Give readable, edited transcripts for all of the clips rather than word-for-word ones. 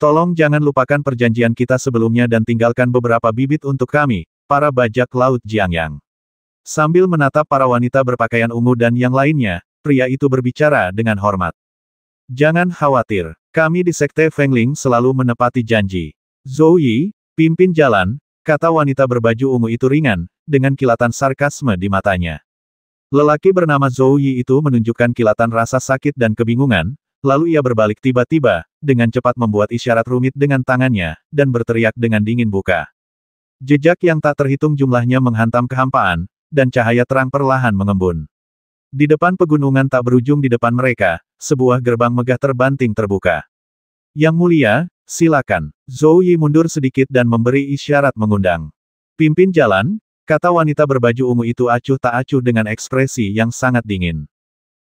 Tolong jangan lupakan perjanjian kita sebelumnya dan tinggalkan beberapa bibit untuk kami, para bajak laut Jiangyang. Sambil menatap para wanita berpakaian ungu dan yang lainnya, pria itu berbicara dengan hormat. Jangan khawatir, kami di Sekte Fengling selalu menepati janji. Zhou Yi, pimpin jalan, kata wanita berbaju ungu itu ringan, dengan kilatan sarkasme di matanya. Lelaki bernama Zhou Yi itu menunjukkan kilatan rasa sakit dan kebingungan, lalu ia berbalik tiba-tiba, dengan cepat membuat isyarat rumit dengan tangannya, dan berteriak dengan dingin buka. Jejak yang tak terhitung jumlahnya menghantam kehampaan, dan cahaya terang perlahan mengembun. Di depan pegunungan tak berujung di depan mereka, sebuah gerbang megah terbanting terbuka. Yang mulia, silakan. Zhou Yi mundur sedikit dan memberi isyarat mengundang. Pimpin jalan, kata wanita berbaju ungu itu acuh tak acuh dengan ekspresi yang sangat dingin.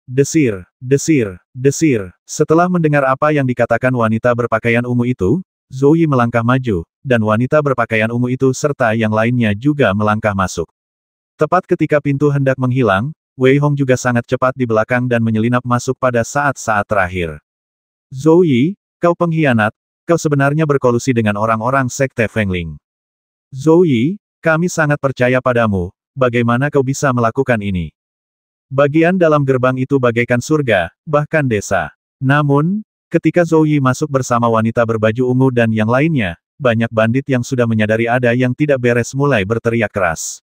Desir, desir, desir. Setelah mendengar apa yang dikatakan wanita berpakaian ungu itu, Zhou Yi melangkah maju, dan wanita berpakaian ungu itu serta yang lainnya juga melangkah masuk. Tepat ketika pintu hendak menghilang, Wei Hong juga sangat cepat di belakang dan menyelinap masuk pada saat-saat terakhir. Zhou Yi, kau pengkhianat, kau sebenarnya berkolusi dengan orang-orang Sekte Fengling. Zhou Yi, kami sangat percaya padamu, bagaimana kau bisa melakukan ini? Bagian dalam gerbang itu bagaikan surga, bahkan desa. Namun, ketika Zhou Yi masuk bersama wanita berbaju ungu dan yang lainnya, banyak bandit yang sudah menyadari ada yang tidak beres mulai berteriak keras.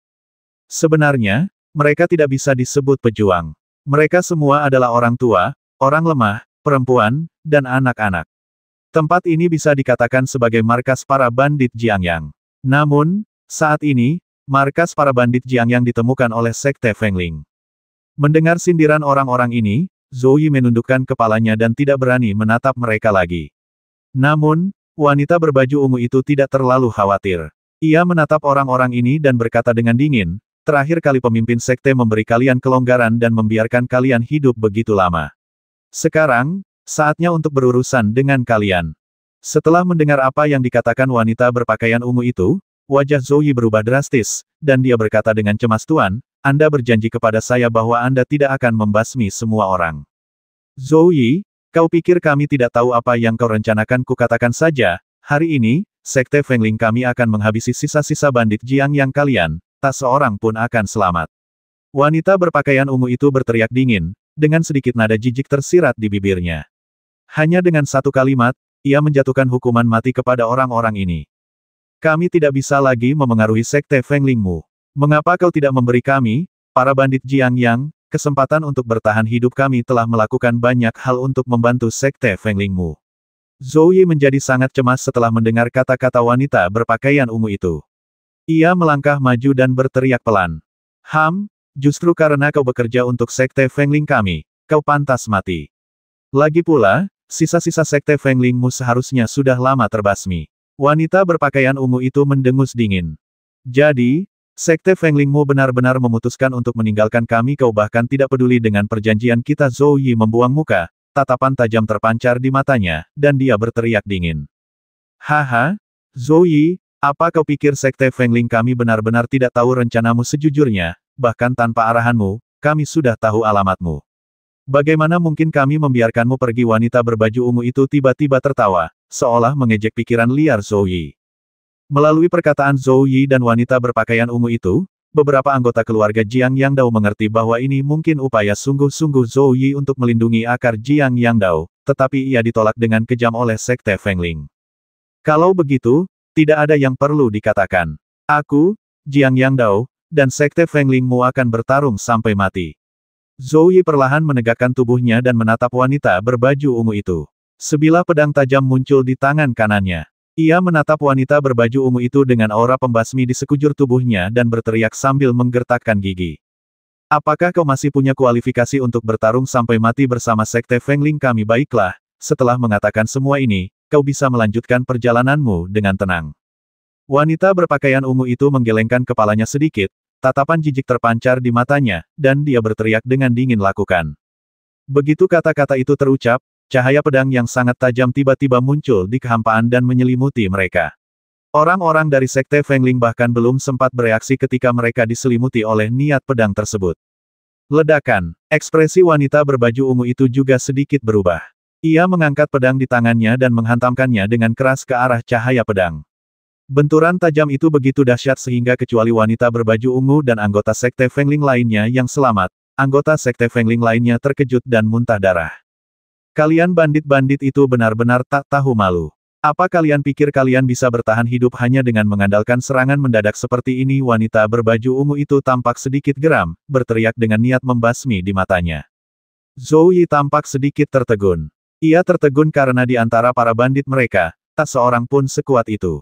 Sebenarnya, mereka tidak bisa disebut pejuang. Mereka semua adalah orang tua, orang lemah, perempuan, dan anak-anak. Tempat ini bisa dikatakan sebagai markas para bandit Jiangyang. Namun, saat ini, markas para bandit Jiangyang ditemukan oleh Sekte Fengling. Mendengar sindiran orang-orang ini, Zhou Yi menundukkan kepalanya dan tidak berani menatap mereka lagi. Namun, wanita berbaju ungu itu tidak terlalu khawatir. Ia menatap orang-orang ini dan berkata dengan dingin, terakhir kali pemimpin sekte memberi kalian kelonggaran dan membiarkan kalian hidup begitu lama. Sekarang, saatnya untuk berurusan dengan kalian. Setelah mendengar apa yang dikatakan wanita berpakaian ungu itu, wajah Zhou Yi berubah drastis, dan dia berkata dengan cemas, Tuan, Anda berjanji kepada saya bahwa Anda tidak akan membasmi semua orang. Zhou Yi, kau pikir kami tidak tahu apa yang kau rencanakan? Kukatakan saja, hari ini, Sekte Fengling kami akan menghabisi sisa-sisa bandit Jiangyang kalian, tak seorang pun akan selamat. Wanita berpakaian ungu itu berteriak dingin, dengan sedikit nada jijik tersirat di bibirnya. Hanya dengan satu kalimat, ia menjatuhkan hukuman mati kepada orang-orang ini. Kami tidak bisa lagi memengaruhi Sekte Fenglingmu. Mengapa kau tidak memberi kami, para bandit Jiangyang, kesempatan untuk bertahan hidup? Kami telah melakukan banyak hal untuk membantu Sekte Fenglingmu. Zhou Yi menjadi sangat cemas setelah mendengar kata-kata wanita berpakaian ungu itu. Ia melangkah maju dan berteriak pelan. Justru karena kau bekerja untuk Sekte Fengling kami, kau pantas mati. Lagi pula, sisa-sisa Sekte Fenglingmu seharusnya sudah lama terbasmi. Wanita berpakaian ungu itu mendengus dingin. Jadi, Sekte Fenglingmu benar-benar memutuskan untuk meninggalkan kami? Kau bahkan tidak peduli dengan perjanjian kita? Zhou Yi membuang muka, tatapan tajam terpancar di matanya, dan dia berteriak dingin. Haha, Zhou Yi, apa kau pikir Sekte Fengling kami benar-benar tidak tahu rencanamu? Sejujurnya, bahkan tanpa arahanmu, kami sudah tahu alamatmu. Bagaimana mungkin kami membiarkanmu pergi? Wanita berbaju ungu itu tiba-tiba tertawa, seolah mengejek pikiran liar Zhou Yi. Melalui perkataan Zhou Yi dan wanita berpakaian ungu itu, beberapa anggota keluarga Jiang Yangdao mengerti bahwa ini mungkin upaya sungguh-sungguh Zhou Yi untuk melindungi akar Jiang Yangdao, tetapi ia ditolak dengan kejam oleh Sekte Fengling. Kalau begitu, tidak ada yang perlu dikatakan. Aku, Jiang Yangdao, dan Sekte Fenglingmu akan bertarung sampai mati. Zhou Yi perlahan menegakkan tubuhnya dan menatap wanita berbaju ungu itu. Sebilah pedang tajam muncul di tangan kanannya. Ia menatap wanita berbaju ungu itu dengan aura pembasmi di sekujur tubuhnya dan berteriak sambil menggertakkan gigi. Apakah kau masih punya kualifikasi untuk bertarung sampai mati bersama Sekte Fengling kami? Baiklah, setelah mengatakan semua ini, kau bisa melanjutkan perjalananmu dengan tenang. Wanita berpakaian ungu itu menggelengkan kepalanya sedikit, tatapan jijik terpancar di matanya, dan dia berteriak dengan dingin, lakukan. Begitu kata-kata itu terucap, cahaya pedang yang sangat tajam tiba-tiba muncul di kehampaan dan menyelimuti mereka. Orang-orang dari Sekte Fengling bahkan belum sempat bereaksi ketika mereka diselimuti oleh niat pedang tersebut. Ledakan, ekspresi wanita berbaju ungu itu juga sedikit berubah. Ia mengangkat pedang di tangannya dan menghantamkannya dengan keras ke arah cahaya pedang. Benturan tajam itu begitu dahsyat sehingga kecuali wanita berbaju ungu dan anggota Sekte Fengling lainnya yang selamat, anggota Sekte Fengling lainnya terkejut dan muntah darah. Kalian bandit-bandit itu benar-benar tak tahu malu. Apa kalian pikir kalian bisa bertahan hidup hanya dengan mengandalkan serangan mendadak seperti ini? Wanita berbaju ungu itu tampak sedikit geram, berteriak dengan niat membasmi di matanya. Zhou Yi tampak sedikit tertegun. Ia tertegun karena di antara para bandit mereka, tak seorang pun sekuat itu.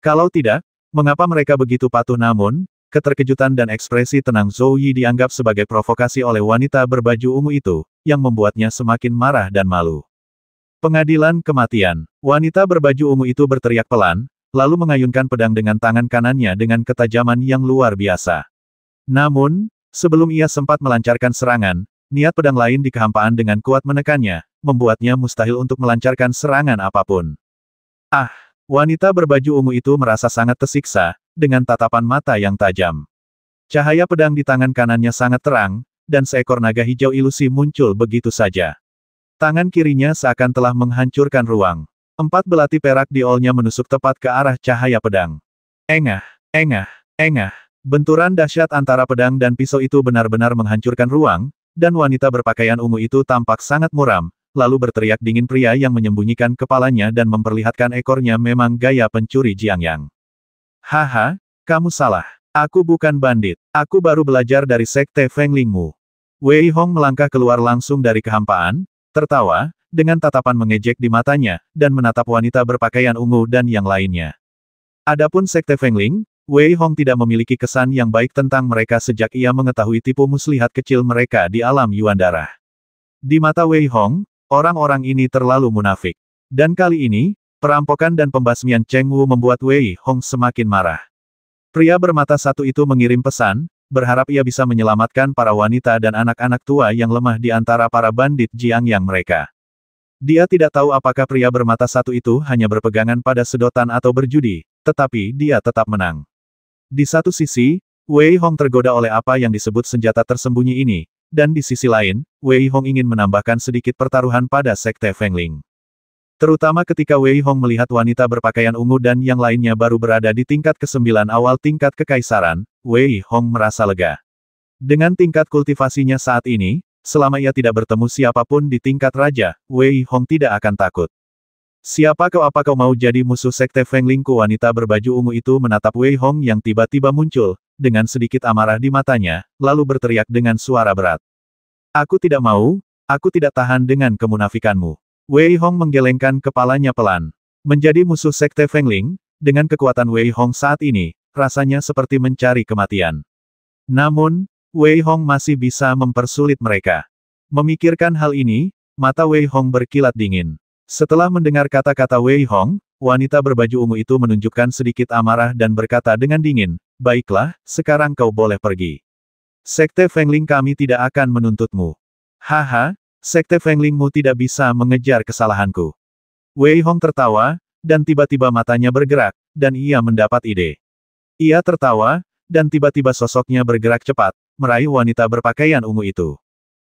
Kalau tidak, mengapa mereka begitu patuh? Namun, keterkejutan dan ekspresi tenang Zhou Yi dianggap sebagai provokasi oleh wanita berbaju ungu itu, yang membuatnya semakin marah dan malu. Pengadilan kematian. Wanita berbaju ungu itu berteriak pelan, lalu mengayunkan pedang dengan tangan kanannya dengan ketajaman yang luar biasa. Namun, sebelum ia sempat melancarkan serangan, niat pedang lain di kehampaan dengan kuat menekannya, membuatnya mustahil untuk melancarkan serangan apapun. Ah! Wanita berbaju ungu itu merasa sangat tersiksa, dengan tatapan mata yang tajam. Cahaya pedang di tangan kanannya sangat terang, dan seekor naga hijau ilusi muncul begitu saja. Tangan kirinya seakan telah menghancurkan ruang. 4 belati perak diolnya menusuk tepat ke arah cahaya pedang. Engah, engah, engah. Benturan dahsyat antara pedang dan pisau itu benar-benar menghancurkan ruang, dan wanita berpakaian ungu itu tampak sangat muram, lalu berteriak dingin. Pria yang menyembunyikan kepalanya dan memperlihatkan ekornya memang gaya pencuri Jiangyang. Haha, kamu salah. Aku bukan bandit. Aku baru belajar dari Sekte Fenglingmu. Wei Hong melangkah keluar langsung dari kehampaan, tertawa, dengan tatapan mengejek di matanya, dan menatap wanita berpakaian ungu dan yang lainnya. Adapun Sekte Fengling, Wei Hong tidak memiliki kesan yang baik tentang mereka sejak ia mengetahui tipu muslihat kecil mereka di alam Yuandara. Di mata Wei Hong, orang-orang ini terlalu munafik. Dan kali ini, perampokan dan pembasmian Cheng Wu membuat Wei Hong semakin marah. Pria bermata satu itu mengirim pesan, berharap ia bisa menyelamatkan para wanita dan anak-anak tua yang lemah di antara para bandit Jiangyang mereka. Dia tidak tahu apakah pria bermata satu itu hanya berpegangan pada sedotan atau berjudi, tetapi dia tetap menang. Di satu sisi, Wei Hong tergoda oleh apa yang disebut senjata tersembunyi ini, dan di sisi lain, Wei Hong ingin menambahkan sedikit pertaruhan pada Sekte Fengling. Terutama ketika Wei Hong melihat wanita berpakaian ungu dan yang lainnya baru berada di tingkat ke-9 awal tingkat kekaisaran, Wei Hong merasa lega. Dengan tingkat kultivasinya saat ini, selama ia tidak bertemu siapapun di tingkat raja, Wei Hong tidak akan takut. Siapa kau? Apa kau mau jadi musuh Sekte Fenglingku? Wanita berbaju ungu itu menatap Wei Hong yang tiba-tiba muncul, dengan sedikit amarah di matanya, lalu berteriak dengan suara berat. Aku tidak mau, aku tidak tahan dengan kemunafikanmu. Wei Hong menggelengkan kepalanya pelan. Menjadi musuh Sekte Fengling, dengan kekuatan Wei Hong saat ini, rasanya seperti mencari kematian. Namun, Wei Hong masih bisa mempersulit mereka. Memikirkan hal ini, mata Wei Hong berkilat dingin. Setelah mendengar kata-kata Wei Hong, wanita berbaju ungu itu menunjukkan sedikit amarah dan berkata dengan dingin, baiklah, sekarang kau boleh pergi. Sekte Fengling kami tidak akan menuntutmu. Haha, Sekte Fenglingmu tidak bisa mengejar kesalahanku. Wei Hong tertawa, dan tiba-tiba matanya bergerak, dan ia mendapat ide. Ia tertawa, dan tiba-tiba sosoknya bergerak cepat, meraih wanita berpakaian ungu itu.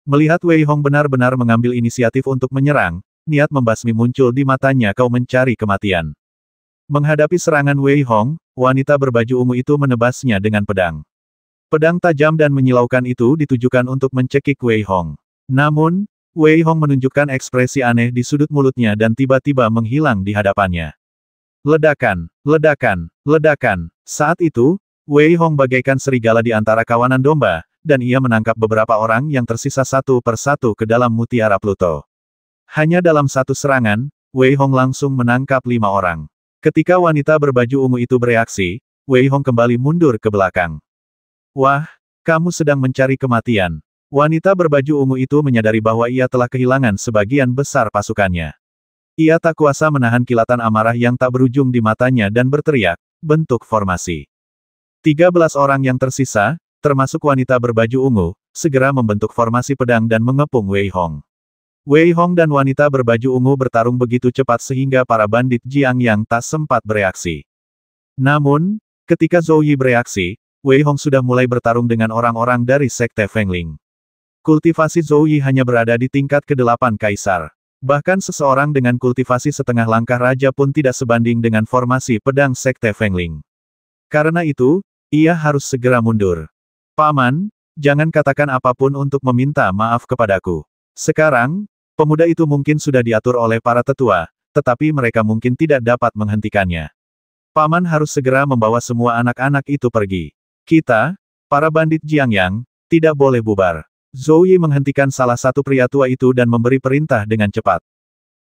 Melihat Wei Hong benar-benar mengambil inisiatif untuk menyerang, niat membasmi muncul di matanya. Kau mencari kematian. Menghadapi serangan Wei Hong, wanita berbaju ungu itu menebasnya dengan pedang. Pedang tajam dan menyilaukan itu ditujukan untuk mencekik Wei Hong. Namun, Wei Hong menunjukkan ekspresi aneh di sudut mulutnya dan tiba-tiba menghilang di hadapannya. Ledakan, ledakan, ledakan. Saat itu, Wei Hong bagaikan serigala di antara kawanan domba, dan ia menangkap beberapa orang yang tersisa satu persatu ke dalam mutiara Pluto. Hanya dalam satu serangan, Wei Hong langsung menangkap 5 orang. Ketika wanita berbaju ungu itu bereaksi, Wei Hong kembali mundur ke belakang. Wah, kamu sedang mencari kematian. Wanita berbaju ungu itu menyadari bahwa ia telah kehilangan sebagian besar pasukannya. Ia tak kuasa menahan kilatan amarah yang tak berujung di matanya dan berteriak, bentuk formasi. 13 orang yang tersisa, termasuk wanita berbaju ungu, segera membentuk formasi pedang dan mengepung Wei Hong. Wei Hong dan wanita berbaju ungu bertarung begitu cepat sehingga para bandit Jiangyang tak sempat bereaksi. Namun, ketika Zhou Yi bereaksi, Wei Hong sudah mulai bertarung dengan orang-orang dari Sekte Fengling. Kultivasi Zhou Yi hanya berada di tingkat ke-8 kaisar. Bahkan seseorang dengan kultivasi setengah langkah raja pun tidak sebanding dengan formasi pedang Sekte Fengling. Karena itu, ia harus segera mundur. Paman, jangan katakan apapun untuk meminta maaf kepadaku. Sekarang, pemuda itu mungkin sudah diatur oleh para tetua, tetapi mereka mungkin tidak dapat menghentikannya. Paman harus segera membawa semua anak-anak itu pergi. Kita, para bandit Jiangyang, tidak boleh bubar. Zhou Yi menghentikan salah satu pria tua itu dan memberi perintah dengan cepat.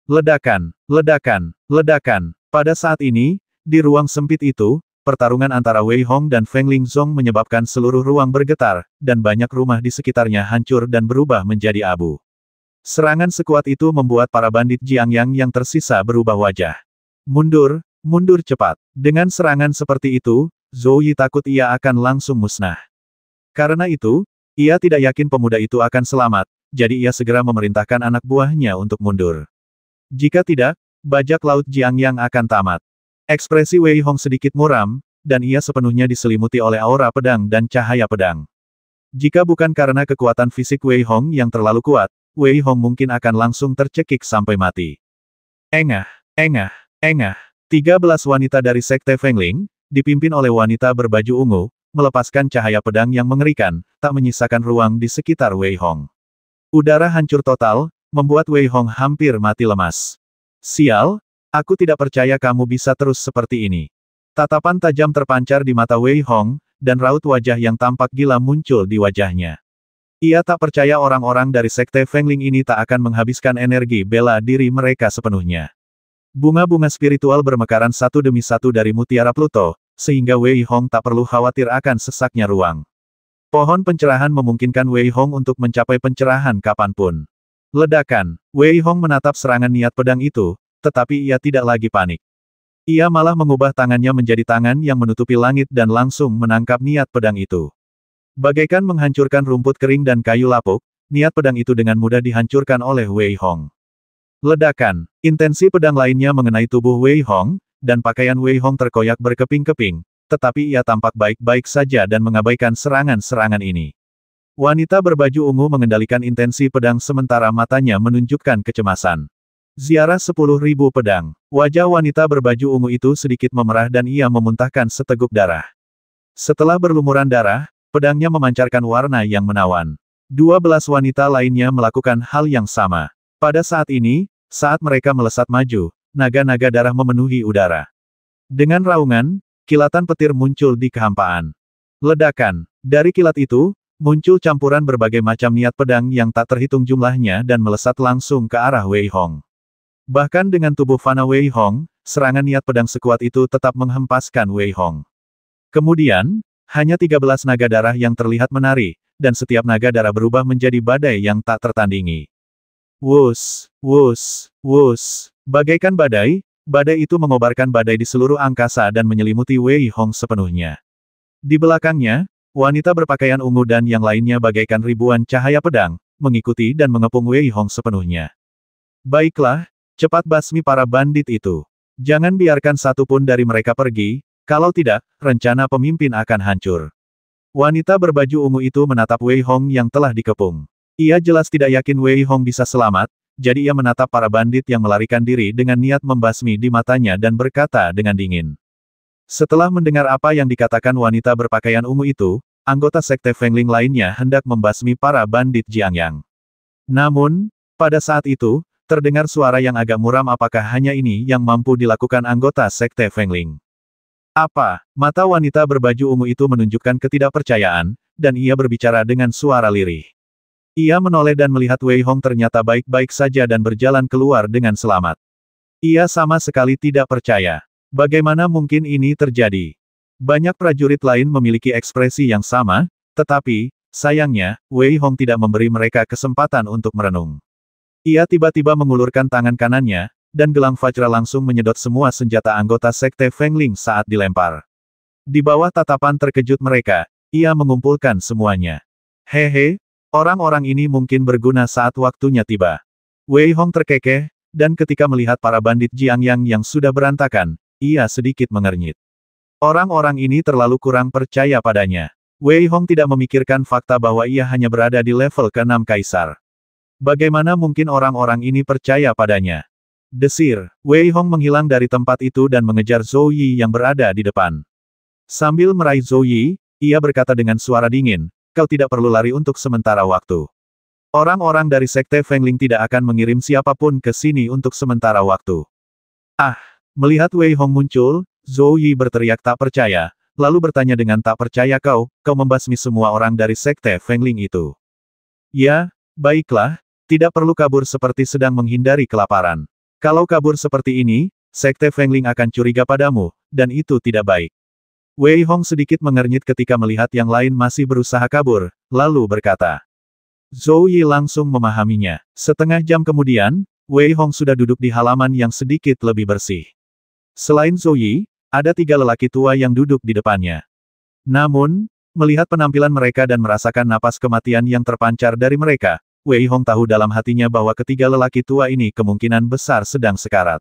Ledakan, ledakan, ledakan. Pada saat ini, di ruang sempit itu, pertarungan antara Wei Hong dan Feng Lingzong menyebabkan seluruh ruang bergetar, dan banyak rumah di sekitarnya hancur dan berubah menjadi abu. Serangan sekuat itu membuat para bandit Jiangyang yang tersisa berubah wajah. Mundur, mundur cepat. Dengan serangan seperti itu, Zhou Yi takut ia akan langsung musnah. Karena itu, ia tidak yakin pemuda itu akan selamat, jadi ia segera memerintahkan anak buahnya untuk mundur. Jika tidak, bajak laut Jiangyang akan tamat. Ekspresi Wei Hong sedikit muram, dan ia sepenuhnya diselimuti oleh aura pedang dan cahaya pedang. Jika bukan karena kekuatan fisik Wei Hong yang terlalu kuat, Wei Hong mungkin akan langsung tercekik sampai mati. Engah, engah, engah. 13 wanita dari Sekte Fengling, dipimpin oleh wanita berbaju ungu, melepaskan cahaya pedang yang mengerikan, tak menyisakan ruang di sekitar Wei Hong. Udara hancur total, membuat Wei Hong hampir mati lemas. Sial, aku tidak percaya kamu bisa terus seperti ini. Tatapan tajam terpancar di mata Wei Hong, dan raut wajah yang tampak gila muncul di wajahnya. Ia tak percaya orang-orang dari Sekte Fengling ini tak akan menghabiskan energi bela diri mereka sepenuhnya. Bunga-bunga spiritual bermekaran satu demi satu dari mutiara Pluto, sehingga Wei Hong tak perlu khawatir akan sesaknya ruang. Pohon pencerahan memungkinkan Wei Hong untuk mencapai pencerahan kapanpun. Ledakan, Wei Hong menatap serangan niat pedang itu, tetapi ia tidak lagi panik. Ia malah mengubah tangannya menjadi tangan yang menutupi langit dan langsung menangkap niat pedang itu. Bagaikan menghancurkan rumput kering dan kayu lapuk, niat pedang itu dengan mudah dihancurkan oleh Wei Hong. Ledakan, intensi pedang lainnya mengenai tubuh Wei Hong, dan pakaian Wei Hong terkoyak berkeping-keping, tetapi ia tampak baik-baik saja dan mengabaikan serangan-serangan ini. Wanita berbaju ungu mengendalikan intensi pedang sementara matanya menunjukkan kecemasan. Ziarah 10.000 pedang. Wajah wanita berbaju ungu itu sedikit memerah dan ia memuntahkan seteguk darah. Setelah berlumuran darah, pedangnya memancarkan warna yang menawan. 12 wanita lainnya melakukan hal yang sama. Pada saat ini, saat mereka melesat maju, naga-naga darah memenuhi udara. Dengan raungan, kilatan petir muncul di kehampaan. Ledakan. Dari kilat itu, muncul campuran berbagai macam niat pedang yang tak terhitung jumlahnya dan melesat langsung ke arah Wei Hong. Bahkan dengan tubuh fana Wei Hong, serangan niat pedang sekuat itu tetap menghempaskan Wei Hong. Kemudian, hanya 13 naga darah yang terlihat menari, dan setiap naga darah berubah menjadi badai yang tak tertandingi. Wus, wus, wus. Bagaikan badai, badai itu mengobarkan badai di seluruh angkasa dan menyelimuti Wei Hong sepenuhnya. Di belakangnya, wanita berpakaian ungu dan yang lainnya bagaikan ribuan cahaya pedang, mengikuti dan mengepung Wei Hong sepenuhnya. Baiklah, cepat basmi para bandit itu. Jangan biarkan satu pun dari mereka pergi, kalau tidak, rencana pemimpin akan hancur. Wanita berbaju ungu itu menatap Wei Hong yang telah dikepung. Ia jelas tidak yakin Wei Hong bisa selamat, jadi ia menatap para bandit yang melarikan diri dengan niat membasmi di matanya dan berkata dengan dingin. Setelah mendengar apa yang dikatakan wanita berpakaian ungu itu, anggota Sekte Fengling lainnya hendak membasmi para bandit Jiangyang. Namun, pada saat itu, terdengar suara yang agak muram. Apakah hanya ini yang mampu dilakukan anggota Sekte Fengling? Apa? Mata wanita berbaju ungu itu menunjukkan ketidakpercayaan, dan ia berbicara dengan suara lirih. Ia menoleh dan melihat Wei Hong ternyata baik-baik saja dan berjalan keluar dengan selamat. Ia sama sekali tidak percaya. Bagaimana mungkin ini terjadi? Banyak prajurit lain memiliki ekspresi yang sama, tetapi, sayangnya, Wei Hong tidak memberi mereka kesempatan untuk merenung. Ia tiba-tiba mengulurkan tangan kanannya, dan gelang Vajra langsung menyedot semua senjata anggota Sekte Fengling saat dilempar. Di bawah tatapan terkejut mereka, ia mengumpulkan semuanya. Hehe, orang-orang ini mungkin berguna saat waktunya tiba. Wei Hong terkekeh, dan ketika melihat para bandit Jiangyang yang sudah berantakan, ia sedikit mengernyit. Orang-orang ini terlalu kurang percaya padanya. Wei Hong tidak memikirkan fakta bahwa ia hanya berada di level ke-6 kaisar. Bagaimana mungkin orang-orang ini percaya padanya? Desir, Wei Hong menghilang dari tempat itu dan mengejar Zhou Yi yang berada di depan. Sambil meraih Zhou Yi, ia berkata dengan suara dingin, kau tidak perlu lari untuk sementara waktu. Orang-orang dari Sekte Fengling tidak akan mengirim siapapun ke sini untuk sementara waktu. Ah! Melihat Wei Hong muncul, Zhou Yi berteriak tak percaya, lalu bertanya dengan tak percaya kau membasmi semua orang dari Sekte Fengling itu. Ya, baiklah. Tidak perlu kabur seperti sedang menghindari kelaparan. Kalau kabur seperti ini, Sekte Fengling akan curiga padamu, dan itu tidak baik. Wei Hong sedikit mengernyit ketika melihat yang lain masih berusaha kabur, lalu berkata. Zhou Yi langsung memahaminya. Setengah jam kemudian, Wei Hong sudah duduk di halaman yang sedikit lebih bersih. Selain Zhou Yi, ada 3 lelaki tua yang duduk di depannya. Namun, melihat penampilan mereka dan merasakan napas kematian yang terpancar dari mereka, Wei Hong tahu dalam hatinya bahwa ketiga lelaki tua ini kemungkinan besar sedang sekarat.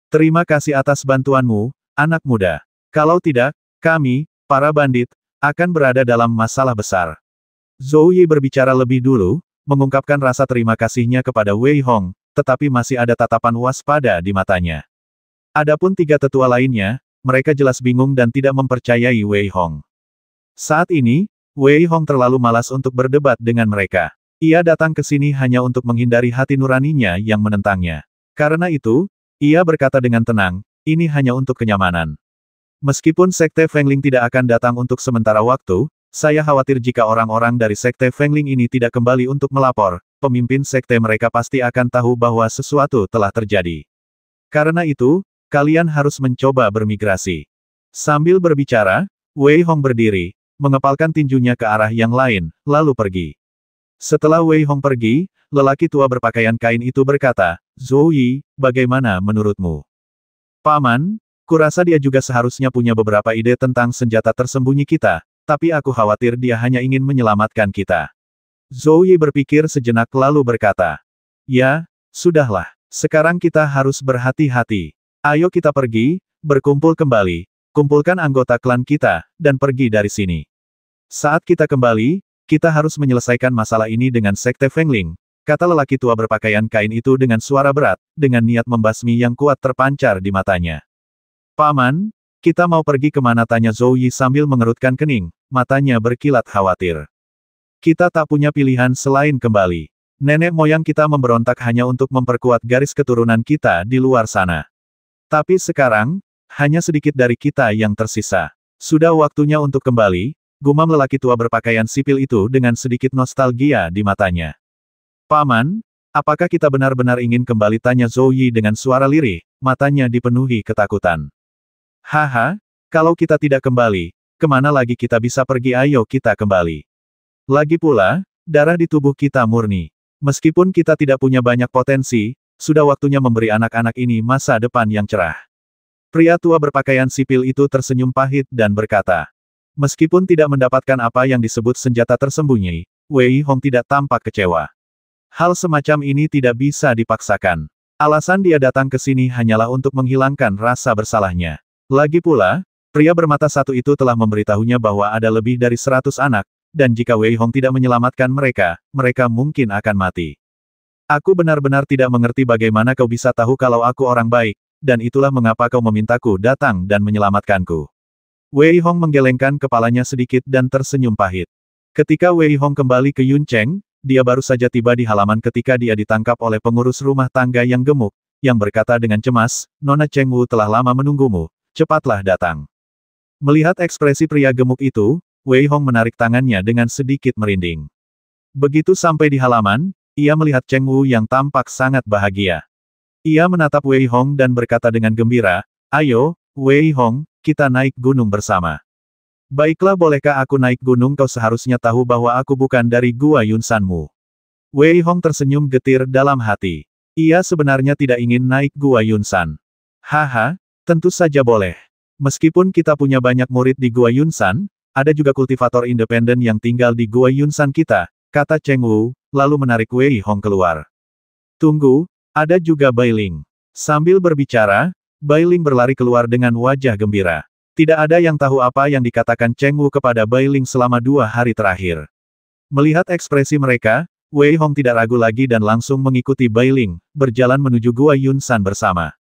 Terima kasih atas bantuanmu, anak muda. Kalau tidak, kami, para bandit, akan berada dalam masalah besar. Zhou Yi berbicara lebih dulu, mengungkapkan rasa terima kasihnya kepada Wei Hong, tetapi masih ada tatapan waspada di matanya. Adapun 3 tetua lainnya, mereka jelas bingung dan tidak mempercayai Wei Hong. Saat ini, Wei Hong terlalu malas untuk berdebat dengan mereka. Ia datang ke sini hanya untuk menghindari hati nuraninya yang menentangnya. Karena itu, ia berkata dengan tenang, ini hanya untuk kenyamanan. Meskipun Sekte Fengling tidak akan datang untuk sementara waktu, saya khawatir jika orang-orang dari Sekte Fengling ini tidak kembali untuk melapor, pemimpin sekte mereka pasti akan tahu bahwa sesuatu telah terjadi. Karena itu, kalian harus mencoba bermigrasi. Sambil berbicara, Wei Hong berdiri, mengepalkan tinjunya ke arah yang lain, lalu pergi. Setelah Wei Hong pergi, lelaki tua berpakaian kain itu berkata, Zhou Yi, bagaimana menurutmu? Paman, kurasa dia juga seharusnya punya beberapa ide tentang senjata tersembunyi kita, tapi aku khawatir dia hanya ingin menyelamatkan kita. Zhou Yi berpikir sejenak lalu berkata, ya, sudahlah, sekarang kita harus berhati-hati. Ayo kita pergi, berkumpul kembali, kumpulkan anggota klan kita, dan pergi dari sini. Saat kita kembali, kita harus menyelesaikan masalah ini dengan Sekte Fengling, kata lelaki tua berpakaian kain itu dengan suara berat, dengan niat membasmi yang kuat terpancar di matanya. Paman, kita mau pergi kemana? Tanya Zhou Yi sambil mengerutkan kening, matanya berkilat khawatir. Kita tak punya pilihan selain kembali. Nenek moyang kita memberontak hanya untuk memperkuat garis keturunan kita di luar sana. Tapi sekarang, hanya sedikit dari kita yang tersisa. Sudah waktunya untuk kembali, gumam lelaki tua berpakaian sipil itu dengan sedikit nostalgia di matanya. Paman, apakah kita benar-benar ingin kembali? Tanya Zhou Yi dengan suara lirih, matanya dipenuhi ketakutan. Haha, kalau kita tidak kembali, kemana lagi kita bisa pergi? Ayo kita kembali. Lagi pula, darah di tubuh kita murni. Meskipun kita tidak punya banyak potensi, sudah waktunya memberi anak-anak ini masa depan yang cerah. Pria tua berpakaian sipil itu tersenyum pahit dan berkata, meskipun tidak mendapatkan apa yang disebut senjata tersembunyi, Wei Hong tidak tampak kecewa. Hal semacam ini tidak bisa dipaksakan. Alasan dia datang ke sini hanyalah untuk menghilangkan rasa bersalahnya. Lagi pula, pria bermata satu itu telah memberitahunya bahwa ada lebih dari 100 anak, dan jika Wei Hong tidak menyelamatkan mereka, mereka mungkin akan mati. Aku benar-benar tidak mengerti bagaimana kau bisa tahu kalau aku orang baik, dan itulah mengapa kau memintaku datang dan menyelamatkanku. Wei Hong menggelengkan kepalanya sedikit dan tersenyum pahit. Ketika Wei Hong kembali ke Yuncheng, dia baru saja tiba di halaman ketika dia ditangkap oleh pengurus rumah tangga yang gemuk, yang berkata dengan cemas, Nona Cheng Wu telah lama menunggumu, cepatlah datang. Melihat ekspresi pria gemuk itu, Wei Hong menarik tangannya dengan sedikit merinding. Begitu sampai di halaman, ia melihat Cheng Wu yang tampak sangat bahagia. Ia menatap Wei Hong dan berkata dengan gembira, ayo, Wei Hong, kita naik gunung bersama. Baiklah, bolehkah aku naik gunung? Kau seharusnya tahu bahwa aku bukan dari Gua Yunsanmu. Wei Hong tersenyum getir dalam hati. Ia sebenarnya tidak ingin naik Gua Yunsan. Haha, tentu saja boleh. Meskipun kita punya banyak murid di Gua Yunsan, ada juga kultivator independen yang tinggal di Gua Yunsan kita, kata Cheng Wu, lalu menarik Wei Hong keluar. Tunggu, ada juga Bailing. Sambil berbicara, Bailing berlari keluar dengan wajah gembira. Tidak ada yang tahu apa yang dikatakan Cheng Wu kepada Bailing selama 2 hari terakhir. Melihat ekspresi mereka, Wei Hong tidak ragu lagi dan langsung mengikuti Bai Ling, berjalan menuju Gua Yunsan bersama.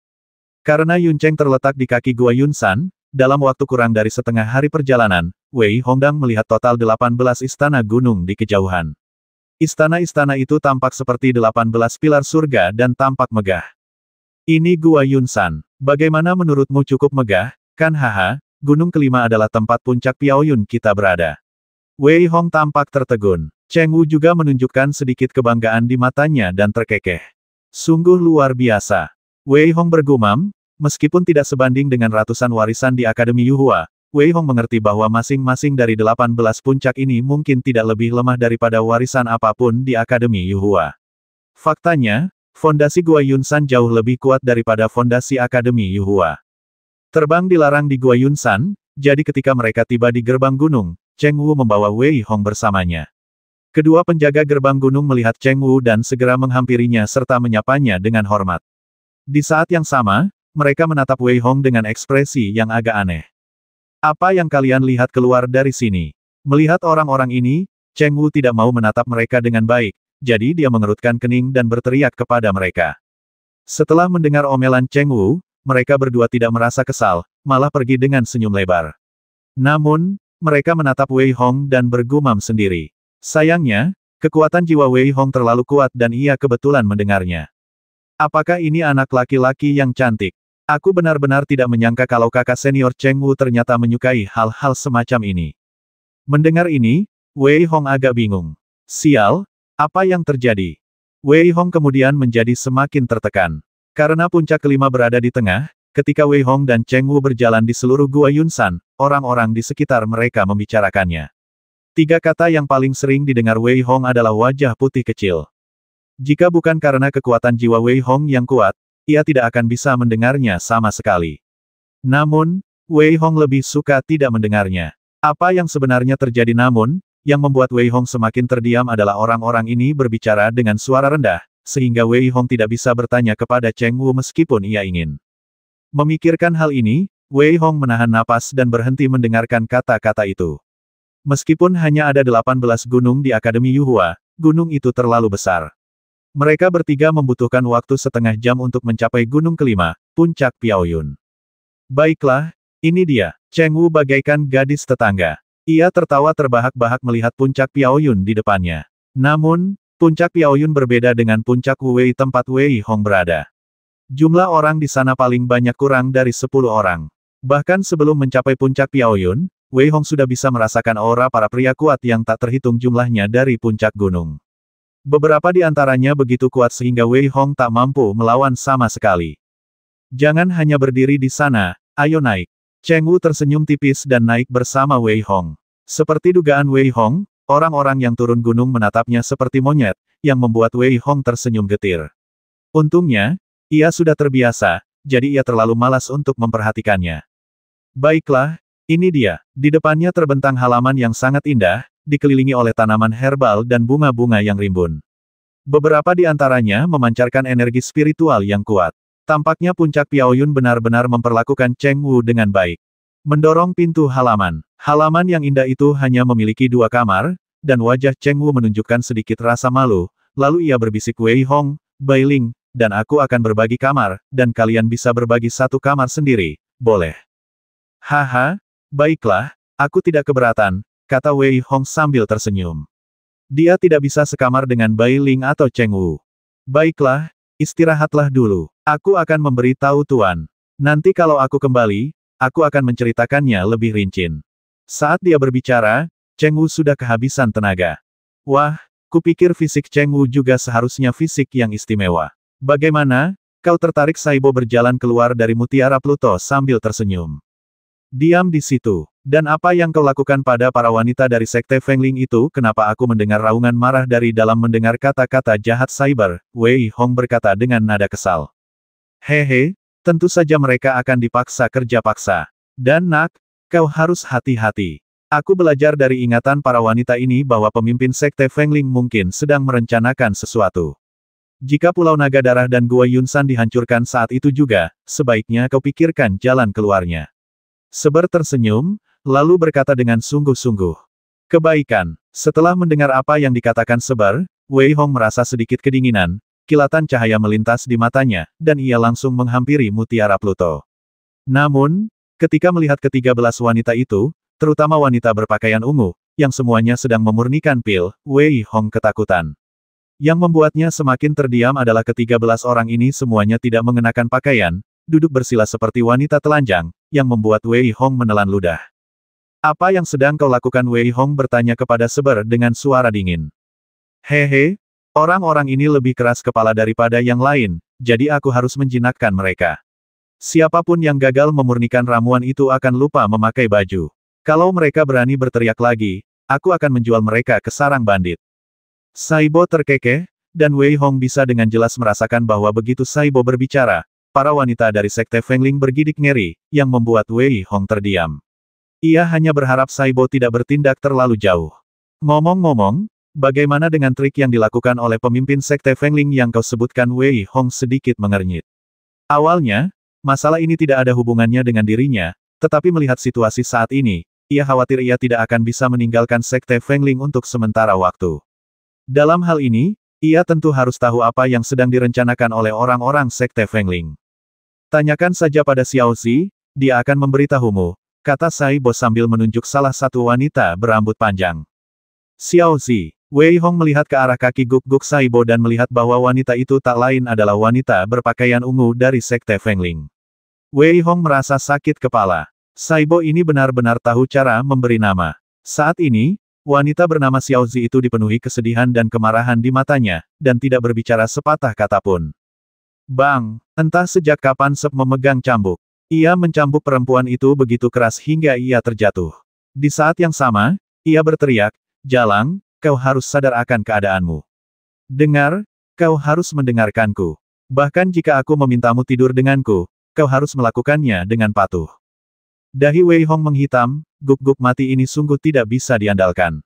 Karena Yun Cheng terletak di kaki Gua Yunsan, dalam waktu kurang dari setengah hari perjalanan, Wei Hongdang melihat total 18 istana gunung di kejauhan. Istana-istana itu tampak seperti 18 pilar surga dan tampak megah. Ini Gua Yunsan. Bagaimana menurutmu, cukup megah, kan? Haha, gunung kelima adalah tempat puncak Piaoyun kita berada. Wei Hong tampak tertegun. Cheng Wu juga menunjukkan sedikit kebanggaan di matanya dan terkekeh. Sungguh luar biasa. Wei Hong bergumam, meskipun tidak sebanding dengan ratusan warisan di Akademi Yuhua, Wei Hong mengerti bahwa masing-masing dari 18 puncak ini mungkin tidak lebih lemah daripada warisan apapun di Akademi Yuhua. Faktanya, fondasi Gua Yunsan jauh lebih kuat daripada fondasi Akademi Yuhua. Terbang dilarang di Gua Yunsan, jadi ketika mereka tiba di gerbang gunung, Cheng Wu membawa Wei Hong bersamanya. Kedua penjaga gerbang gunung melihat Cheng Wu dan segera menghampirinya serta menyapanya dengan hormat. Di saat yang sama, mereka menatap Wei Hong dengan ekspresi yang agak aneh. Apa yang kalian lihat keluar dari sini? Melihat orang-orang ini, Cheng Wu tidak mau menatap mereka dengan baik, jadi dia mengerutkan kening dan berteriak kepada mereka. Setelah mendengar omelan Cheng Wu, mereka berdua tidak merasa kesal, malah pergi dengan senyum lebar. Namun, mereka menatap Wei Hong dan bergumam sendiri. Sayangnya, kekuatan jiwa Wei Hong terlalu kuat dan ia kebetulan mendengarnya. Apakah ini anak laki-laki yang cantik? Aku benar-benar tidak menyangka kalau kakak senior Cheng Wu ternyata menyukai hal-hal semacam ini. Mendengar ini, Wei Hong agak bingung. Sial, apa yang terjadi? Wei Hong kemudian menjadi semakin tertekan. Karena puncak kelima berada di tengah, ketika Wei Hong dan Cheng Wu berjalan di seluruh Gua Yunsan, orang-orang di sekitar mereka membicarakannya. 3 kata yang paling sering didengar Wei Hong adalah wajah putih kecil. Jika bukan karena kekuatan jiwa Wei Hong yang kuat, ia tidak akan bisa mendengarnya sama sekali. Namun, Wei Hong lebih suka tidak mendengarnya. Apa yang sebenarnya terjadi? Namun, yang membuat Wei Hong semakin terdiam adalah orang-orang ini berbicara dengan suara rendah, sehingga Wei Hong tidak bisa bertanya kepada Cheng Wu meskipun ia ingin. Memikirkan hal ini, Wei Hong menahan napas dan berhenti mendengarkan kata-kata itu. Meskipun hanya ada 18 gunung di Akademi Yuhua, gunung itu terlalu besar. Mereka bertiga membutuhkan waktu setengah jam untuk mencapai gunung kelima, puncak Piaoyun. Baiklah, ini dia, Cheng Wu bagaikan gadis tetangga. Ia tertawa terbahak-bahak melihat puncak Piaoyun di depannya. Namun, puncak Piaoyun berbeda dengan puncak Wuwei tempat Wei Hong berada. Jumlah orang di sana paling banyak kurang dari 10 orang. Bahkan sebelum mencapai puncak Piaoyun, Wei Hong sudah bisa merasakan aura para pria kuat yang tak terhitung jumlahnya dari puncak gunung. Beberapa di antaranya begitu kuat sehingga Wei Hong tak mampu melawan sama sekali. Jangan hanya berdiri di sana, ayo naik. Cheng Wu tersenyum tipis dan naik bersama Wei Hong. Seperti dugaan Wei Hong, orang-orang yang turun gunung menatapnya seperti monyet, yang membuat Wei Hong tersenyum getir. Untungnya, ia sudah terbiasa, jadi ia terlalu malas untuk memperhatikannya. Baiklah, ini dia. Di depannya terbentang halaman yang sangat indah, dikelilingi oleh tanaman herbal dan bunga-bunga yang rimbun. Beberapa di antaranya memancarkan energi spiritual yang kuat. Tampaknya puncak Piaoyun benar-benar memperlakukan Cheng Wu dengan baik. Mendorong pintu halaman. Halaman yang indah itu hanya memiliki 2 kamar, dan wajah Cheng Wu menunjukkan sedikit rasa malu, lalu ia berbisik, Wei Hong, Bai Ling, dan aku akan berbagi kamar, dan kalian bisa berbagi 1 kamar sendiri, boleh? Haha, baiklah, aku tidak keberatan, kata Wei Hong sambil tersenyum. Dia tidak bisa sekamar dengan Bai Ling atau Cheng Wu. Baiklah, istirahatlah dulu. Aku akan memberi tahu Tuan. Nanti kalau aku kembali, aku akan menceritakannya lebih rinci. Saat dia berbicara, Cheng Wu sudah kehabisan tenaga. Wah, kupikir fisik Cheng Wu juga seharusnya fisik yang istimewa. Bagaimana, kau tertarik? Saibo berjalan keluar dari Mutiara Pluto sambil tersenyum. Diam di situ. Dan apa yang kau lakukan pada para wanita dari Sekte Fengling itu? Kenapa aku mendengar raungan marah dari dalam? Mendengar kata-kata jahat Cyber, Wei Hong berkata dengan nada kesal. Hehe, tentu saja mereka akan dipaksa kerja paksa. Dan nak, kau harus hati-hati. Aku belajar dari ingatan para wanita ini bahwa pemimpin Sekte Fengling mungkin sedang merencanakan sesuatu. Jika Pulau Naga Darah dan Gua Yunsan dihancurkan saat itu juga, sebaiknya kau pikirkan jalan keluarnya. Seber tersenyum, lalu berkata dengan sungguh-sungguh. Kebaikan. Setelah mendengar apa yang dikatakan Seber, Wei Hong merasa sedikit kedinginan, kilatan cahaya melintas di matanya, dan ia langsung menghampiri Mutiara Pluto. Namun, ketika melihat ke-13 wanita itu, terutama wanita berpakaian ungu, yang semuanya sedang memurnikan pil, Wei Hong ketakutan. Yang membuatnya semakin terdiam adalah ke-13 orang ini semuanya tidak mengenakan pakaian, duduk bersila seperti wanita telanjang, yang membuat Wei Hong menelan ludah. Apa yang sedang kau lakukan? Wei Hong bertanya kepada Seber dengan suara dingin. Hehe, orang-orang ini lebih keras kepala daripada yang lain, jadi aku harus menjinakkan mereka. Siapapun yang gagal memurnikan ramuan itu akan lupa memakai baju. Kalau mereka berani berteriak lagi, aku akan menjual mereka ke sarang bandit. Saibo terkekeh, dan Wei Hong bisa dengan jelas merasakan bahwa begitu Saibo berbicara, para wanita dari Sekte Fengling bergidik ngeri, yang membuat Wei Hong terdiam. Ia hanya berharap Saibo tidak bertindak terlalu jauh. Ngomong-ngomong, bagaimana dengan trik yang dilakukan oleh pemimpin Sekte Fengling yang kau sebutkan? Wei Hong sedikit mengernyit. Awalnya, masalah ini tidak ada hubungannya dengan dirinya, tetapi melihat situasi saat ini, ia khawatir ia tidak akan bisa meninggalkan Sekte Fengling untuk sementara waktu. Dalam hal ini, ia tentu harus tahu apa yang sedang direncanakan oleh orang-orang Sekte Fengling. Tanyakan saja pada Xiao Zi, dia akan memberitahumu, kata Saibo sambil menunjuk salah satu wanita berambut panjang. Xiao Zi. Wei Hong melihat ke arah kaki guk-guk Saibo dan melihat bahwa wanita itu tak lain adalah wanita berpakaian ungu dari Sekte Fengling. Wei Hong merasa sakit kepala. Saibo ini benar-benar tahu cara memberi nama. Saat ini, wanita bernama Xiao Zi itu dipenuhi kesedihan dan kemarahan di matanya, dan tidak berbicara sepatah kata pun. Bang! Entah sejak kapan Sep memegang cambuk. Ia mencambuk perempuan itu begitu keras hingga ia terjatuh. Di saat yang sama, ia berteriak, Jalang, kau harus sadar akan keadaanmu. Dengar, kau harus mendengarkanku. Bahkan jika aku memintamu tidur denganku, kau harus melakukannya dengan patuh. Dahi Wei Hong menghitam, guk-guk mati ini sungguh tidak bisa diandalkan.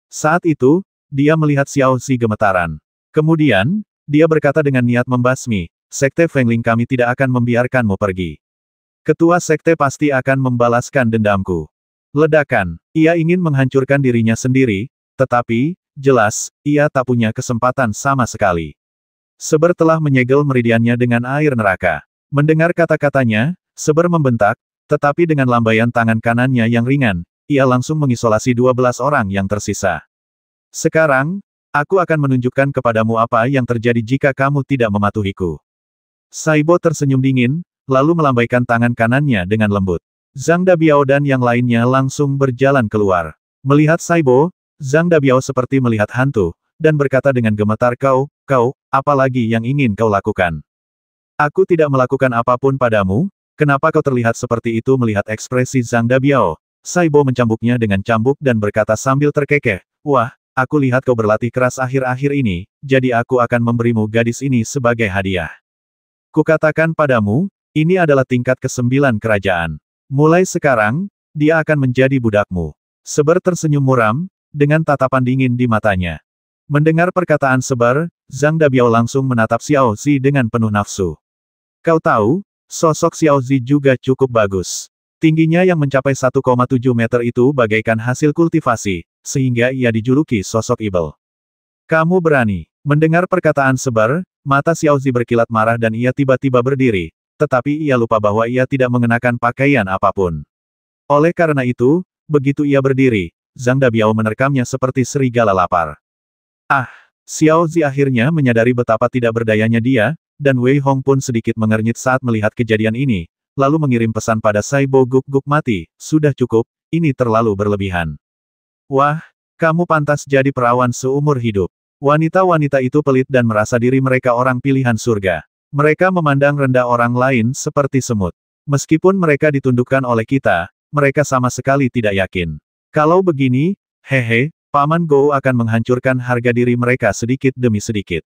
Saat itu, dia melihat Xiao Zi gemetaran. Kemudian, dia berkata dengan niat membasmi, Sekte Fengling kami tidak akan membiarkanmu pergi. Ketua Sekte pasti akan membalaskan dendamku. Ledakan, ia ingin menghancurkan dirinya sendiri, tetapi, jelas, ia tak punya kesempatan sama sekali. Seber telah menyegel meridiannya dengan air neraka. Mendengar kata-katanya, Seber membentak, tetapi dengan lambaian tangan kanannya yang ringan, ia langsung mengisolasi 12 orang yang tersisa. Sekarang, aku akan menunjukkan kepadamu apa yang terjadi jika kamu tidak mematuhiku. Saibo tersenyum dingin, lalu melambaikan tangan kanannya dengan lembut. Zhang Dabiao dan yang lainnya langsung berjalan keluar. Melihat Saibo, Zhang Dabiao seperti melihat hantu, dan berkata dengan gemetar kau, apa lagi yang ingin kau lakukan? Aku tidak melakukan apapun padamu, kenapa kau terlihat seperti itu? Melihat ekspresi Zhang Dabiao, Saibo mencambuknya dengan cambuk dan berkata sambil terkekeh, wah, aku lihat kau berlatih keras akhir-akhir ini, jadi aku akan memberimu gadis ini sebagai hadiah. Kukatakan padamu, ini adalah tingkat ke-9 kerajaan. Mulai sekarang, dia akan menjadi budakmu. Seber tersenyum muram, dengan tatapan dingin di matanya. Mendengar perkataan Seber, Zhang Dabiao langsung menatap Xiao Zi dengan penuh nafsu. Kau tahu, sosok Xiao Zi juga cukup bagus. Tingginya yang mencapai 1,7 meter itu bagaikan hasil kultivasi, sehingga ia dijuluki sosok Ibel. Kamu berani. Mendengar perkataan Seber, mata Xiao Zi berkilat marah dan ia tiba-tiba berdiri, tetapi ia lupa bahwa ia tidak mengenakan pakaian apapun. Oleh karena itu, begitu ia berdiri, Zhang Dabiao menerkamnya seperti serigala lapar. Ah! Xiao Zi akhirnya menyadari betapa tidak berdayanya dia, dan Wei Hong pun sedikit mengernyit saat melihat kejadian ini, lalu mengirim pesan pada Saibo guk-guk mati, sudah cukup, ini terlalu berlebihan. Wah, kamu pantas jadi perawan seumur hidup. Wanita-wanita itu pelit dan merasa diri mereka orang pilihan surga. Mereka memandang rendah orang lain seperti semut. Meskipun mereka ditundukkan oleh kita, mereka sama sekali tidak yakin. Kalau begini, hehe, Paman Gou akan menghancurkan harga diri mereka sedikit demi sedikit.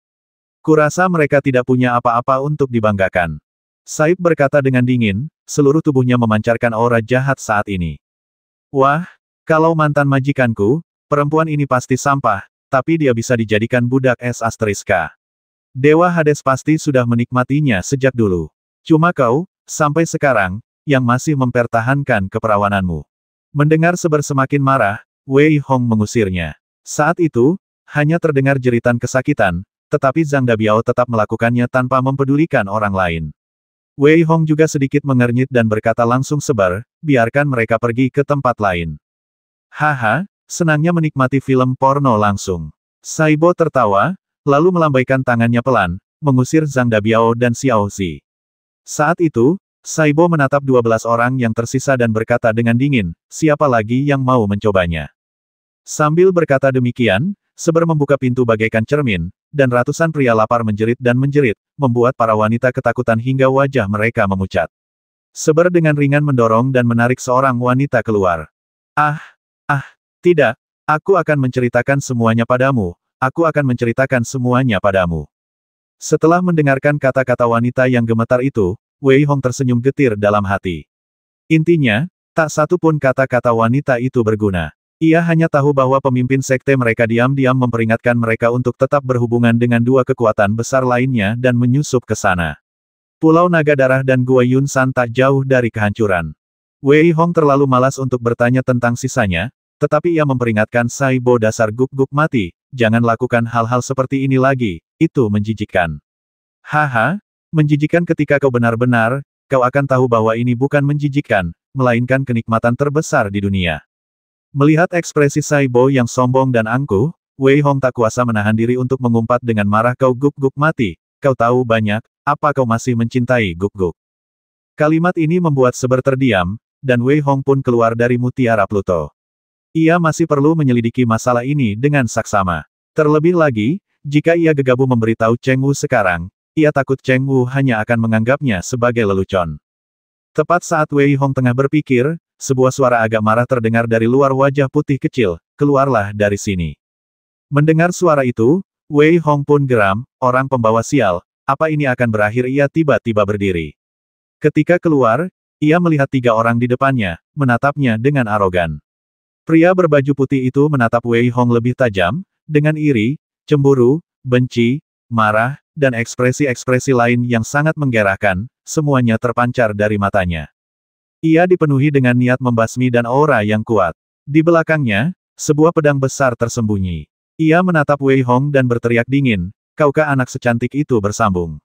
Kurasa mereka tidak punya apa-apa untuk dibanggakan. Saib berkata dengan dingin, seluruh tubuhnya memancarkan aura jahat saat ini. Wah, kalau mantan majikanku, perempuan ini pasti sampah, tapi dia bisa dijadikan budak es asteriska. Dewa Hades pasti sudah menikmatinya sejak dulu. Cuma kau, sampai sekarang, yang masih mempertahankan keperawananmu. Mendengar Seber semakin marah, Wei Hong mengusirnya. Saat itu, hanya terdengar jeritan kesakitan, tetapi Zhang Dabiao tetap melakukannya tanpa mempedulikan orang lain. Wei Hong juga sedikit mengernyit dan berkata langsung sebar, biarkan mereka pergi ke tempat lain. Haha, senangnya menikmati film porno langsung. Saibo tertawa, lalu melambaikan tangannya pelan, mengusir Zhang Dabiao dan Xiao Zi. Saat itu, Saibo menatap 12 orang yang tersisa dan berkata dengan dingin, siapa lagi yang mau mencobanya? Sambil berkata demikian, Seber membuka pintu bagaikan cermin, dan ratusan pria lapar menjerit dan menjerit, membuat para wanita ketakutan hingga wajah mereka memucat. Seber dengan ringan mendorong dan menarik seorang wanita keluar. Tidak, aku akan menceritakan semuanya padamu, aku akan menceritakan semuanya padamu. Setelah mendengarkan kata-kata wanita yang gemetar itu, Wei Hong tersenyum getir dalam hati. Intinya, tak satu pun kata-kata wanita itu berguna. Ia hanya tahu bahwa pemimpin sekte mereka diam-diam memperingatkan mereka untuk tetap berhubungan dengan dua kekuatan besar lainnya dan menyusup ke sana. Pulau Naga Darah dan Gua Yun San tak jauh dari kehancuran. Wei Hong terlalu malas untuk bertanya tentang sisanya, tetapi ia memperingatkan Saibo dasar guk-guk mati, jangan lakukan hal-hal seperti ini lagi, itu menjijikkan. Haha, menjijikkan ketika kau benar-benar, kau akan tahu bahwa ini bukan menjijikkan, melainkan kenikmatan terbesar di dunia. Melihat ekspresi Saibo yang sombong dan angkuh, Wei Hong tak kuasa menahan diri untuk mengumpat dengan marah, kau guk-guk mati, kau tahu banyak, apa kau masih mencintai guk-guk? Kalimat ini membuat Seber terdiam, dan Wei Hong pun keluar dari Mutiara Pluto. Ia masih perlu menyelidiki masalah ini dengan saksama. Terlebih lagi, jika ia gegabah memberitahu Cheng Wu sekarang, ia takut Cheng Wu hanya akan menganggapnya sebagai lelucon. Tepat saat Wei Hong tengah berpikir, sebuah suara agak marah terdengar dari luar wajah putih kecil, keluarlah dari sini. Mendengar suara itu, Wei Hong pun geram, orang pembawa sial, apa ini akan berakhir? Ia tiba-tiba berdiri. Ketika keluar, ia melihat 3 orang di depannya, menatapnya dengan arogan. Pria berbaju putih itu menatap Wei Hong lebih tajam, dengan iri, cemburu, benci, marah, dan ekspresi-ekspresi lain yang sangat menggerakkan, semuanya terpancar dari matanya. Ia dipenuhi dengan niat membasmi dan aura yang kuat. Di belakangnya, sebuah pedang besar tersembunyi. Ia menatap Wei Hong dan berteriak dingin, kaukah anak secantik itu? Bersambung.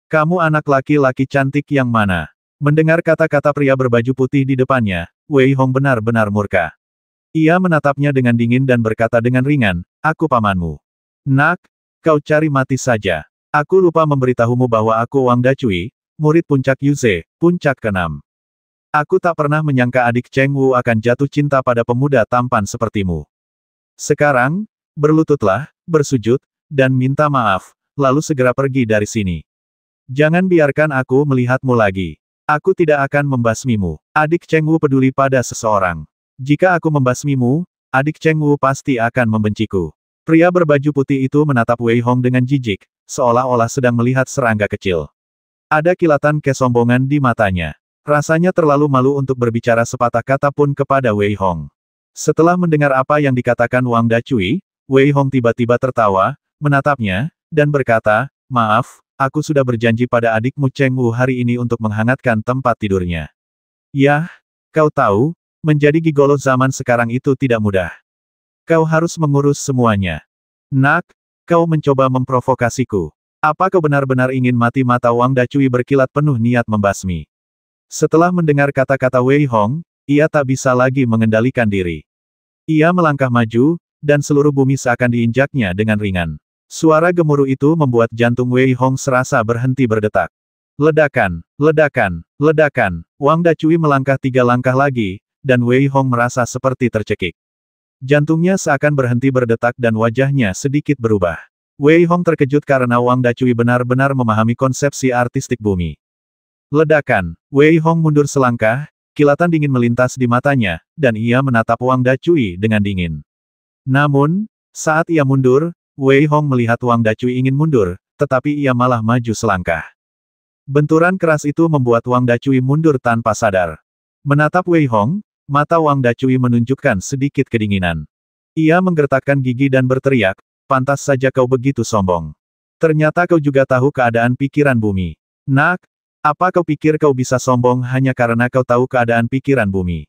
Kamu anak laki-laki cantik yang mana? Mendengar kata-kata pria berbaju putih di depannya, Wei Hong benar-benar murka. Ia menatapnya dengan dingin dan berkata dengan ringan, aku pamanmu. Nak, kau cari mati saja. Aku lupa memberitahumu bahwa aku Wang Dacui, murid puncak Yuze, puncak ke-6. Aku tak pernah menyangka adik Cheng Wu akan jatuh cinta pada pemuda tampan sepertimu. Sekarang, berlututlah, bersujud, dan minta maaf, lalu segera pergi dari sini. Jangan biarkan aku melihatmu lagi. Aku tidak akan membasmimu. Adik Cheng Wu peduli pada seseorang. Jika aku membasmimu, adik Cheng Wu pasti akan membenciku. Pria berbaju putih itu menatap Wei Hong dengan jijik, seolah-olah sedang melihat serangga kecil. Ada kilatan kesombongan di matanya. Rasanya terlalu malu untuk berbicara sepatah kata pun kepada Wei Hong. Setelah mendengar apa yang dikatakan Wang Dacui, Wei Hong tiba-tiba tertawa, menatapnya, dan berkata, maaf, aku sudah berjanji pada adikmu Cheng Wu hari ini untuk menghangatkan tempat tidurnya. Yah, kau tahu, menjadi gigolo zaman sekarang itu tidak mudah. Kau harus mengurus semuanya. Nak, kau mencoba memprovokasiku. Apa kau benar-benar ingin mati? Mata Wang Dacui berkilat penuh niat membasmi. Setelah mendengar kata-kata Wei Hong, ia tak bisa lagi mengendalikan diri. Ia melangkah maju, dan seluruh bumi seakan diinjaknya dengan ringan. Suara gemuruh itu membuat jantung Wei Hong serasa berhenti berdetak. Ledakan, ledakan, ledakan. Wang Dacui melangkah 3 langkah lagi, dan Wei Hong merasa seperti tercekik. Jantungnya seakan berhenti berdetak dan wajahnya sedikit berubah. Wei Hong terkejut karena Wang Dacui benar-benar memahami konsepsi artistik bumi. Ledakan. Wei Hong mundur selangkah, kilatan dingin melintas di matanya, dan ia menatap Wang Dacui dengan dingin. Namun, saat ia mundur, Wei Hong melihat Wang Dacui ingin mundur, tetapi ia malah maju selangkah. Benturan keras itu membuat Wang Dacui mundur tanpa sadar. Menatap Wei Hong, mata Wang Dacui menunjukkan sedikit kedinginan. Ia menggertakkan gigi dan berteriak, pantas saja kau begitu sombong. Ternyata kau juga tahu keadaan pikiran bumi. Nak, apa kau pikir kau bisa sombong hanya karena kau tahu keadaan pikiran bumi?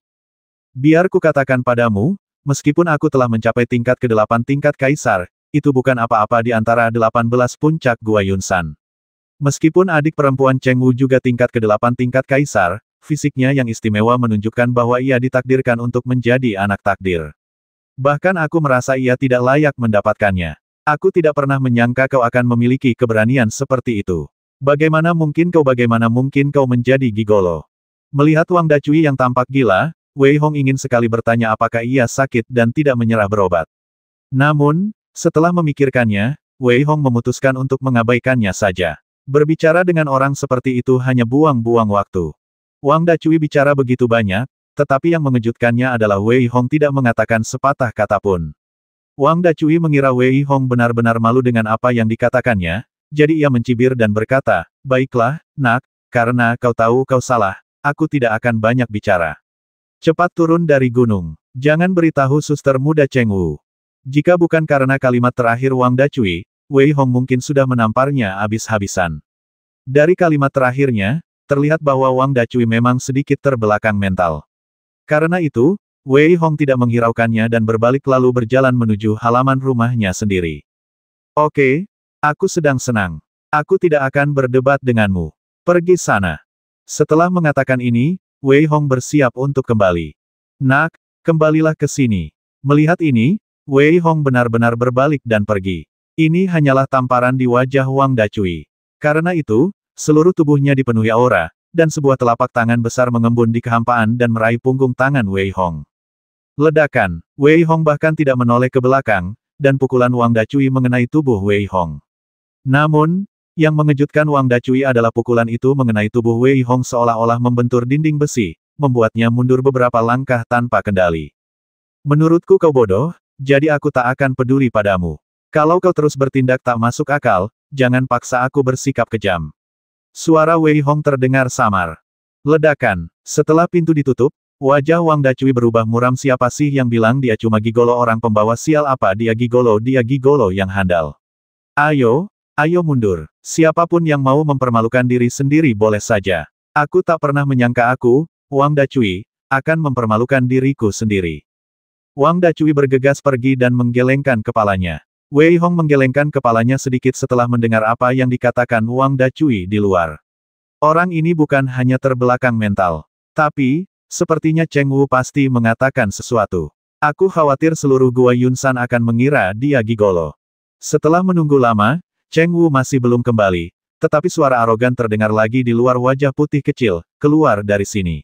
Biar ku katakan padamu, meskipun aku telah mencapai tingkat ke-8 tingkat kaisar, itu bukan apa-apa di antara 18 puncak Gua Yunsan. Meskipun adik perempuan Cheng Wu juga tingkat ke-8 tingkat kaisar, fisiknya yang istimewa menunjukkan bahwa ia ditakdirkan untuk menjadi anak takdir. Bahkan aku merasa ia tidak layak mendapatkannya. Aku tidak pernah menyangka kau akan memiliki keberanian seperti itu. Bagaimana mungkin kau menjadi gigolo? Melihat Wang Dacui yang tampak gila, Wei Hong ingin sekali bertanya apakah ia sakit dan tidak menyerah berobat. Namun, setelah memikirkannya, Wei Hong memutuskan untuk mengabaikannya saja. Berbicara dengan orang seperti itu hanya buang-buang waktu. Wang Dacui bicara begitu banyak, tetapi yang mengejutkannya adalah Wei Hong tidak mengatakan sepatah kata pun. Wang Dacui mengira Wei Hong benar-benar malu dengan apa yang dikatakannya, jadi ia mencibir dan berkata, "Baiklah, nak, karena kau tahu kau salah, aku tidak akan banyak bicara. Cepat turun dari gunung. Jangan beritahu suster muda Cheng Wu." Jika bukan karena kalimat terakhir Wang Dacui, Wei Hong mungkin sudah menamparnya habis-habisan. Dari kalimat terakhirnya, terlihat bahwa Wang Dacui memang sedikit terbelakang mental. Karena itu, Wei Hong tidak menghiraukannya dan berbalik lalu berjalan menuju halaman rumahnya sendiri. "Oke, aku sedang senang. Aku tidak akan berdebat denganmu. Pergi sana." Setelah mengatakan ini, Wei Hong bersiap untuk kembali. "Nak, kembalilah ke sini." Melihat ini, Wei Hong benar-benar berbalik dan pergi. Ini hanyalah tamparan di wajah Wang Dacui. Karena itu, seluruh tubuhnya dipenuhi aura, dan sebuah telapak tangan besar mengembun di kehampaan dan meraih punggung tangan Wei Hong. Ledakan, Wei Hong bahkan tidak menoleh ke belakang, dan pukulan Wang Dacui mengenai tubuh Wei Hong. Namun, yang mengejutkan Wang Dacui adalah pukulan itu mengenai tubuh Wei Hong seolah-olah membentur dinding besi, membuatnya mundur beberapa langkah tanpa kendali. "Menurutku kau bodoh, jadi aku tak akan peduli padamu. Kalau kau terus bertindak tak masuk akal, jangan paksa aku bersikap kejam." Suara Wei Hong terdengar samar. Ledakan. Setelah pintu ditutup, wajah Wang Dacui berubah muram. Siapa sih yang bilang dia cuma gigolo? Orang pembawa sial apa dia gigolo yang handal. Ayo mundur. Siapapun yang mau mempermalukan diri sendiri boleh saja. Aku tak pernah menyangka aku, Wang Dacui, akan mempermalukan diriku sendiri. Wang Dacui bergegas pergi dan menggelengkan kepalanya. Wei Hong menggelengkan kepalanya sedikit setelah mendengar apa yang dikatakan Wang Dacui di luar. Orang ini bukan hanya terbelakang mental. Tapi, sepertinya Cheng Wu pasti mengatakan sesuatu. Aku khawatir seluruh Gua Yunsan akan mengira dia gigolo. Setelah menunggu lama, Cheng Wu masih belum kembali, tetapi suara arogan terdengar lagi di luar wajah putih kecil, "Keluar dari sini."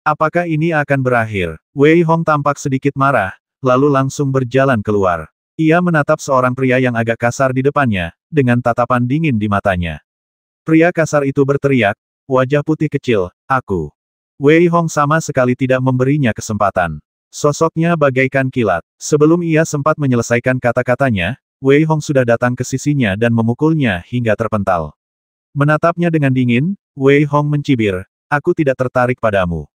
Apakah ini akan berakhir? Wei Hong tampak sedikit marah, lalu langsung berjalan keluar. Ia menatap seorang pria yang agak kasar di depannya, dengan tatapan dingin di matanya. Pria kasar itu berteriak, "Wajah putih kecil, aku." Wei Hong sama sekali tidak memberinya kesempatan. Sosoknya bagaikan kilat. Sebelum ia sempat menyelesaikan kata-katanya, Wei Hong sudah datang ke sisinya dan memukulnya hingga terpental. Menatapnya dengan dingin, Wei Hong mencibir, "Aku tidak tertarik padamu.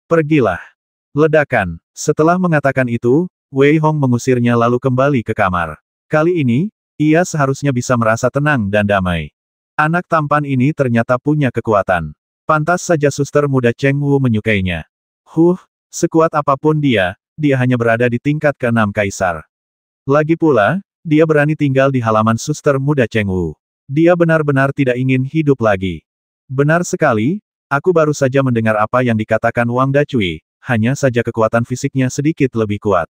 Pergilah." Ledakan. Setelah mengatakan itu, Wei Hong mengusirnya lalu kembali ke kamar. Kali ini, ia seharusnya bisa merasa tenang dan damai. Anak tampan ini ternyata punya kekuatan. Pantas saja suster muda Cheng Wu menyukainya. Sekuat apapun dia hanya berada di tingkat ke-6 kaisar. Lagi pula, dia berani tinggal di halaman suster muda Cheng Wu. Dia benar-benar tidak ingin hidup lagi. Benar sekali, aku baru saja mendengar apa yang dikatakan Wang Dacui, hanya saja kekuatan fisiknya sedikit lebih kuat.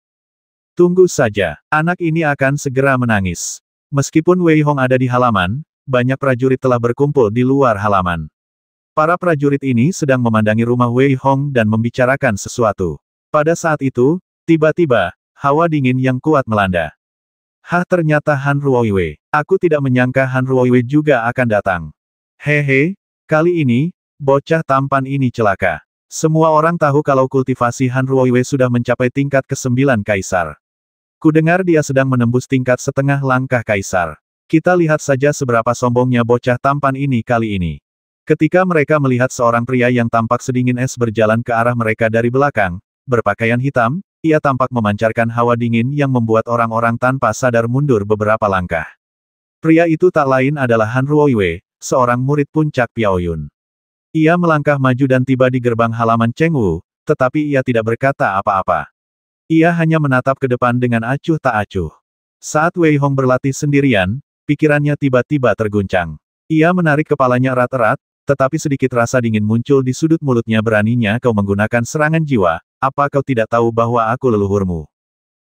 Tunggu saja, anak ini akan segera menangis. Meskipun Wei Hong ada di halaman, banyak prajurit telah berkumpul di luar halaman. Para prajurit ini sedang memandangi rumah Wei Hong dan membicarakan sesuatu. Pada saat itu, tiba-tiba, hawa dingin yang kuat melanda. Ternyata Han Ruoiwei. Aku tidak menyangka Han Ruoiwei juga akan datang. Hehe, kali ini, bocah tampan ini celaka. Semua orang tahu kalau kultivasi Han Ruoiwei sudah mencapai tingkat ke-9 kaisar. Kudengar dia sedang menembus tingkat setengah langkah kaisar. Kita lihat saja seberapa sombongnya bocah tampan ini kali ini. Ketika mereka melihat seorang pria yang tampak sedingin es berjalan ke arah mereka dari belakang, berpakaian hitam, ia tampak memancarkan hawa dingin yang membuat orang-orang tanpa sadar mundur beberapa langkah. Pria itu tak lain adalah Han Ruoiwei, seorang murid puncak Piaoyun. Ia melangkah maju dan tiba di gerbang halaman Cheng Wu, tetapi ia tidak berkata apa-apa. Ia hanya menatap ke depan dengan acuh tak acuh. Saat Wei Hong berlatih sendirian, pikirannya tiba-tiba terguncang. Ia menarik kepalanya erat-erat, tetapi sedikit rasa dingin muncul di sudut mulutnya. Beraninya kau menggunakan serangan jiwa, apa kau tidak tahu bahwa aku leluhurmu?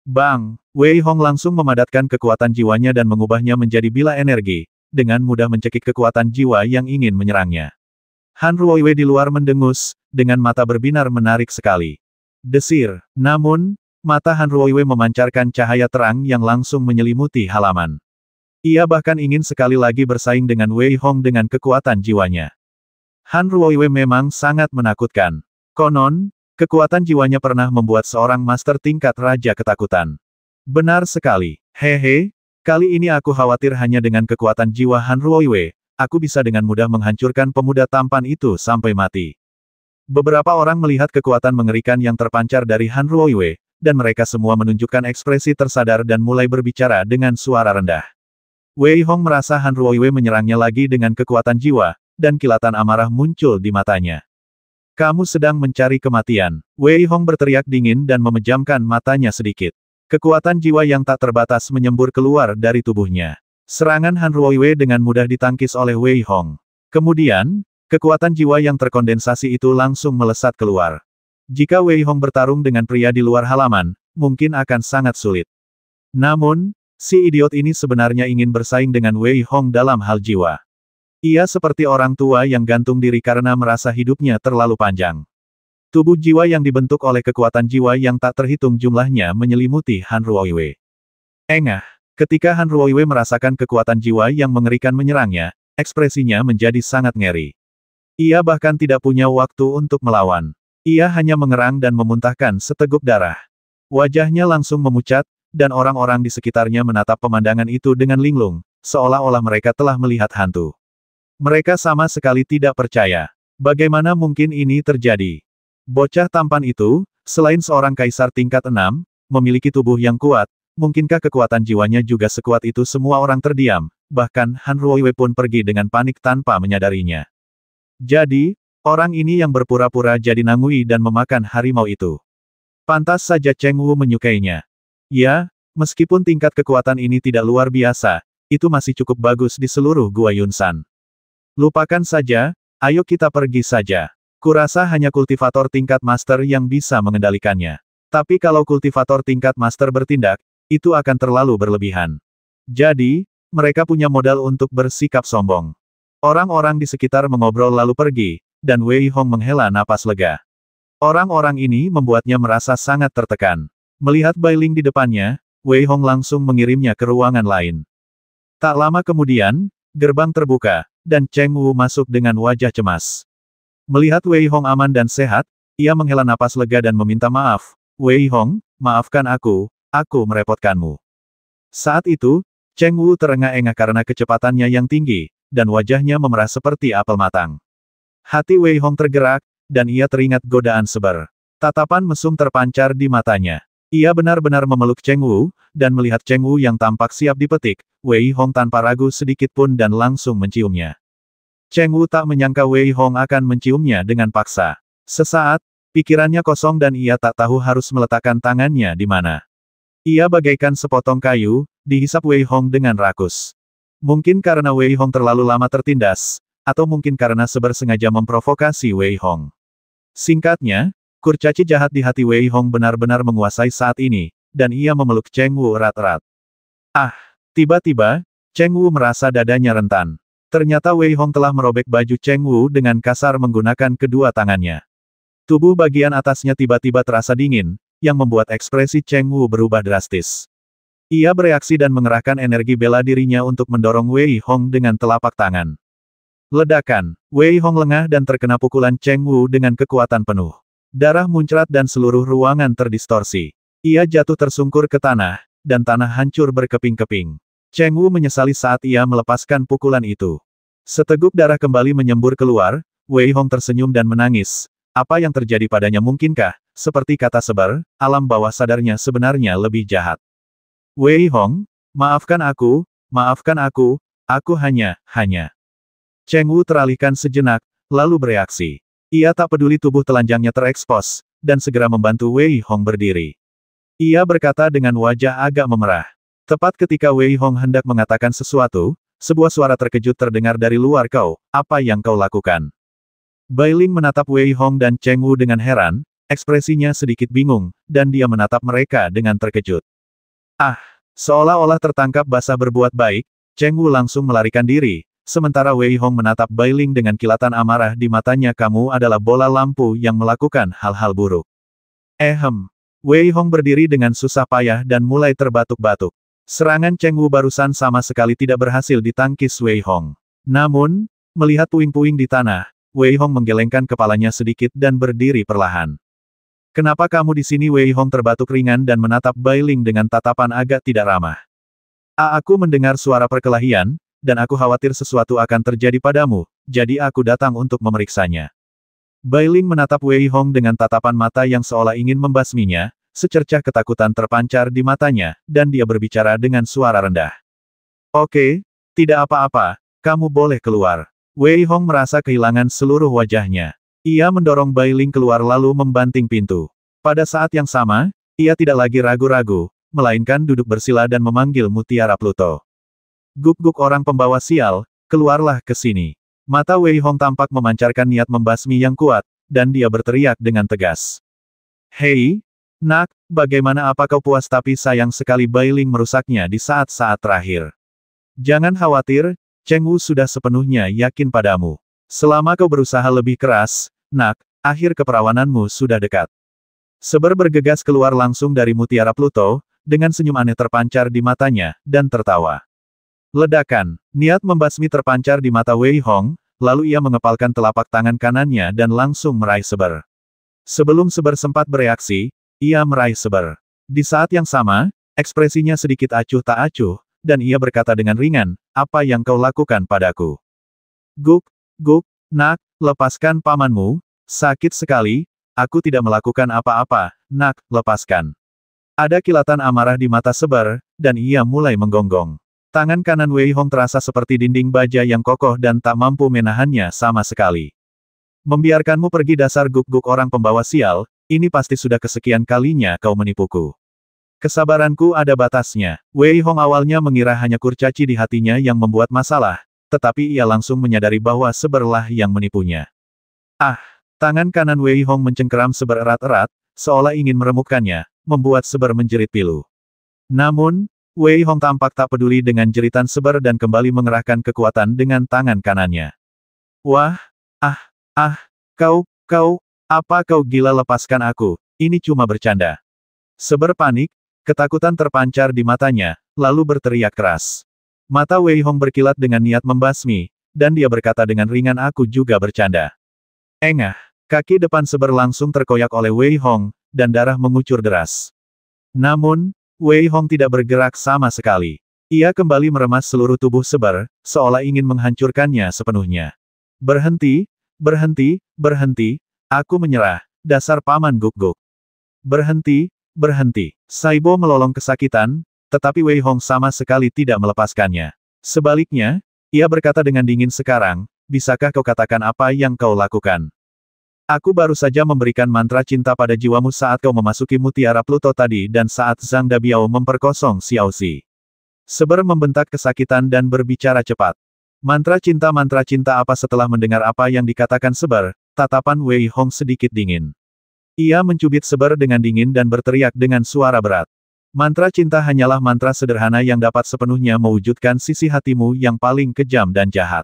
Bang! Wei Hong langsung memadatkan kekuatan jiwanya dan mengubahnya menjadi bila energi, dengan mudah mencekik kekuatan jiwa yang ingin menyerangnya. Han Ruoiwei di luar mendengus, dengan mata berbinar menarik sekali. Desir. Namun, mata Han Ruoiwei memancarkan cahaya terang yang langsung menyelimuti halaman. Ia bahkan ingin sekali lagi bersaing dengan Wei Hong dengan kekuatan jiwanya. Han Ruoiwei memang sangat menakutkan. Konon, kekuatan jiwanya pernah membuat seorang master tingkat raja ketakutan. Benar sekali. Hehe, kali ini aku khawatir hanya dengan kekuatan jiwa Han Ruoiwei, aku bisa dengan mudah menghancurkan pemuda tampan itu sampai mati. Beberapa orang melihat kekuatan mengerikan yang terpancar dari Han Ruoiwei, dan mereka semua menunjukkan ekspresi tersadar dan mulai berbicara dengan suara rendah. Wei Hong merasa Han Ruoiwei menyerangnya lagi dengan kekuatan jiwa, dan kilatan amarah muncul di matanya. Kamu sedang mencari kematian. Wei Hong berteriak dingin dan memejamkan matanya sedikit. Kekuatan jiwa yang tak terbatas menyembur keluar dari tubuhnya. Serangan Han Ruoiwei dengan mudah ditangkis oleh Wei Hong. Kemudian, kekuatan jiwa yang terkondensasi itu langsung melesat keluar. Jika Wei Hong bertarung dengan pria di luar halaman, mungkin akan sangat sulit. Namun, si idiot ini sebenarnya ingin bersaing dengan Wei Hong dalam hal jiwa. Ia seperti orang tua yang gantung diri karena merasa hidupnya terlalu panjang. Tubuh jiwa yang dibentuk oleh kekuatan jiwa yang tak terhitung jumlahnya menyelimuti Han Ruoiwei. Engah, ketika Han Ruoiwei merasakan kekuatan jiwa yang mengerikan menyerangnya, ekspresinya menjadi sangat ngeri. Ia bahkan tidak punya waktu untuk melawan. Ia hanya mengerang dan memuntahkan seteguk darah. Wajahnya langsung memucat, dan orang-orang di sekitarnya menatap pemandangan itu dengan linglung, seolah-olah mereka telah melihat hantu. Mereka sama sekali tidak percaya. Bagaimana mungkin ini terjadi? Bocah tampan itu, selain seorang kaisar tingkat 6, memiliki tubuh yang kuat, mungkinkah kekuatan jiwanya juga sekuat itu? Semua orang terdiam, bahkan Han Ruoiwei pun pergi dengan panik tanpa menyadarinya. Jadi, orang ini yang berpura-pura jadi Nangui dan memakan harimau itu. Pantas saja Cheng Wu menyukainya. Ya, meskipun tingkat kekuatan ini tidak luar biasa, itu masih cukup bagus di seluruh Gua Yunsan. Lupakan saja, ayo kita pergi saja. Kurasa hanya kultivator tingkat master yang bisa mengendalikannya. Tapi kalau kultivator tingkat master bertindak, itu akan terlalu berlebihan. Jadi, mereka punya modal untuk bersikap sombong. Orang-orang di sekitar mengobrol lalu pergi, dan Wei Hong menghela napas lega. Orang-orang ini membuatnya merasa sangat tertekan. Melihat Bai Ling di depannya, Wei Hong langsung mengirimnya ke ruangan lain. Tak lama kemudian, gerbang terbuka, dan Cheng Wu masuk dengan wajah cemas. Melihat Wei Hong aman dan sehat, ia menghela napas lega dan meminta maaf. Wei Hong, maafkan aku merepotkanmu. Saat itu, Cheng Wu terengah-engah karena kecepatannya yang tinggi, dan wajahnya memerah seperti apel matang. Hati Wei Hong tergerak, dan ia teringat godaan seber. Tatapan mesum terpancar di matanya. Ia benar-benar memeluk Cheng Wu, dan melihat Cheng Wu yang tampak siap dipetik, Wei Hong tanpa ragu sedikit pun dan langsung menciumnya. Cheng Wu tak menyangka Wei Hong akan menciumnya dengan paksa. Sesaat, pikirannya kosong dan ia tak tahu harus meletakkan tangannya di mana. Ia bagaikan sepotong kayu, dihisap Wei Hong dengan rakus. Mungkin karena Wei Hong terlalu lama tertindas, atau mungkin karena seber sengaja memprovokasi Wei Hong. Singkatnya, kurcaci jahat di hati Wei Hong benar-benar menguasai saat ini, dan ia memeluk Cheng Wu erat-erat. Ah! Tiba-tiba, Cheng Wu merasa dadanya rentan. Ternyata Wei Hong telah merobek baju Cheng Wu dengan kasar menggunakan kedua tangannya. Tubuh bagian atasnya tiba-tiba terasa dingin, yang membuat ekspresi Cheng Wu berubah drastis. Ia bereaksi dan mengerahkan energi bela dirinya untuk mendorong Wei Hong dengan telapak tangan. Ledakan, Wei Hong lengah dan terkena pukulan Cheng Wu dengan kekuatan penuh. Darah muncrat dan seluruh ruangan terdistorsi. Ia jatuh tersungkur ke tanah, dan tanah hancur berkeping-keping. Cheng Wu menyesali saat ia melepaskan pukulan itu. Seteguk darah kembali menyembur keluar, Wei Hong tersenyum dan menangis. Apa yang terjadi padanya mungkinkah, seperti kata seber, alam bawah sadarnya sebenarnya lebih jahat. Wei Hong, maafkan aku hanya. Cheng Wu teralihkan sejenak, lalu bereaksi. Ia tak peduli tubuh telanjangnya terekspos, dan segera membantu Wei Hong berdiri. Ia berkata dengan wajah agak memerah. Tepat ketika Wei Hong hendak mengatakan sesuatu, sebuah suara terkejut terdengar dari luar. Kau, apa yang kau lakukan? Bai Ling menatap Wei Hong dan Cheng Wu dengan heran, ekspresinya sedikit bingung, dan dia menatap mereka dengan terkejut. Ah! Seolah-olah tertangkap basah berbuat baik, Cheng Wu langsung melarikan diri, sementara Wei Hong menatap Bai Ling dengan kilatan amarah di matanya. Kamu adalah bola lampu yang melakukan hal-hal buruk. Wei Hong berdiri dengan susah payah dan mulai terbatuk-batuk. Serangan Cheng Wu barusan sama sekali tidak berhasil ditangkis Wei Hong. Namun, melihat puing-puing di tanah, Wei Hong menggelengkan kepalanya sedikit dan berdiri perlahan. Kenapa kamu di sini? Wei Hong terbatuk ringan dan menatap Bai Ling dengan tatapan agak tidak ramah. Aku mendengar suara perkelahian, dan aku khawatir sesuatu akan terjadi padamu, jadi aku datang untuk memeriksanya. Bai Ling menatap Wei Hong dengan tatapan mata yang seolah ingin membasminya, secercah ketakutan terpancar di matanya, dan dia berbicara dengan suara rendah. Oke, tidak apa-apa, kamu boleh keluar. Wei Hong merasa kehilangan seluruh wajahnya. Ia mendorong Bai Ling keluar lalu membanting pintu. Pada saat yang sama, ia tidak lagi ragu-ragu, melainkan duduk bersila dan memanggil Mutiara Pluto. Guk-guk orang pembawa sial, keluarlah ke sini. Mata Wei Hong tampak memancarkan niat membasmi yang kuat, dan dia berteriak dengan tegas. Hei, nak, bagaimana, apa kau puas? Tapi sayang sekali Bai Ling merusaknya di saat-saat terakhir. Jangan khawatir, Cheng Wu sudah sepenuhnya yakin padamu. Selama kau berusaha lebih keras, nak, akhir keperawananmu sudah dekat. Seber bergegas keluar langsung dari Mutiara Pluto, dengan senyum aneh terpancar di matanya, dan tertawa. Ledakan, niat membasmi terpancar di mata Wei Hong, lalu ia mengepalkan telapak tangan kanannya dan langsung meraih Seber. Sebelum Seber sempat bereaksi, ia meraih Seber. Di saat yang sama, ekspresinya sedikit acuh tak acuh, dan ia berkata dengan ringan, apa yang kau lakukan padaku? Guk, nak, lepaskan pamanmu, sakit sekali, aku tidak melakukan apa-apa, nak, lepaskan. Ada kilatan amarah di mata Seber, dan ia mulai menggonggong. Tangan kanan Wei Hong terasa seperti dinding baja yang kokoh dan tak mampu menahannya sama sekali. Membiarkanmu pergi, dasar guk-guk orang pembawa sial, ini pasti sudah kesekian kalinya kau menipuku. Kesabaranku ada batasnya. Wei Hong awalnya mengira hanya kurcaci di hatinya yang membuat masalah, tetapi ia langsung menyadari bahwa Seberlah yang menipunya. Tangan kanan Wei Hong mencengkeram Seber erat-erat, seolah ingin meremukkannya, membuat Seber menjerit pilu. Namun, Wei Hong tampak tak peduli dengan jeritan Seber dan kembali mengerahkan kekuatan dengan tangan kanannya. Wah, apa kau gila? Lepaskan aku, ini cuma bercanda. Seber panik, ketakutan terpancar di matanya, lalu berteriak keras. Mata Wei Hong berkilat dengan niat membasmi, dan dia berkata dengan ringan, aku juga bercanda. Engah, kaki depan Seber langsung terkoyak oleh Wei Hong, dan darah mengucur deras. Namun, Wei Hong tidak bergerak sama sekali. Ia kembali meremas seluruh tubuh Seber, seolah ingin menghancurkannya sepenuhnya. Berhenti, aku menyerah, dasar paman guk-guk. Berhenti. Saibo melolong kesakitan, tetapi Wei Hong sama sekali tidak melepaskannya. Sebaliknya, ia berkata dengan dingin, sekarang, bisakah kau katakan apa yang kau lakukan? Aku baru saja memberikan mantra cinta pada jiwamu saat kau memasuki Mutiara Pluto tadi dan saat Zhang Dabiao memperkosong Xiaoxi. Seber membentak kesakitan dan berbicara cepat. Mantra cinta apa? Setelah mendengar apa yang dikatakan Seber, tatapan Wei Hong sedikit dingin. Ia mencubit Seber dengan dingin dan berteriak dengan suara berat. Mantra cinta hanyalah mantra sederhana yang dapat sepenuhnya mewujudkan sisi hatimu yang paling kejam dan jahat.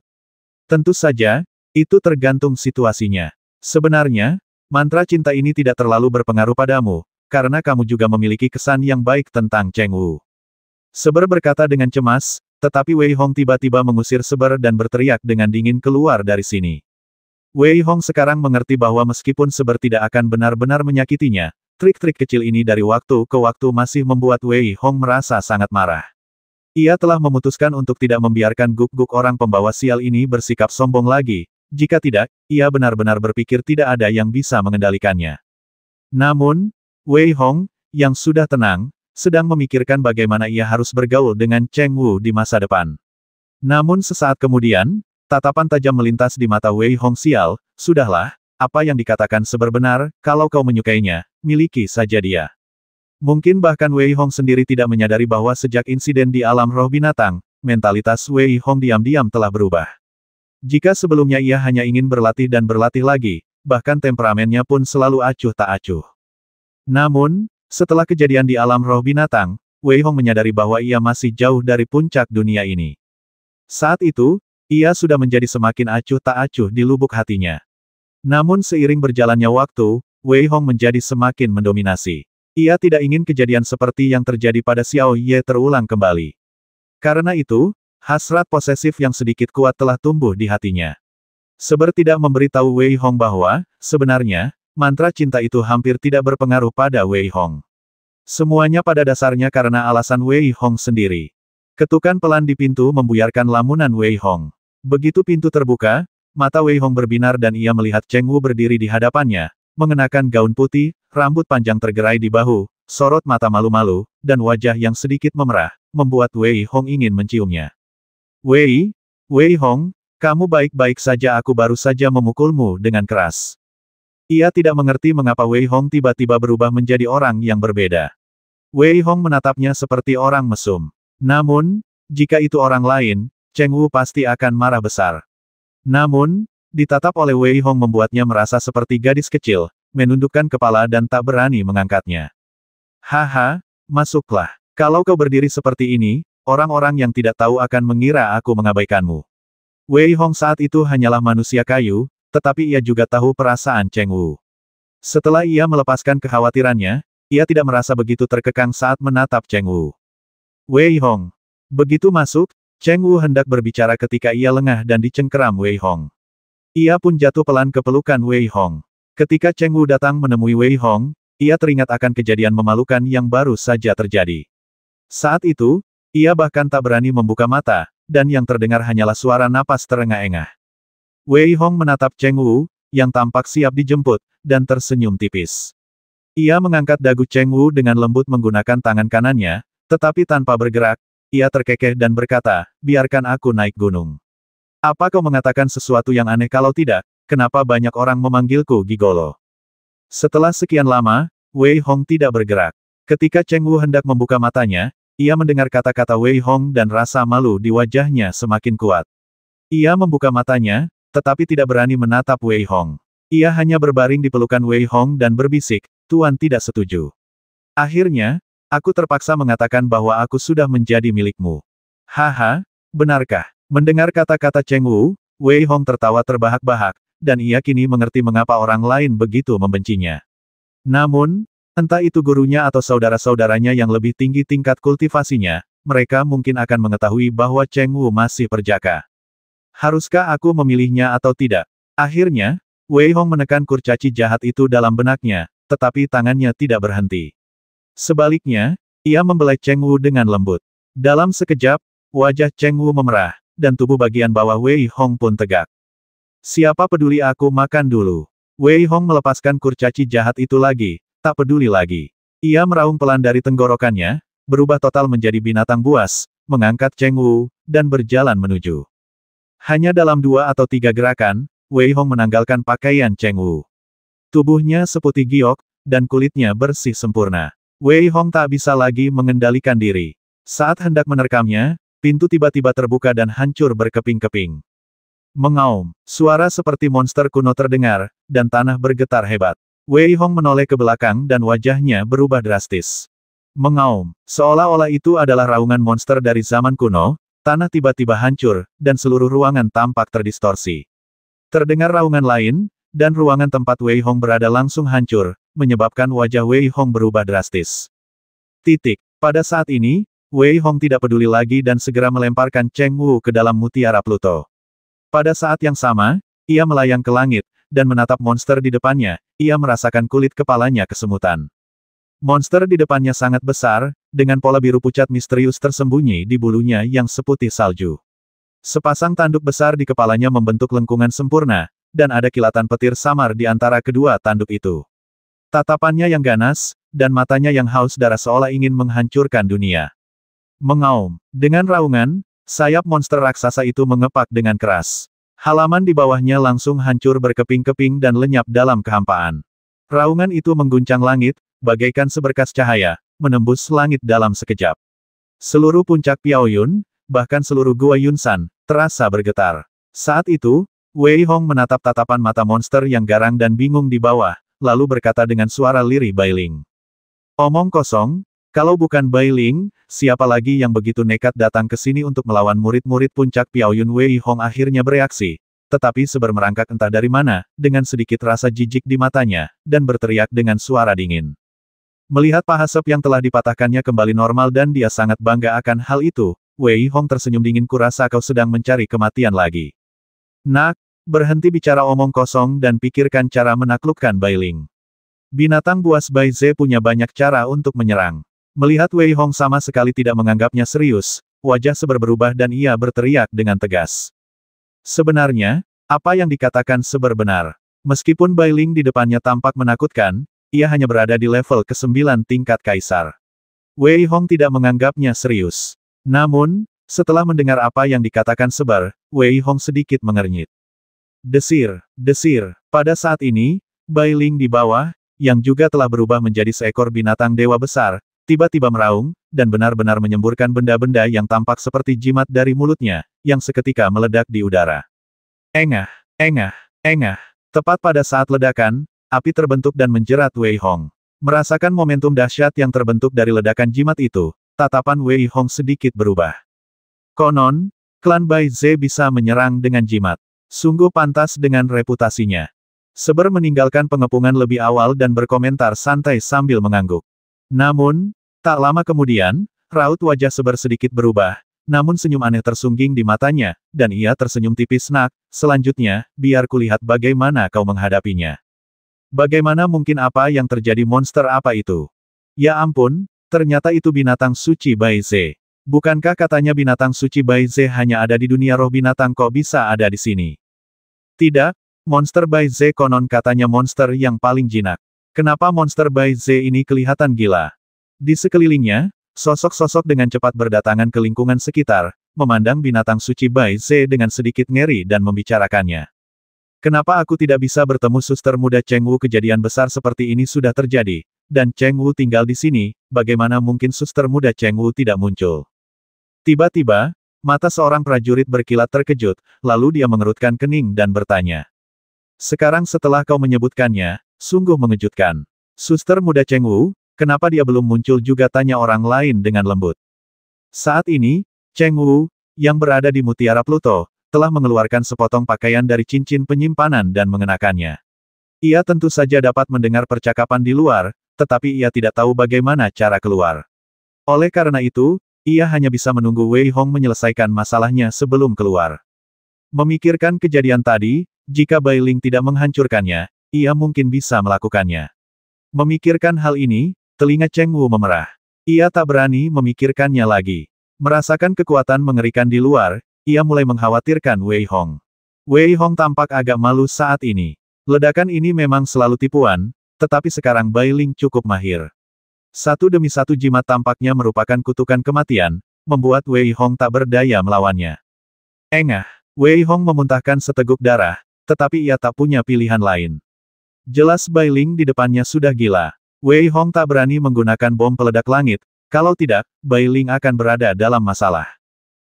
Tentu saja, itu tergantung situasinya. Sebenarnya, mantra cinta ini tidak terlalu berpengaruh padamu, karena kamu juga memiliki kesan yang baik tentang Cheng Wu. Seber berkata dengan cemas, tetapi Wei Hong tiba-tiba mengusir Seber dan berteriak dengan dingin, keluar dari sini. Wei Hong sekarang mengerti bahwa meskipun Seber tidak akan benar-benar menyakitinya, trik-trik kecil ini dari waktu ke waktu masih membuat Wei Hong merasa sangat marah. Ia telah memutuskan untuk tidak membiarkan guk-guk orang pembawa sial ini bersikap sombong lagi, jika tidak, ia benar-benar berpikir tidak ada yang bisa mengendalikannya. Namun, Wei Hong, yang sudah tenang, sedang memikirkan bagaimana ia harus bergaul dengan Cheng Wu di masa depan. Namun sesaat kemudian, tatapan tajam melintas di mata Wei Hong. Sial, sudahlah, apa yang dikatakan Seber benar, kalau kau menyukainya, miliki saja dia. Mungkin bahkan Wei Hong sendiri tidak menyadari bahwa sejak insiden di alam roh binatang, mentalitas Wei Hong diam-diam telah berubah. Jika sebelumnya ia hanya ingin berlatih dan berlatih lagi, bahkan temperamennya pun selalu acuh tak acuh. Namun, setelah kejadian di alam roh binatang, Wei Hong menyadari bahwa ia masih jauh dari puncak dunia ini. Saat itu, ia sudah menjadi semakin acuh tak acuh di lubuk hatinya. Namun seiring berjalannya waktu, Wei Hong menjadi semakin mendominasi. Ia tidak ingin kejadian seperti yang terjadi pada Xiao Ye terulang kembali. Karena itu, hasrat posesif yang sedikit kuat telah tumbuh di hatinya. Seber tidak memberitahu Wei Hong bahwa, sebenarnya, mantra cinta itu hampir tidak berpengaruh pada Wei Hong. Semuanya pada dasarnya karena alasan Wei Hong sendiri. Ketukan pelan di pintu membuyarkan lamunan Wei Hong. Begitu pintu terbuka, mata Wei Hong berbinar dan ia melihat Cheng Wu berdiri di hadapannya, mengenakan gaun putih, rambut panjang tergerai di bahu, sorot mata malu-malu, dan wajah yang sedikit memerah, membuat Wei Hong ingin menciumnya. Wei Hong, kamu baik-baik saja, aku baru saja memukulmu dengan keras. Ia tidak mengerti mengapa Wei Hong tiba-tiba berubah menjadi orang yang berbeda. Wei Hong menatapnya seperti orang mesum. Namun, jika itu orang lain, Cheng Wu pasti akan marah besar. Namun, ditatap oleh Wei Hong membuatnya merasa seperti gadis kecil, menundukkan kepala dan tak berani mengangkatnya. Haha, masuklah. Kalau kau berdiri seperti ini, orang-orang yang tidak tahu akan mengira aku mengabaikanmu. Wei Hong saat itu hanyalah manusia kayu, tetapi ia juga tahu perasaan Cheng Wu. Setelah ia melepaskan kekhawatirannya, ia tidak merasa begitu terkekang saat menatap Cheng Wu. Wei Hong. Begitu masuk, Cheng Wu hendak berbicara ketika ia lengah dan dicengkeram Wei Hong. Ia pun jatuh pelan ke pelukan Wei Hong. Ketika Cheng Wu datang menemui Wei Hong, ia teringat akan kejadian memalukan yang baru saja terjadi. Saat itu, ia bahkan tak berani membuka mata, dan yang terdengar hanyalah suara napas terengah-engah. Wei Hong menatap Cheng Wu, yang tampak siap dijemput, dan tersenyum tipis. Ia mengangkat dagu Cheng Wu dengan lembut menggunakan tangan kanannya, tetapi tanpa bergerak, ia terkekeh dan berkata, biarkan aku naik gunung. Apa kau mengatakan sesuatu yang aneh? Kalau tidak, kenapa banyak orang memanggilku Gigolo? Setelah sekian lama, Wei Hong tidak bergerak. Ketika Cheng Wu hendak membuka matanya, ia mendengar kata-kata Wei Hong dan rasa malu di wajahnya semakin kuat. Ia membuka matanya, tetapi tidak berani menatap Wei Hong. Ia hanya berbaring di pelukan Wei Hong dan berbisik, Tuan tidak setuju. Akhirnya, aku terpaksa mengatakan bahwa aku sudah menjadi milikmu. Haha, benarkah? Mendengar kata-kata Cheng Wu, Wei Hong tertawa terbahak-bahak, dan ia kini mengerti mengapa orang lain begitu membencinya. Namun, entah itu gurunya atau saudara-saudaranya yang lebih tinggi tingkat kultivasinya, mereka mungkin akan mengetahui bahwa Cheng Wu masih perjaka. Haruskah aku memilihnya atau tidak? Akhirnya, Wei Hong menekan kurcaci jahat itu dalam benaknya, tetapi tangannya tidak berhenti. Sebaliknya, ia membelai Cheng Wu dengan lembut. Dalam sekejap, wajah Cheng Wu memerah, dan tubuh bagian bawah Wei Hong pun tegak. Siapa peduli, aku makan dulu. Wei Hong melepaskan kurcaci jahat itu lagi, tak peduli lagi. Ia meraung pelan dari tenggorokannya, berubah total menjadi binatang buas, mengangkat Cheng Wu, dan berjalan menuju. Hanya dalam 2 atau 3 gerakan, Wei Hong menanggalkan pakaian Cheng Wu. Tubuhnya seputih giok, dan kulitnya bersih sempurna. Wei Hong tak bisa lagi mengendalikan diri. Saat hendak menerkamnya, pintu tiba-tiba terbuka dan hancur berkeping-keping. Mengaum, suara seperti monster kuno terdengar, dan tanah bergetar hebat. Wei Hong menoleh ke belakang dan wajahnya berubah drastis. Mengaum, seolah-olah itu adalah raungan monster dari zaman kuno, tanah tiba-tiba hancur, dan seluruh ruangan tampak terdistorsi. Terdengar raungan lain, dan ruangan tempat Wei Hong berada langsung hancur, menyebabkan wajah Wei Hong berubah drastis. Pada saat ini, Wei Hong tidak peduli lagi dan segera melemparkan Cheng Wu ke dalam mutiara Pluto. Pada saat yang sama, ia melayang ke langit, dan menatap monster di depannya, ia merasakan kulit kepalanya kesemutan. Monster di depannya sangat besar, dengan pola biru pucat misterius tersembunyi di bulunya yang seputih salju. Sepasang tanduk besar di kepalanya membentuk lengkungan sempurna, dan ada kilatan petir samar di antara kedua tanduk itu. Tatapannya yang ganas, dan matanya yang haus darah seolah ingin menghancurkan dunia. Mengaum. Dengan raungan, sayap monster raksasa itu mengepak dengan keras. Halaman di bawahnya langsung hancur berkeping-keping dan lenyap dalam kehampaan. Raungan itu mengguncang langit, bagaikan seberkas cahaya, menembus langit dalam sekejap. Seluruh puncak Piaoyun, bahkan seluruh Gua Yunsan, terasa bergetar. Saat itu, Wei Hong menatap tatapan mata monster yang garang dan bingung di bawah, lalu berkata dengan suara lirih Bailing. Omong kosong, kalau bukan Bailing, siapa lagi yang begitu nekat datang ke sini untuk melawan murid-murid puncak Piaoyun? Wei Hong akhirnya bereaksi, tetapi seber merangkak entah dari mana, dengan sedikit rasa jijik di matanya, dan berteriak dengan suara dingin. Melihat paha Sep yang telah dipatahkannya kembali normal dan dia sangat bangga akan hal itu, Wei Hong tersenyum dingin. Kurasa kau sedang mencari kematian lagi. Nak, berhenti bicara omong kosong dan pikirkan cara menaklukkan Bailing. Binatang buas Bai Ze punya banyak cara untuk menyerang. Melihat Wei Hong sama sekali tidak menganggapnya serius, wajah Seber berubah dan ia berteriak dengan tegas. Sebenarnya, apa yang dikatakan Seber benar. Meskipun Bailing di depannya tampak menakutkan, ia hanya berada di level ke-9 tingkat kaisar. Wei Hong tidak menganggapnya serius. Namun, setelah mendengar apa yang dikatakan Seber, Wei Hong sedikit mengernyit. Desir, desir. Pada saat ini, Bailing di bawah, yang juga telah berubah menjadi seekor binatang dewa besar, tiba-tiba meraung, dan benar-benar menyemburkan benda-benda yang tampak seperti jimat dari mulutnya, yang seketika meledak di udara. Engah, engah, engah. Tepat pada saat ledakan, api terbentuk dan menjerat Wei Hong. Merasakan momentum dahsyat yang terbentuk dari ledakan jimat itu, tatapan Wei Hong sedikit berubah. Konon, klan Bai Ze bisa menyerang dengan jimat. Sungguh pantas dengan reputasinya. Seber meninggalkan pengepungan lebih awal dan berkomentar santai sambil mengangguk. Namun, tak lama kemudian, raut wajah Seber sedikit berubah, namun senyum aneh tersungging di matanya, dan ia tersenyum tipis. Nak, selanjutnya, biar kulihat bagaimana kau menghadapinya. Bagaimana mungkin? Apa yang terjadi? Monster apa itu? Ya ampun, ternyata itu binatang suci Bai Ze. Bukankah katanya binatang suci Bai Ze hanya ada di dunia roh binatang, kok bisa ada di sini? Tidak, monster Bai Ze konon katanya monster yang paling jinak. Kenapa monster Bai Ze ini kelihatan gila? Di sekelilingnya, sosok-sosok dengan cepat berdatangan ke lingkungan sekitar, memandang binatang suci Bai Ze dengan sedikit ngeri dan membicarakannya. Kenapa aku tidak bisa bertemu suster muda Cheng Wu? Kejadian besar seperti ini sudah terjadi, dan Cheng Wu tinggal di sini, bagaimana mungkin suster muda Cheng Wu tidak muncul? Tiba-tiba, mata seorang prajurit berkilat terkejut, lalu dia mengerutkan kening dan bertanya. Sekarang setelah kau menyebutkannya, sungguh mengejutkan. Suster muda Cheng Wu, kenapa dia belum muncul juga? Tanya orang lain dengan lembut. Saat ini, Cheng Wu, yang berada di Mutiara Pluto, telah mengeluarkan sepotong pakaian dari cincin penyimpanan dan mengenakannya. Ia tentu saja dapat mendengar percakapan di luar, tetapi ia tidak tahu bagaimana cara keluar. Oleh karena itu, ia hanya bisa menunggu Wei Hong menyelesaikan masalahnya sebelum keluar. Memikirkan kejadian tadi, jika Bailing tidak menghancurkannya, ia mungkin bisa melakukannya. Memikirkan hal ini, telinga Cheng Wu memerah. Ia tak berani memikirkannya lagi. Merasakan kekuatan mengerikan di luar, ia mulai mengkhawatirkan Wei Hong. Wei Hong tampak agak malu saat ini. Ledakan ini memang selalu tipuan, tetapi sekarang Bailing cukup mahir. Satu demi satu jimat tampaknya merupakan kutukan kematian, membuat Wei Hong tak berdaya melawannya. Engah, Wei Hong memuntahkan seteguk darah, tetapi ia tak punya pilihan lain. Jelas Bailing di depannya sudah gila. Wei Hong tak berani menggunakan bom peledak langit, kalau tidak, Bailing akan berada dalam masalah.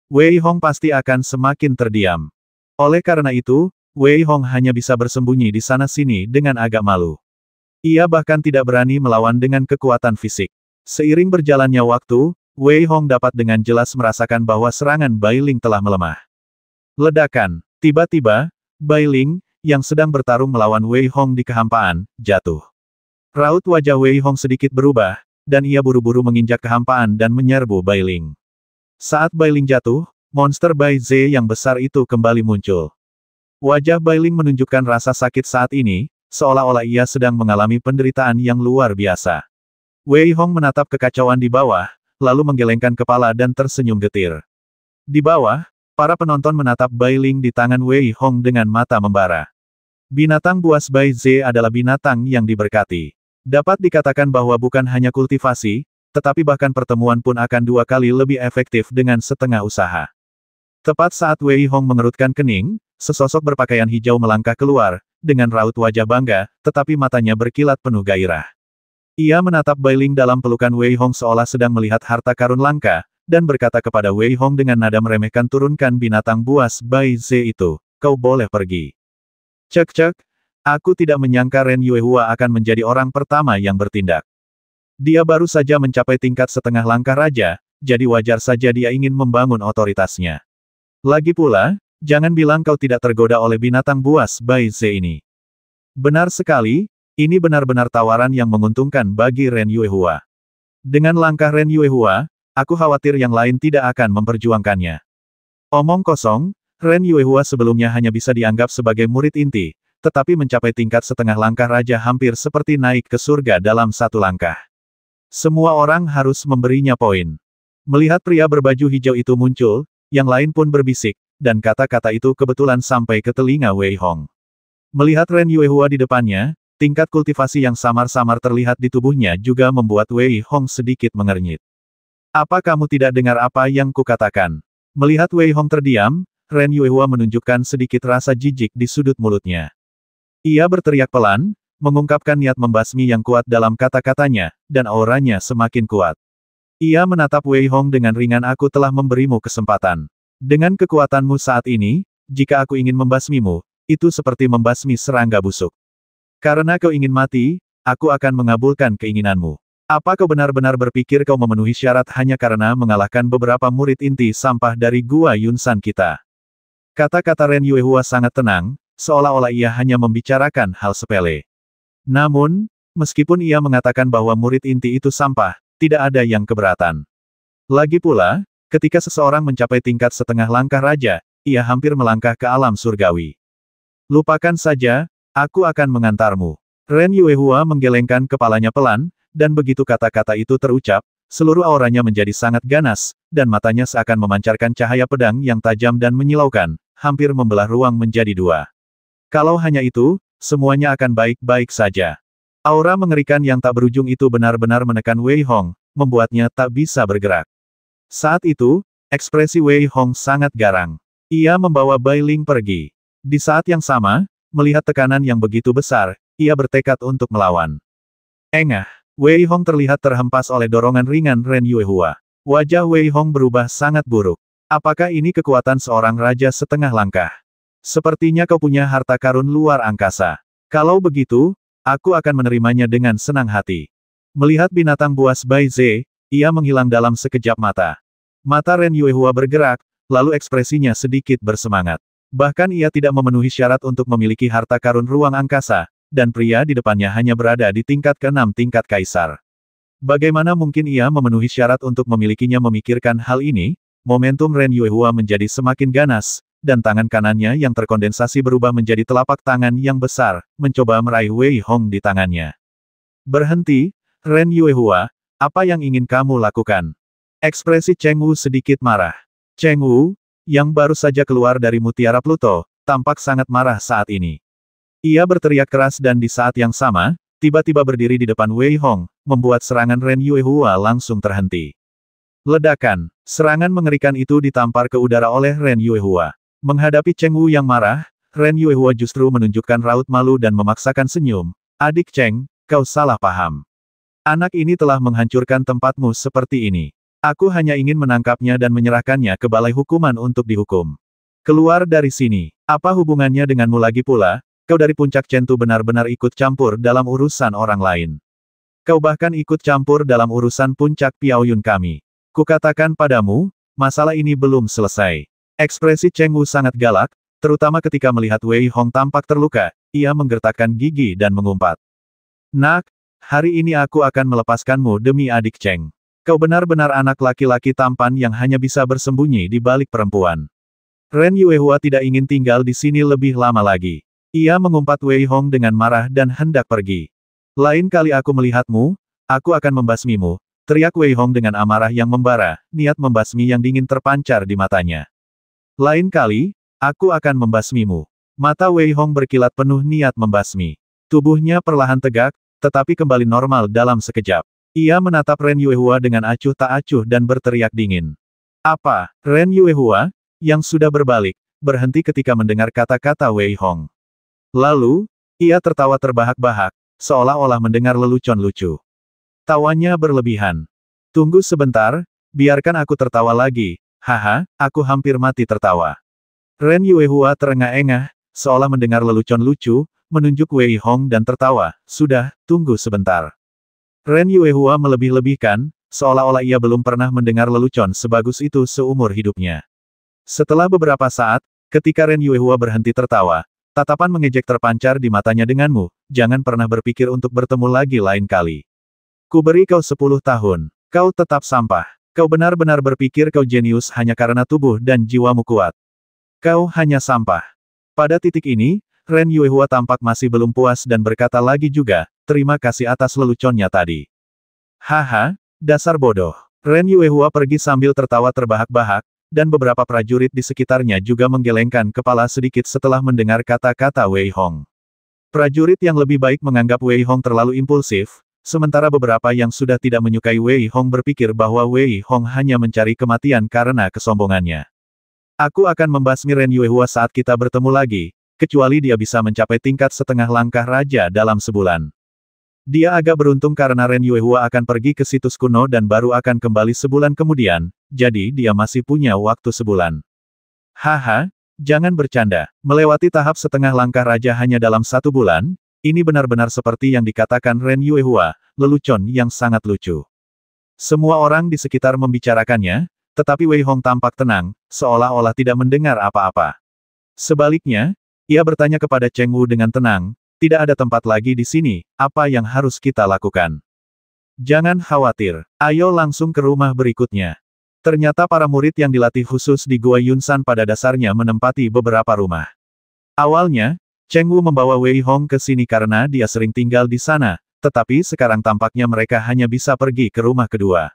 Wei Hong pasti akan semakin terdiam. Oleh karena itu, Wei Hong hanya bisa bersembunyi di sana-sini dengan agak malu. Ia bahkan tidak berani melawan dengan kekuatan fisik. Seiring berjalannya waktu, Wei Hong dapat dengan jelas merasakan bahwa serangan Bailing telah melemah. Ledakan. Tiba-tiba, Bailing, yang sedang bertarung melawan Wei Hong di kehampaan, jatuh. Raut wajah Wei Hong sedikit berubah, dan ia buru-buru menginjak kehampaan dan menyerbu Bailing. Saat Bailing jatuh, monster Bai Ze yang besar itu kembali muncul. Wajah Bailing menunjukkan rasa sakit saat ini, seolah-olah ia sedang mengalami penderitaan yang luar biasa. Wei Hong menatap kekacauan di bawah, lalu menggelengkan kepala dan tersenyum getir. Di bawah, para penonton menatap Bailing di tangan Wei Hong dengan mata membara. Binatang buas Bai Ze adalah binatang yang diberkati. Dapat dikatakan bahwa bukan hanya kultivasi, tetapi bahkan pertemuan pun akan 2 kali lebih efektif dengan setengah usaha. Tepat saat Wei Hong mengerutkan kening, sesosok berpakaian hijau melangkah keluar, dengan raut wajah bangga, tetapi matanya berkilat penuh gairah. Ia menatap Bailing dalam pelukan Wei Hong seolah sedang melihat harta karun langka, dan berkata kepada Wei Hong dengan nada meremehkan, turunkan binatang buas Bai Ze itu, kau boleh pergi. Cek, aku tidak menyangka Ren Yuehua akan menjadi orang pertama yang bertindak. Dia baru saja mencapai tingkat setengah langkah raja, jadi wajar saja dia ingin membangun otoritasnya. Lagi pula, jangan bilang kau tidak tergoda oleh binatang buas Bai Ze ini. Benar sekali, ini benar-benar tawaran yang menguntungkan bagi Ren Yuehua. Dengan langkah Ren Yuehua, aku khawatir yang lain tidak akan memperjuangkannya. Omong kosong, Ren Yuehua sebelumnya hanya bisa dianggap sebagai murid inti, tetapi mencapai tingkat setengah langkah raja hampir seperti naik ke surga dalam satu langkah. Semua orang harus memberinya poin. Melihat pria berbaju hijau itu muncul, yang lain pun berbisik, dan kata-kata itu kebetulan sampai ke telinga Wei Hong. Melihat Ren Yuehua di depannya, tingkat kultivasi yang samar-samar terlihat di tubuhnya juga membuat Wei Hong sedikit mengernyit. Apa kamu tidak dengar apa yang kukatakan? Melihat Wei Hong terdiam, Ren Yuehua menunjukkan sedikit rasa jijik di sudut mulutnya. Ia berteriak pelan, mengungkapkan niat membasmi yang kuat dalam kata-katanya, dan auranya semakin kuat. Ia menatap Wei Hong dengan ringan, aku telah memberimu kesempatan. Dengan kekuatanmu saat ini, jika aku ingin membasmimu, itu seperti membasmi serangga busuk. Karena kau ingin mati, aku akan mengabulkan keinginanmu. Apa kau benar-benar berpikir kau memenuhi syarat hanya karena mengalahkan beberapa murid inti sampah dari Gua Yunsan kita? Kata-kata Ren Yuehua sangat tenang, seolah-olah ia hanya membicarakan hal sepele. Namun, meskipun ia mengatakan bahwa murid inti itu sampah, tidak ada yang keberatan. Lagi pula, ketika seseorang mencapai tingkat setengah langkah raja, ia hampir melangkah ke alam surgawi. Lupakan saja, aku akan mengantarmu. Ren Yuehua menggelengkan kepalanya pelan, dan begitu kata-kata itu terucap, seluruh auranya menjadi sangat ganas, dan matanya seakan memancarkan cahaya pedang yang tajam dan menyilaukan, hampir membelah ruang menjadi dua. Kalau hanya itu, semuanya akan baik-baik saja. Aura mengerikan yang tak berujung itu benar-benar menekan Wei Hong, membuatnya tak bisa bergerak. Saat itu, ekspresi Wei Hong sangat garang. Ia membawa Bailing pergi. Di saat yang sama, melihat tekanan yang begitu besar, ia bertekad untuk melawan. Engah, Wei Hong terlihat terhempas oleh dorongan ringan Ren Yuehua. Wajah Wei Hong berubah sangat buruk. Apakah ini kekuatan seorang raja setengah langkah? Sepertinya kau punya harta karun luar angkasa. Kalau begitu, aku akan menerimanya dengan senang hati. Melihat binatang buas Bai Ze, ia menghilang dalam sekejap mata. Mata Ren Yuehua bergerak, lalu ekspresinya sedikit bersemangat. Bahkan ia tidak memenuhi syarat untuk memiliki harta karun ruang angkasa, dan pria di depannya hanya berada di tingkat ke-6 tingkat kaisar. Bagaimana mungkin ia memenuhi syarat untuk memilikinya? Memikirkan hal ini, momentum Ren Yuehua menjadi semakin ganas, dan tangan kanannya yang terkondensasi berubah menjadi telapak tangan yang besar, mencoba meraih Wei Hong di tangannya. Berhenti, Ren Yuehua, apa yang ingin kamu lakukan? Ekspresi Cheng Wu sedikit marah. Cheng Wu, yang baru saja keluar dari Mutiara Pluto, tampak sangat marah saat ini. Ia berteriak keras dan di saat yang sama, tiba-tiba berdiri di depan Wei Hong, membuat serangan Ren Yuehua langsung terhenti. Ledakan, serangan mengerikan itu ditampar ke udara oleh Ren Yuehua. Menghadapi Cheng Wu yang marah, Ren Yuehua justru menunjukkan raut malu dan memaksakan senyum. Adik Cheng, kau salah paham. Anak ini telah menghancurkan tempatmu seperti ini. Aku hanya ingin menangkapnya dan menyerahkannya ke balai hukuman untuk dihukum. Keluar dari sini. Apa hubungannya denganmu lagi pula? Kau dari puncak Centu benar-benar ikut campur dalam urusan orang lain. Kau bahkan ikut campur dalam urusan puncak Piaoyun kami. Kukatakan padamu, masalah ini belum selesai. Ekspresi Cheng Wu sangat galak, terutama ketika melihat Wei Hong tampak terluka, ia menggertakkan gigi dan mengumpat. Nak, hari ini aku akan melepaskanmu demi adik Cheng. Kau benar-benar anak laki-laki tampan yang hanya bisa bersembunyi di balik perempuan. Ren Yuehua tidak ingin tinggal di sini lebih lama lagi. Ia mengumpat Wei Hong dengan marah dan hendak pergi. Lain kali aku melihatmu, aku akan membasmimu, teriak Wei Hong dengan amarah yang membara, niat membasmi yang dingin terpancar di matanya. Lain kali, aku akan membasmimu. Mata Wei Hong berkilat penuh niat membasmi. Tubuhnya perlahan tegak, tetapi kembali normal dalam sekejap. Ia menatap Ren Yuehua dengan acuh tak acuh dan berteriak dingin. Apa? Ren Yuehua, yang sudah berbalik, berhenti ketika mendengar kata-kata Wei Hong. Lalu, ia tertawa terbahak-bahak, seolah-olah mendengar lelucon lucu. Tawanya berlebihan. Tunggu sebentar, biarkan aku tertawa lagi. Haha, aku hampir mati tertawa. Ren Yuehua terengah-engah, seolah mendengar lelucon lucu, menunjuk Wei Hong dan tertawa. Sudah, tunggu sebentar. Ren Yuehua melebih-lebihkan, seolah-olah ia belum pernah mendengar lelucon sebagus itu seumur hidupnya. Setelah beberapa saat, ketika Ren Yuehua berhenti tertawa, tatapan mengejek terpancar di matanya denganmu, jangan pernah berpikir untuk bertemu lagi lain kali. Kuberi kau 10 tahun. Kau tetap sampah. Kau benar-benar berpikir kau jenius hanya karena tubuh dan jiwamu kuat. Kau hanya sampah. Pada titik ini, Ren Yuehua tampak masih belum puas dan berkata lagi juga, terima kasih atas leluconnya tadi. Haha, dasar bodoh. Ren Yuehua pergi sambil tertawa terbahak-bahak, dan beberapa prajurit di sekitarnya juga menggelengkan kepala sedikit setelah mendengar kata-kata Wei Hong. Prajurit yang lebih baik menganggap Wei Hong terlalu impulsif, sementara beberapa yang sudah tidak menyukai Wei Hong berpikir bahwa Wei Hong hanya mencari kematian karena kesombongannya. Aku akan membasmi Ren Yuehua saat kita bertemu lagi, kecuali dia bisa mencapai tingkat setengah langkah raja dalam sebulan. Dia agak beruntung karena Ren Yuehua akan pergi ke situs kuno dan baru akan kembali sebulan kemudian, jadi dia masih punya waktu sebulan. Haha, jangan bercanda, melewati tahap setengah langkah raja hanya dalam 1 bulan, ini benar-benar seperti yang dikatakan Ren Yuehua, lelucon yang sangat lucu. Semua orang di sekitar membicarakannya, tetapi Wei Hong tampak tenang, seolah-olah tidak mendengar apa-apa. Sebaliknya, ia bertanya kepada Cheng Wu dengan tenang, tidak ada tempat lagi di sini, apa yang harus kita lakukan? Jangan khawatir, ayo langsung ke rumah berikutnya. Ternyata para murid yang dilatih khusus di Gua Yunsan pada dasarnya menempati beberapa rumah. Awalnya, Cheng Wu membawa Wei Hong ke sini karena dia sering tinggal di sana, tetapi sekarang tampaknya mereka hanya bisa pergi ke rumah kedua.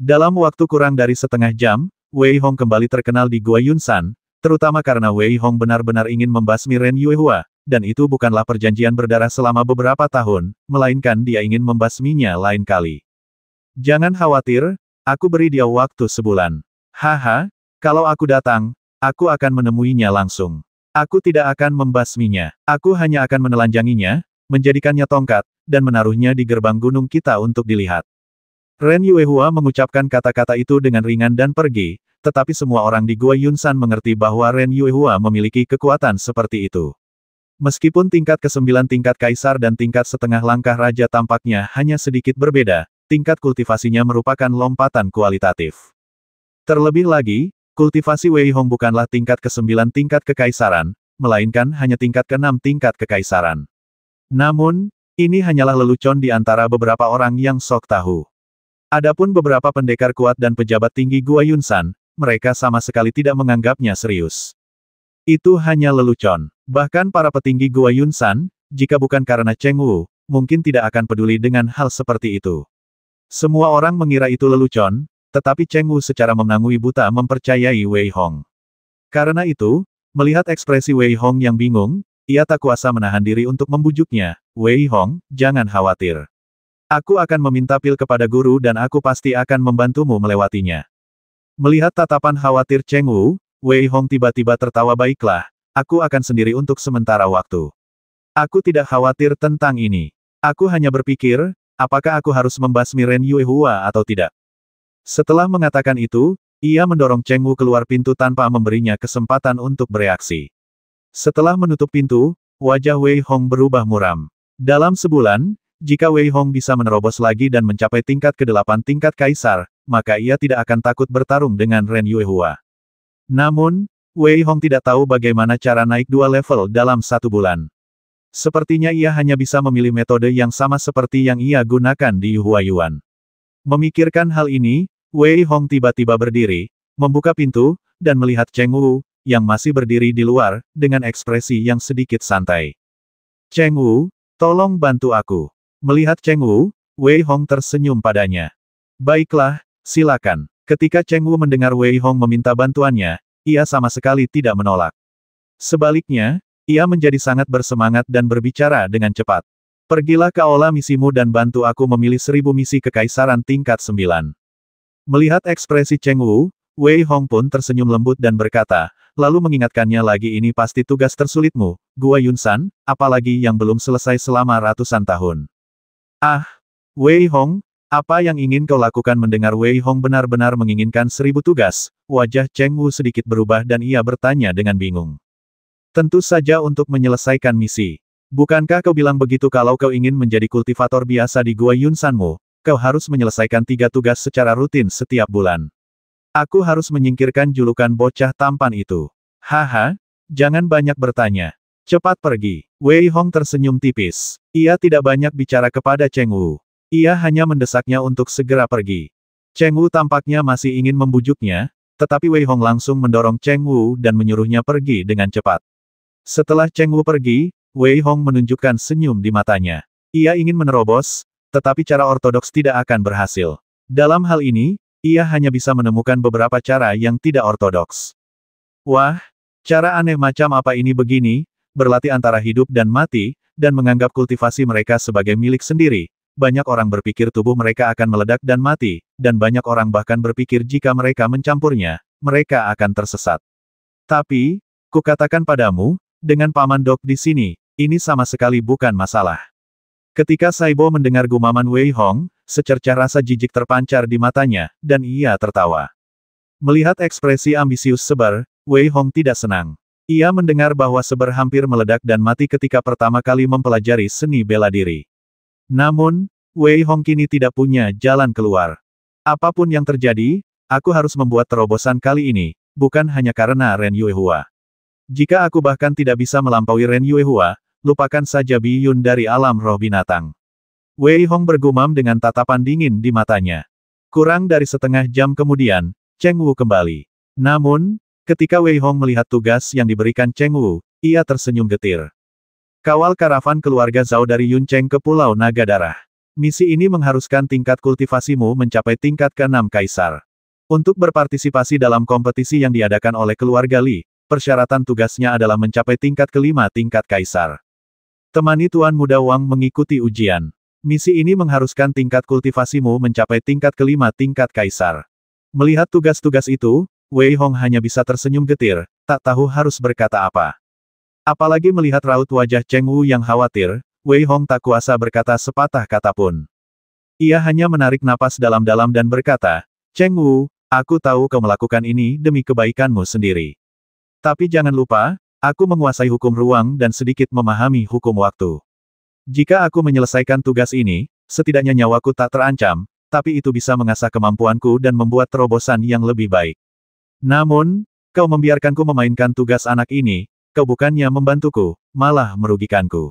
Dalam waktu kurang dari setengah jam, Wei Hong kembali terkenal di Gua Yunsan, terutama karena Wei Hong benar-benar ingin membasmi Ren Yuehua, dan itu bukanlah perjanjian berdarah selama beberapa tahun, melainkan dia ingin membasminya lain kali. Jangan khawatir, aku beri dia waktu sebulan. Haha, kalau aku datang, aku akan menemuinya langsung. Aku tidak akan membasminya. Aku hanya akan menelanjanginya, menjadikannya tongkat, dan menaruhnya di gerbang gunung kita untuk dilihat. Ren Yuehua mengucapkan kata-kata itu dengan ringan dan pergi, tetapi semua orang di Gua Yunsan mengerti bahwa Ren Yuehua memiliki kekuatan seperti itu. Meskipun tingkat ke-9 tingkat kaisar dan tingkat setengah langkah raja tampaknya hanya sedikit berbeda, tingkat kultivasinya merupakan lompatan kualitatif. Terlebih lagi, kultivasi Wei Hong bukanlah tingkat ke-9 tingkat kekaisaran, melainkan hanya tingkat ke-6 tingkat kekaisaran. Namun, ini hanyalah lelucon di antara beberapa orang yang sok tahu. Adapun beberapa pendekar kuat dan pejabat tinggi Gua Yunsan, mereka sama sekali tidak menganggapnya serius. Itu hanya lelucon. Bahkan para petinggi Gua Yunsan, jika bukan karena Cheng Wu, mungkin tidak akan peduli dengan hal seperti itu. Semua orang mengira itu lelucon, tetapi Cheng Wu secara menangui buta mempercayai Wei Hong. Karena itu, melihat ekspresi Wei Hong yang bingung, ia tak kuasa menahan diri untuk membujuknya, Wei Hong, jangan khawatir. Aku akan meminta pil kepada guru dan aku pasti akan membantumu melewatinya. Melihat tatapan khawatir Cheng Wu, Wei Hong tiba-tiba tertawa baiklah, aku akan sendiri untuk sementara waktu. Aku tidak khawatir tentang ini. Aku hanya berpikir, apakah aku harus membasmi Ren Yuehua atau tidak. Setelah mengatakan itu, ia mendorong Cheng Wu keluar pintu tanpa memberinya kesempatan untuk bereaksi. Setelah menutup pintu, wajah Wei Hong berubah muram. Dalam sebulan, jika Wei Hong bisa menerobos lagi dan mencapai tingkat ke-8 tingkat kaisar, maka ia tidak akan takut bertarung dengan Ren Yuehua. Namun, Wei Hong tidak tahu bagaimana cara naik 2 level dalam 1 bulan. Sepertinya ia hanya bisa memilih metode yang sama seperti yang ia gunakan di Huayuan. Memikirkan hal ini, Wei Hong tiba-tiba berdiri, membuka pintu, dan melihat Cheng Wu, yang masih berdiri di luar, dengan ekspresi yang sedikit santai. Cheng Wu, tolong bantu aku. Melihat Cheng Wu, Wei Hong tersenyum padanya. Baiklah, silakan. Ketika Cheng Wu mendengar Wei Hong meminta bantuannya, ia sama sekali tidak menolak. Sebaliknya, ia menjadi sangat bersemangat dan berbicara dengan cepat. Pergilah ke aula misimu dan bantu aku memilih 1000 misi kekaisaran tingkat 9. Melihat ekspresi Cheng Wu, Wei Hong pun tersenyum lembut dan berkata, lalu mengingatkannya lagi ini pasti tugas tersulitmu, Gua Yunsan, apalagi yang belum selesai selama ratusan tahun. Ah, Wei Hong, Apa yang ingin kau lakukan? Mendengar Wei Hong benar-benar menginginkan 1000 tugas, wajah Cheng Wu sedikit berubah dan ia bertanya dengan bingung. Tentu saja untuk menyelesaikan misi. Bukankah kau bilang begitu? Kalau kau ingin menjadi kultivator biasa di Gua Yunsanmu, kau harus menyelesaikan 3 tugas secara rutin setiap bulan. Aku harus menyingkirkan julukan bocah tampan itu. Haha, jangan banyak bertanya. Cepat pergi. Wei Hong tersenyum tipis. Ia tidak banyak bicara kepada Cheng Wu. Ia hanya mendesaknya untuk segera pergi. Cheng Wu tampaknya masih ingin membujuknya, tetapi Wei Hong langsung mendorong Cheng Wu dan menyuruhnya pergi dengan cepat. Setelah Cheng Wu pergi, Wei Hong menunjukkan senyum di matanya. Ia ingin menerobos, tetapi cara ortodoks tidak akan berhasil. Dalam hal ini, ia hanya bisa menemukan beberapa cara yang tidak ortodoks. Wah, cara aneh macam apa ini? Begini, berlatih antara hidup dan mati, dan menganggap kultivasi mereka sebagai milik sendiri. Banyak orang berpikir tubuh mereka akan meledak dan mati, dan banyak orang bahkan berpikir jika mereka mencampurnya, mereka akan tersesat. Tapi, kukatakan padamu, dengan Paman Dok di sini, ini sama sekali bukan masalah. Ketika Saibo mendengar gumaman Wei Hong, secercah rasa jijik terpancar di matanya, dan ia tertawa. Melihat ekspresi ambisius Seber, Wei Hong tidak senang. Ia mendengar bahwa Seber hampir meledak dan mati ketika pertama kali mempelajari seni bela diri. Namun, Wei Hong kini tidak punya jalan keluar. Apapun yang terjadi, aku harus membuat terobosan kali ini, bukan hanya karena Ren Yuehua. Jika aku bahkan tidak bisa melampaui Ren Yuehua, lupakan saja Bi Yun dari alam roh binatang. Wei Hong bergumam dengan tatapan dingin di matanya. Kurang dari setengah jam kemudian, Cheng Wu kembali. Namun, ketika Wei Hong melihat tugas yang diberikan Cheng Wu, ia tersenyum getir. Kawal karavan keluarga Zhao dari Yuncheng ke Pulau Naga Darah. Misi ini mengharuskan tingkat kultivasimu mencapai tingkat ke-6 Kaisar. Untuk berpartisipasi dalam kompetisi yang diadakan oleh keluarga Li, persyaratan tugasnya adalah mencapai tingkat ke-5 tingkat Kaisar. Temani Tuan Muda Wang mengikuti ujian. Misi ini mengharuskan tingkat kultivasimu mencapai tingkat ke-5 tingkat Kaisar. Melihat tugas-tugas itu, Wei Hong hanya bisa tersenyum getir, tak tahu harus berkata apa. Apalagi melihat raut wajah Cheng Wu yang khawatir, Wei Hong tak kuasa berkata sepatah kata pun. Ia hanya menarik napas dalam-dalam dan berkata, Cheng Wu, aku tahu kau melakukan ini demi kebaikanmu sendiri. Tapi jangan lupa, aku menguasai hukum ruang dan sedikit memahami hukum waktu. Jika aku menyelesaikan tugas ini, setidaknya nyawaku tak terancam, tapi itu bisa mengasah kemampuanku dan membuat terobosan yang lebih baik. Namun, kau membiarkanku memainkan tugas anak ini, kau bukannya membantuku, malah merugikanku.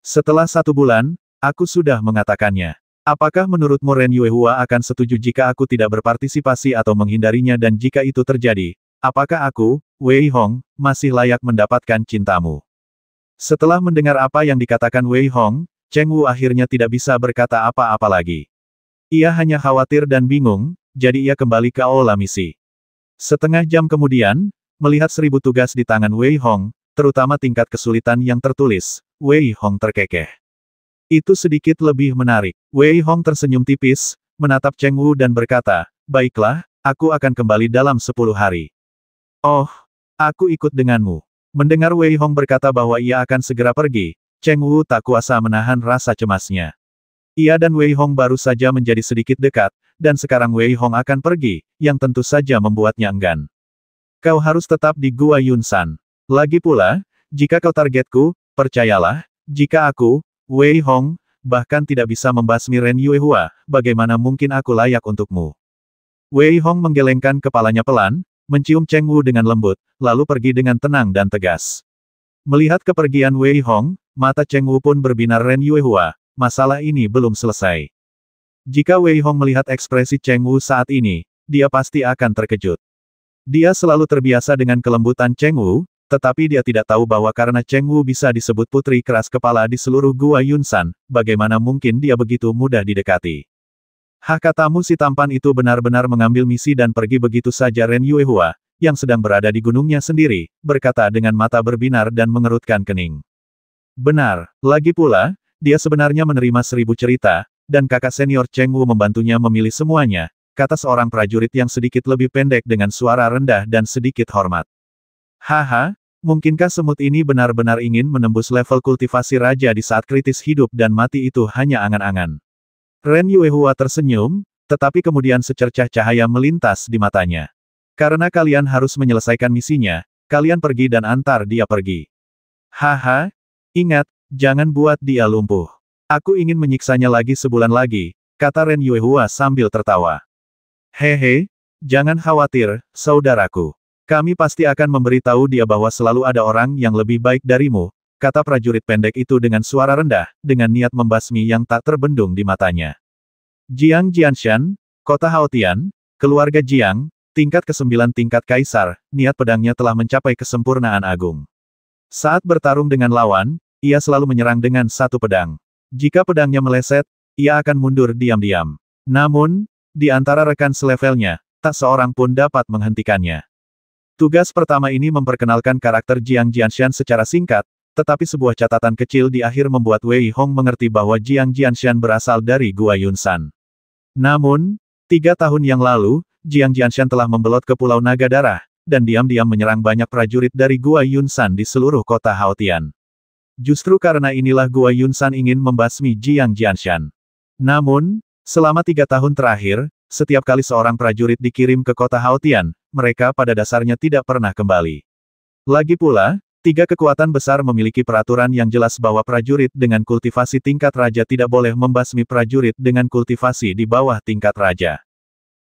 Setelah 1 bulan, aku sudah mengatakannya. Apakah menurutmu Ren Yuehua akan setuju jika aku tidak berpartisipasi atau menghindarinya, dan jika itu terjadi, apakah aku, Wei Hong, masih layak mendapatkan cintamu? Setelah mendengar apa yang dikatakan Wei Hong, Cheng Wu akhirnya tidak bisa berkata apa-apa lagi. Ia hanya khawatir dan bingung, jadi ia kembali ke aula misi. Setengah jam kemudian, melihat 1000 tugas di tangan Wei Hong, terutama tingkat kesulitan yang tertulis, Wei Hong terkekeh. Itu sedikit lebih menarik. Wei Hong tersenyum tipis, menatap Cheng Wu dan berkata, baiklah, aku akan kembali dalam 10 hari. Oh, aku ikut denganmu. Mendengar Wei Hong berkata bahwa ia akan segera pergi, Cheng Wu tak kuasa menahan rasa cemasnya. Ia dan Wei Hong baru saja menjadi sedikit dekat, dan sekarang Wei Hong akan pergi, yang tentu saja membuatnya enggan. Kau harus tetap di Gua Yunsan. Lagi pula, jika kau targetku, percayalah, jika aku, Wei Hong, bahkan tidak bisa membasmi Ren Yuehua, bagaimana mungkin aku layak untukmu? Wei Hong menggelengkan kepalanya pelan, mencium Cheng Wu dengan lembut, lalu pergi dengan tenang dan tegas. Melihat kepergian Wei Hong, mata Cheng Wu pun berbinar. Ren Yuehua, masalah ini belum selesai. Jika Wei Hong melihat ekspresi Cheng Wu saat ini, dia pasti akan terkejut. Dia selalu terbiasa dengan kelembutan Cheng Wu, tetapi dia tidak tahu bahwa karena Cheng Wu bisa disebut putri keras kepala di seluruh Gua Yunsan, bagaimana mungkin dia begitu mudah didekati. Hah, katamu si tampan itu benar-benar mengambil misi dan pergi begitu saja? Ren Yuehua, yang sedang berada di gunungnya sendiri, berkata dengan mata berbinar dan mengerutkan kening. Benar, lagi pula, dia sebenarnya menerima 1000 cerita, dan kakak senior Cheng Wu membantunya memilih semuanya, kata seorang prajurit yang sedikit lebih pendek dengan suara rendah dan sedikit hormat. Haha, mungkinkah semut ini benar-benar ingin menembus level kultivasi raja di saat kritis hidup dan mati? Itu hanya angan-angan. Ren Yuehua tersenyum, tetapi kemudian secercah cahaya melintas di matanya. Karena kalian harus menyelesaikan misinya, kalian pergi dan antar dia pergi. Haha, ingat, jangan buat dia lumpuh. Aku ingin menyiksanya lagi sebulan lagi, kata Ren Yuehua sambil tertawa. Hehe, jangan khawatir, saudaraku. Kami pasti akan memberitahu dia bahwa selalu ada orang yang lebih baik darimu, kata prajurit pendek itu dengan suara rendah, dengan niat membasmi yang tak terbendung di matanya. Jiang Jianshan, Kota Haotian, keluarga Jiang, tingkat ke-9 tingkat kaisar, niat pedangnya telah mencapai kesempurnaan agung. Saat bertarung dengan lawan, ia selalu menyerang dengan satu pedang. Jika pedangnya meleset, ia akan mundur diam-diam. Namun, di antara rekan selevelnya, tak seorang pun dapat menghentikannya. Tugas pertama ini memperkenalkan karakter Jiang Jianshan secara singkat, tetapi sebuah catatan kecil di akhir membuat Wei Hong mengerti bahwa Jiang Jianshan berasal dari Gua Yunsan. Namun, 3 tahun yang lalu, Jiang Jianshan telah membelot ke Pulau Naga Darah, dan diam-diam menyerang banyak prajurit dari Gua Yunsan di seluruh kota Haotian. Justru karena inilah Gua Yunsan ingin membasmi Jiang Jianshan. Namun, selama 3 tahun terakhir, setiap kali seorang prajurit dikirim ke kota Haotian, mereka pada dasarnya tidak pernah kembali. Lagi pula, 3 kekuatan besar memiliki peraturan yang jelas bahwa prajurit dengan kultivasi tingkat raja tidak boleh membasmi prajurit dengan kultivasi di bawah tingkat raja.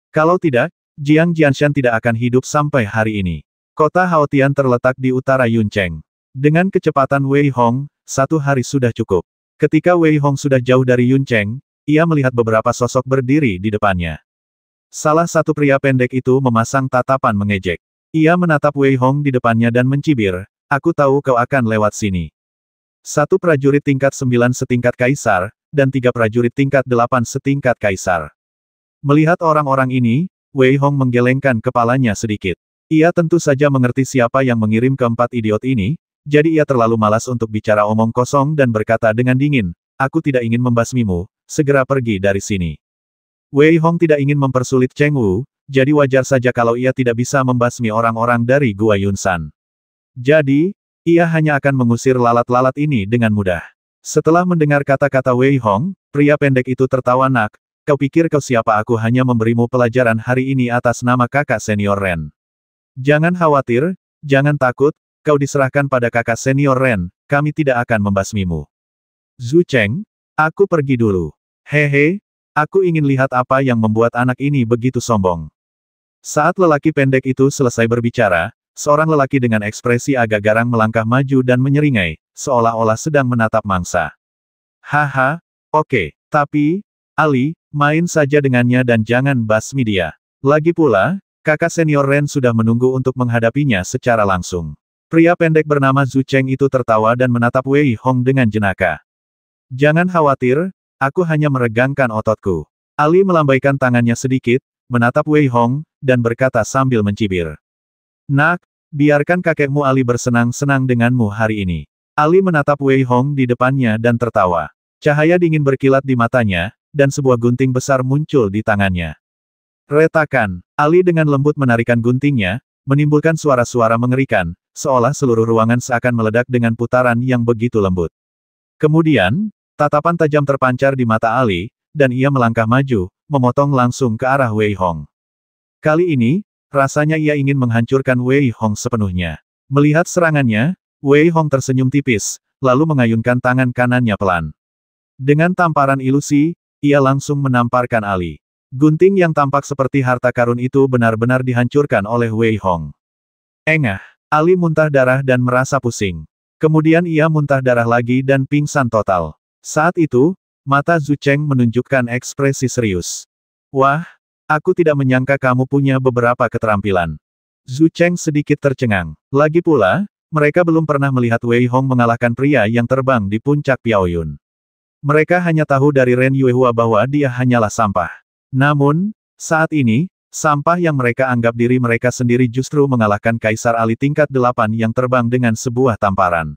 Kalau tidak, Jiang Jianshan tidak akan hidup sampai hari ini. Kota Haotian terletak di utara Yuncheng. Dengan kecepatan Wei Hong, 1 hari sudah cukup. Ketika Wei Hong sudah jauh dari Yuncheng, ia melihat beberapa sosok berdiri di depannya. Salah satu pria pendek itu memasang tatapan mengejek. Ia menatap Wei Hong di depannya dan mencibir, "Aku tahu kau akan lewat sini." 1 prajurit tingkat 9 setingkat kaisar, dan 3 prajurit tingkat 8 setingkat kaisar. Melihat orang-orang ini, Wei Hong menggelengkan kepalanya sedikit. Ia tentu saja mengerti siapa yang mengirim keempat idiot ini, jadi ia terlalu malas untuk bicara omong kosong dan berkata dengan dingin, "Aku tidak ingin membasmimu, segera pergi dari sini." Wei Hong tidak ingin mempersulit Cheng Wu, jadi wajar saja kalau ia tidak bisa membasmi orang-orang dari Gua Yunsan. Jadi, ia hanya akan mengusir lalat-lalat ini dengan mudah. Setelah mendengar kata-kata Wei Hong, pria pendek itu tertawa, "Nak, kau pikir kau siapa? Aku hanya memberimu pelajaran hari ini atas nama kakak senior Ren. Jangan khawatir, jangan takut, kau diserahkan pada kakak senior Ren, kami tidak akan membasmimu." Zhu Cheng, aku pergi dulu. Hehe, aku ingin lihat apa yang membuat anak ini begitu sombong. Saat lelaki pendek itu selesai berbicara, seorang lelaki dengan ekspresi agak garang melangkah maju dan menyeringai, seolah-olah sedang menatap mangsa. "Haha, oke, tapi, Ali, main saja dengannya dan jangan basmi dia. Lagi pula, kakak senior Ren sudah menunggu untuk menghadapinya secara langsung." Pria pendek bernama Zhu Cheng itu tertawa dan menatap Wei Hong dengan jenaka. "Jangan khawatir, aku hanya meregangkan ototku." Ali melambaikan tangannya sedikit, menatap Wei Hong, dan berkata sambil mencibir, "Nak, biarkan kakekmu Ali bersenang-senang denganmu hari ini." Ali menatap Wei Hong di depannya dan tertawa. Cahaya dingin berkilat di matanya, dan sebuah gunting besar muncul di tangannya. Retakan, Ali dengan lembut menarikan guntingnya, menimbulkan suara-suara mengerikan, seolah seluruh ruangan seakan meledak dengan putaran yang begitu lembut. Kemudian, tatapan tajam terpancar di mata Ali, dan ia melangkah maju, memotong langsung ke arah Wei Hong. Kali ini, rasanya ia ingin menghancurkan Wei Hong sepenuhnya. Melihat serangannya, Wei Hong tersenyum tipis, lalu mengayunkan tangan kanannya pelan. Dengan tamparan ilusi, ia langsung menamparkan Ali. Gunting yang tampak seperti harta karun itu benar-benar dihancurkan oleh Wei Hong. Engah, Ali muntah darah dan merasa pusing. Kemudian ia muntah darah lagi dan pingsan total. Saat itu, mata Zhu Cheng menunjukkan ekspresi serius. "Wah, aku tidak menyangka kamu punya beberapa keterampilan." Zhu Cheng sedikit tercengang. Lagi pula, mereka belum pernah melihat Wei Hong mengalahkan pria yang terbang di puncak Piaoyun. Mereka hanya tahu dari Ren Yuehua bahwa dia hanyalah sampah. Namun, saat ini, sampah yang mereka anggap diri mereka sendiri justru mengalahkan Kaisar Ali tingkat 8 yang terbang dengan sebuah tamparan.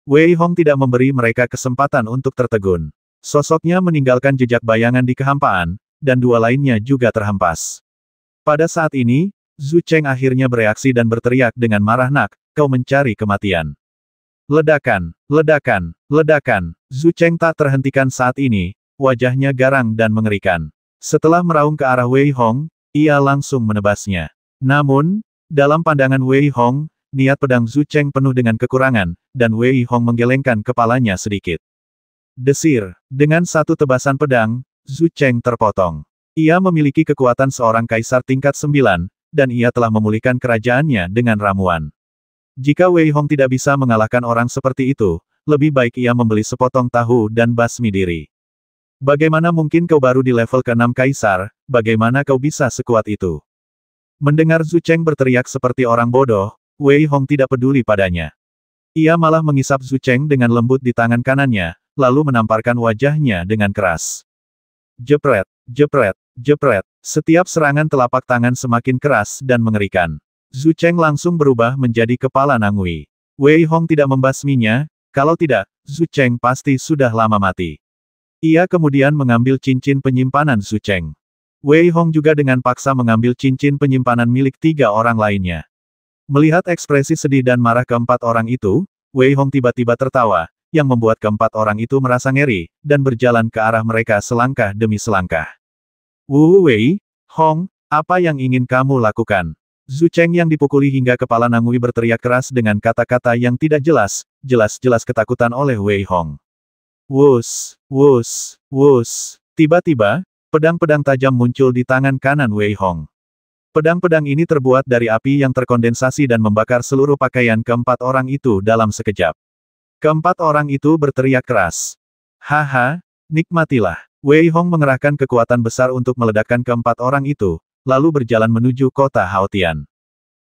Wei Hong tidak memberi mereka kesempatan untuk tertegun. Sosoknya meninggalkan jejak bayangan di kehampaan, dan 2 lainnya juga terhempas. Pada saat ini, Zhu Cheng akhirnya bereaksi dan berteriak dengan marah, "Nak, kau mencari kematian." Ledakan, ledakan, ledakan. Zhu Cheng tak terhentikan saat ini, wajahnya garang dan mengerikan. Setelah meraung ke arah Wei Hong, ia langsung menebasnya. Namun, dalam pandangan Wei Hong, niat pedang Zhu Cheng penuh dengan kekurangan, dan Wei Hong menggelengkan kepalanya sedikit. Desir, dengan satu tebasan pedang, Zhu Cheng terpotong. Ia memiliki kekuatan seorang kaisar tingkat 9, dan ia telah memulihkan kerajaannya dengan ramuan. Jika Wei Hong tidak bisa mengalahkan orang seperti itu, lebih baik ia membeli sepotong tahu dan basmi diri. Bagaimana mungkin kau baru di level ke-6 kaisar, bagaimana kau bisa sekuat itu? Mendengar Zhu Cheng berteriak seperti orang bodoh, Wei Hong tidak peduli padanya. Ia malah mengisap Zhu Cheng dengan lembut di tangan kanannya, lalu menamparkan wajahnya dengan keras. Jepret, jepret, jepret, setiap serangan telapak tangan semakin keras dan mengerikan. Zhu Cheng langsung berubah menjadi kepala Nangui. Wei Hong tidak membasminya, kalau tidak, Zhu Cheng pasti sudah lama mati. Ia kemudian mengambil cincin penyimpanan Zhu Cheng. Wei Hong juga dengan paksa mengambil cincin penyimpanan milik 3 orang lainnya. Melihat ekspresi sedih dan marah keempat orang itu, Wei Hong tiba-tiba tertawa, yang membuat keempat orang itu merasa ngeri, dan berjalan ke arah mereka selangkah demi selangkah. Wu Wei, Hong, apa yang ingin kamu lakukan? Zhu Cheng yang dipukuli hingga kepala Nangui berteriak keras dengan kata-kata yang tidak jelas, jelas-jelas ketakutan oleh Wei Hong. Wus, wus, wus. Tiba-tiba, pedang-pedang tajam muncul di tangan kanan Wei Hong. Pedang-pedang ini terbuat dari api yang terkondensasi dan membakar seluruh pakaian keempat orang itu dalam sekejap. Keempat orang itu berteriak keras. Haha, nikmatilah. Wei Hong mengerahkan kekuatan besar untuk meledakkan keempat orang itu, lalu berjalan menuju kota Haotian.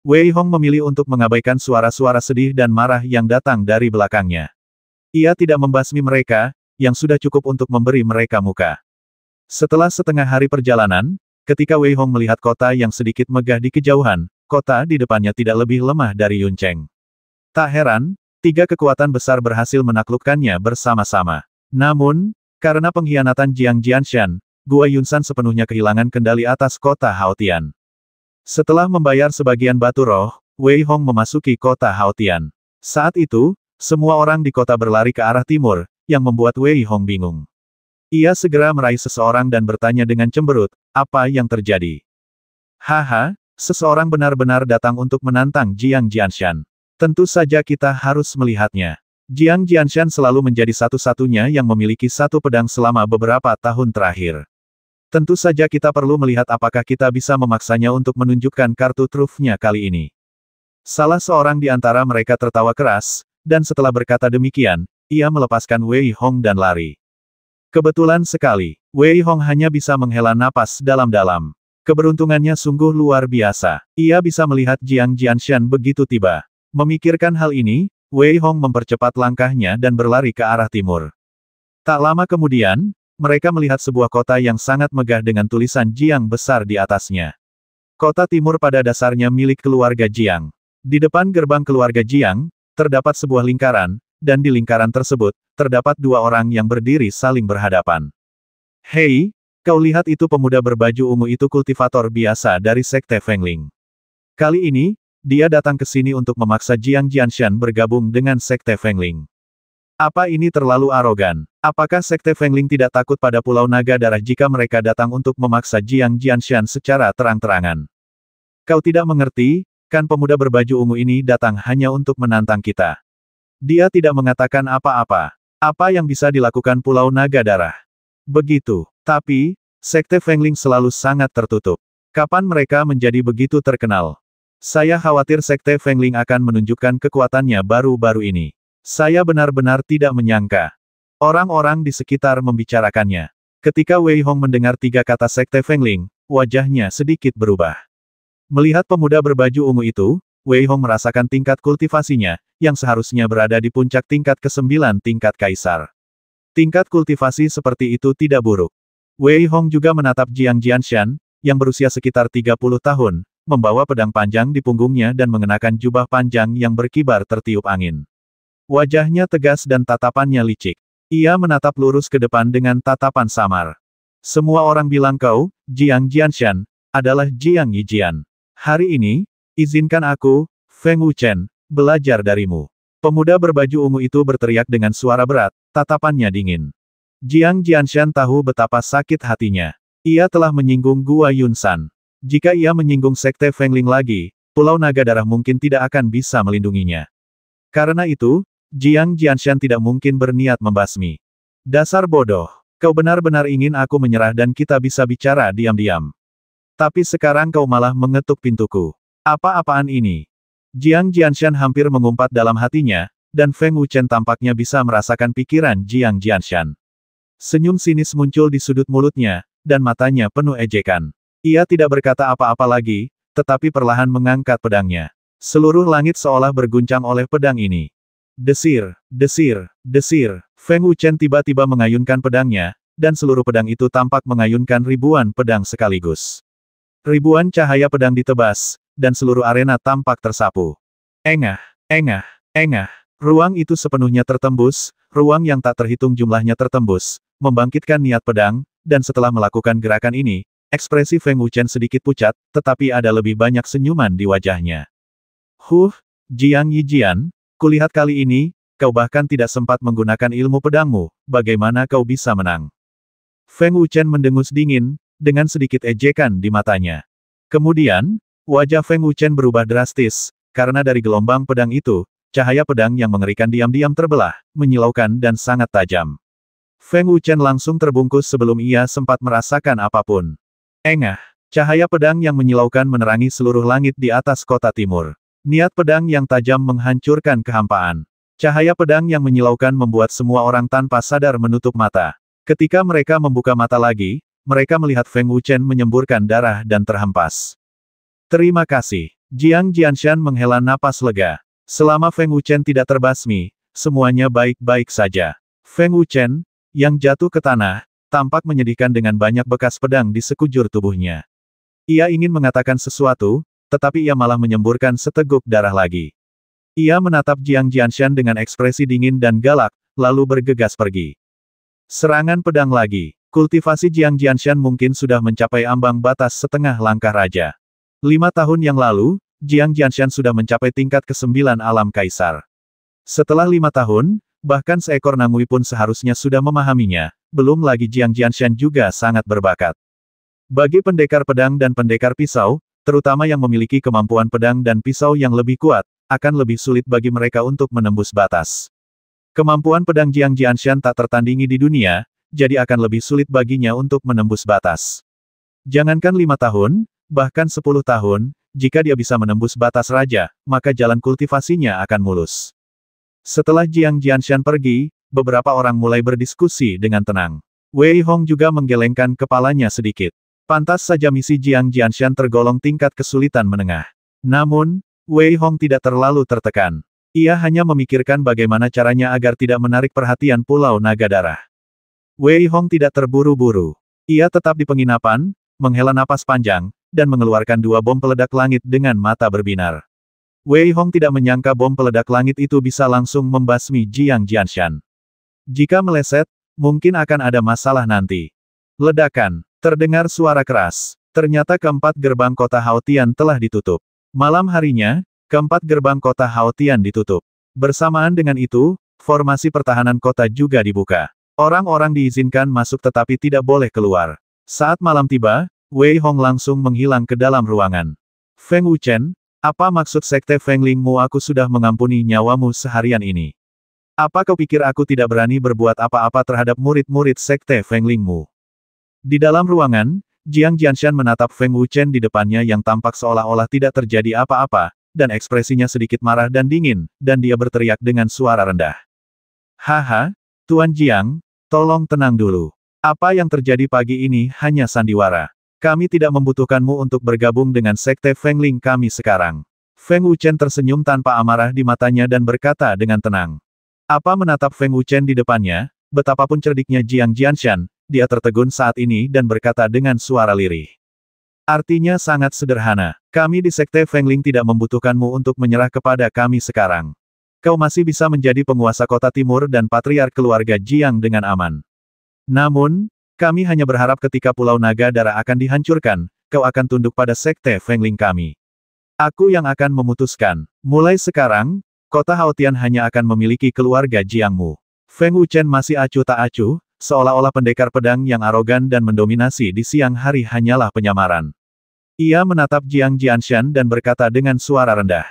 Wei Hong memilih untuk mengabaikan suara-suara sedih dan marah yang datang dari belakangnya. Ia tidak membasmi mereka, yang sudah cukup untuk memberi mereka muka. Setelah setengah hari perjalanan, ketika Wei Hong melihat kota yang sedikit megah di kejauhan, kota di depannya tidak lebih lemah dari Yuncheng. Tak heran, 3 kekuatan besar berhasil menaklukkannya bersama-sama. Namun, karena pengkhianatan Jiang Jianshan, Gua Yunsan sepenuhnya kehilangan kendali atas kota Haotian. Setelah membayar sebagian batu roh, Wei Hong memasuki kota Haotian. Saat itu, semua orang di kota berlari ke arah timur, yang membuat Wei Hong bingung. Ia segera meraih seseorang dan bertanya dengan cemberut, apa yang terjadi? Haha, seseorang benar-benar datang untuk menantang Jiang Jianshan. Tentu saja kita harus melihatnya. Jiang Jianshan selalu menjadi satu-satunya yang memiliki satu pedang selama beberapa tahun terakhir. Tentu saja kita perlu melihat apakah kita bisa memaksanya untuk menunjukkan kartu trufnya kali ini. Salah seorang di antara mereka tertawa keras, dan setelah berkata demikian, ia melepaskan Wei Hong dan lari. Kebetulan sekali, Wei Hong hanya bisa menghela napas dalam-dalam. Keberuntungannya sungguh luar biasa. Ia bisa melihat Jiang Jianshan begitu tiba. Memikirkan hal ini, Wei Hong mempercepat langkahnya dan berlari ke arah timur. Tak lama kemudian, mereka melihat sebuah kota yang sangat megah dengan tulisan Jiang besar di atasnya. Kota timur pada dasarnya milik keluarga Jiang. Di depan gerbang keluarga Jiang, terdapat sebuah lingkaran, dan di lingkaran tersebut, terdapat 2 orang yang berdiri saling berhadapan. Hei, kau lihat itu pemuda berbaju ungu itu kultivator biasa dari Sekte Fengling. Kali ini, dia datang ke sini untuk memaksa Jiang Jianshan bergabung dengan Sekte Fengling. Apa ini terlalu arogan? Apakah Sekte Fengling tidak takut pada Pulau Naga Darah jika mereka datang untuk memaksa Jiang Jianshan secara terang-terangan? Kau tidak mengerti, kan pemuda berbaju ungu ini datang hanya untuk menantang kita. Dia tidak mengatakan apa-apa. Apa yang bisa dilakukan Pulau Naga Darah? Begitu. Tapi, Sekte Fengling selalu sangat tertutup. Kapan mereka menjadi begitu terkenal? Saya khawatir Sekte Fengling akan menunjukkan kekuatannya baru-baru ini. Saya benar-benar tidak menyangka. Orang-orang di sekitar membicarakannya. Ketika Wei Hong mendengar 3 kata Sekte Fengling, wajahnya sedikit berubah. Melihat pemuda berbaju ungu itu, Wei Hong merasakan tingkat kultivasinya, yang seharusnya berada di puncak tingkat ke-9 tingkat kaisar. Tingkat kultivasi seperti itu tidak buruk. Wei Hong juga menatap Jiang Jianshan, yang berusia sekitar 30 tahun, membawa pedang panjang di punggungnya dan mengenakan jubah panjang yang berkibar tertiup angin. Wajahnya tegas dan tatapannya licik. Ia menatap lurus ke depan dengan tatapan samar. Semua orang bilang kau, Jiang Jianshan, adalah Jiang Yijian. Hari ini, izinkan aku, Feng Wuchen, belajar darimu. Pemuda berbaju ungu itu berteriak dengan suara berat, tatapannya dingin. Jiang Jianshan tahu betapa sakit hatinya. Ia telah menyinggung Gua Yunsan. Jika ia menyinggung Sekte Fengling lagi, Pulau Naga Darah mungkin tidak akan bisa melindunginya. Karena itu, Jiang Jianshan tidak mungkin berniat membasmi. Dasar bodoh. Kau benar-benar ingin aku menyerah dan kita bisa bicara diam-diam. Tapi sekarang kau malah mengetuk pintuku. Apa-apaan ini? Jiang Jianshan hampir mengumpat dalam hatinya, dan Feng Wuchen tampaknya bisa merasakan pikiran Jiang Jianshan. Senyum sinis muncul di sudut mulutnya, dan matanya penuh ejekan. Ia tidak berkata apa-apa lagi, tetapi perlahan mengangkat pedangnya. Seluruh langit seolah berguncang oleh pedang ini. Desir, desir, desir. Feng Wuchen tiba-tiba mengayunkan pedangnya, dan seluruh pedang itu tampak mengayunkan ribuan pedang sekaligus. Ribuan cahaya pedang ditebas, dan seluruh arena tampak tersapu. Engah, engah, engah. Ruang itu sepenuhnya tertembus, ruang yang tak terhitung jumlahnya tertembus, membangkitkan niat pedang, dan setelah melakukan gerakan ini, ekspresi Feng Wuchen sedikit pucat, tetapi ada lebih banyak senyuman di wajahnya. Jiang Yijian, kulihat kali ini, kau bahkan tidak sempat menggunakan ilmu pedangmu, bagaimana kau bisa menang? Feng Wuchen mendengus dingin, dengan sedikit ejekan di matanya. Kemudian, wajah Feng Wuchen berubah drastis, karena dari gelombang pedang itu, cahaya pedang yang mengerikan diam-diam terbelah, menyilaukan dan sangat tajam. Feng Wuchen langsung terbungkus sebelum ia sempat merasakan apapun. Engah, cahaya pedang yang menyilaukan menerangi seluruh langit di atas kota timur. Niat pedang yang tajam menghancurkan kehampaan. Cahaya pedang yang menyilaukan membuat semua orang tanpa sadar menutup mata. Ketika mereka membuka mata lagi, mereka melihat Feng Wuchen menyemburkan darah dan terhempas. Terima kasih. Jiang Jianshan menghela napas lega. Selama Feng Wuchen tidak terbasmi, semuanya baik-baik saja. Feng Wuchen, yang jatuh ke tanah, tampak menyedihkan dengan banyak bekas pedang di sekujur tubuhnya. Ia ingin mengatakan sesuatu, tetapi ia malah menyemburkan seteguk darah lagi. Ia menatap Jiang Jianshan dengan ekspresi dingin dan galak, lalu bergegas pergi. Serangan pedang lagi. Kultivasi Jiang Jianshan mungkin sudah mencapai ambang batas setengah langkah raja. 5 tahun yang lalu, Jiang Jianshan sudah mencapai tingkat ke-9 alam kaisar. Setelah 5 tahun, bahkan seekor Nangui pun seharusnya sudah memahaminya, belum lagi Jiang Jianshan juga sangat berbakat. Bagi pendekar pedang dan pendekar pisau, terutama yang memiliki kemampuan pedang dan pisau yang lebih kuat, akan lebih sulit bagi mereka untuk menembus batas. Kemampuan pedang Jiang Jianshan tak tertandingi di dunia, jadi akan lebih sulit baginya untuk menembus batas. Jangankan 5 tahun, bahkan 10 tahun, jika dia bisa menembus batas raja, maka jalan kultivasinya akan mulus. Setelah Jiang Jianshan pergi, beberapa orang mulai berdiskusi dengan tenang. Wei Hong juga menggelengkan kepalanya sedikit. Pantas saja misi Jiang Jianshan tergolong tingkat kesulitan menengah. Namun, Wei Hong tidak terlalu tertekan. Ia hanya memikirkan bagaimana caranya agar tidak menarik perhatian Pulau Naga Darah. Wei Hong tidak terburu-buru. Ia tetap di penginapan, menghela napas panjang, dan mengeluarkan 2 bom peledak langit dengan mata berbinar. Wei Hong tidak menyangka bom peledak langit itu bisa langsung membasmi Jiang Jianshan. Jika meleset, mungkin akan ada masalah nanti. Ledakan. Terdengar suara keras. Ternyata keempat gerbang kota Haotian telah ditutup. Malam harinya, keempat gerbang kota Haotian ditutup. Bersamaan dengan itu, formasi pertahanan kota juga dibuka. Orang-orang diizinkan masuk tetapi tidak boleh keluar. Saat malam tiba, Wei Hong langsung menghilang ke dalam ruangan. Feng Wuchen, apa maksud Sekte Fenglingmu? Aku sudah mengampuni nyawamu seharian ini. Apa kau pikir aku tidak berani berbuat apa-apa terhadap murid-murid Sekte Fenglingmu? Di dalam ruangan, Jiang Jianshan menatap Feng Wuchen di depannya yang tampak seolah-olah tidak terjadi apa-apa, dan ekspresinya sedikit marah dan dingin, dan dia berteriak dengan suara rendah. Haha, Tuan Jiang, tolong tenang dulu. Apa yang terjadi pagi ini hanya sandiwara. Kami tidak membutuhkanmu untuk bergabung dengan Sekte Fengling kami sekarang. Feng Wuchen tersenyum tanpa amarah di matanya dan berkata dengan tenang. Apa menatap Feng Wuchen di depannya, betapapun cerdiknya Jiang Jianshan, dia tertegun saat ini dan berkata dengan suara lirih. Artinya sangat sederhana. Kami di Sekte Fengling tidak membutuhkanmu untuk menyerah kepada kami sekarang. Kau masih bisa menjadi penguasa kota timur dan patriark keluarga Jiang dengan aman. Namun, kami hanya berharap ketika Pulau Naga Darah akan dihancurkan, kau akan tunduk pada Sekte Fengling kami. Aku yang akan memutuskan. Mulai sekarang, kota Haotian hanya akan memiliki keluarga Jiangmu. Feng Wuchen masih acuh tak acuh, seolah-olah pendekar pedang yang arogan dan mendominasi di siang hari hanyalah penyamaran. Ia menatap Jiang Jianshan dan berkata dengan suara rendah.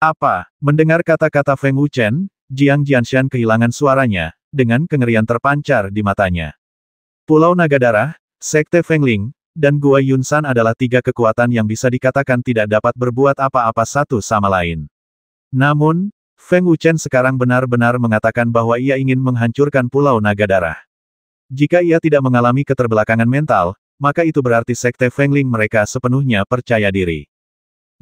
Apa? Mendengar kata-kata Feng Wuchen, Jiang Jianshan kehilangan suaranya, dengan kengerian terpancar di matanya. Pulau Naga Darah, Sekte Fengling, dan Gua Yunsan adalah tiga kekuatan yang bisa dikatakan tidak dapat berbuat apa-apa satu sama lain. Namun, Feng Wuchen sekarang benar-benar mengatakan bahwa ia ingin menghancurkan Pulau Naga Darah. Jika ia tidak mengalami keterbelakangan mental, maka itu berarti Sekte Fengling mereka sepenuhnya percaya diri.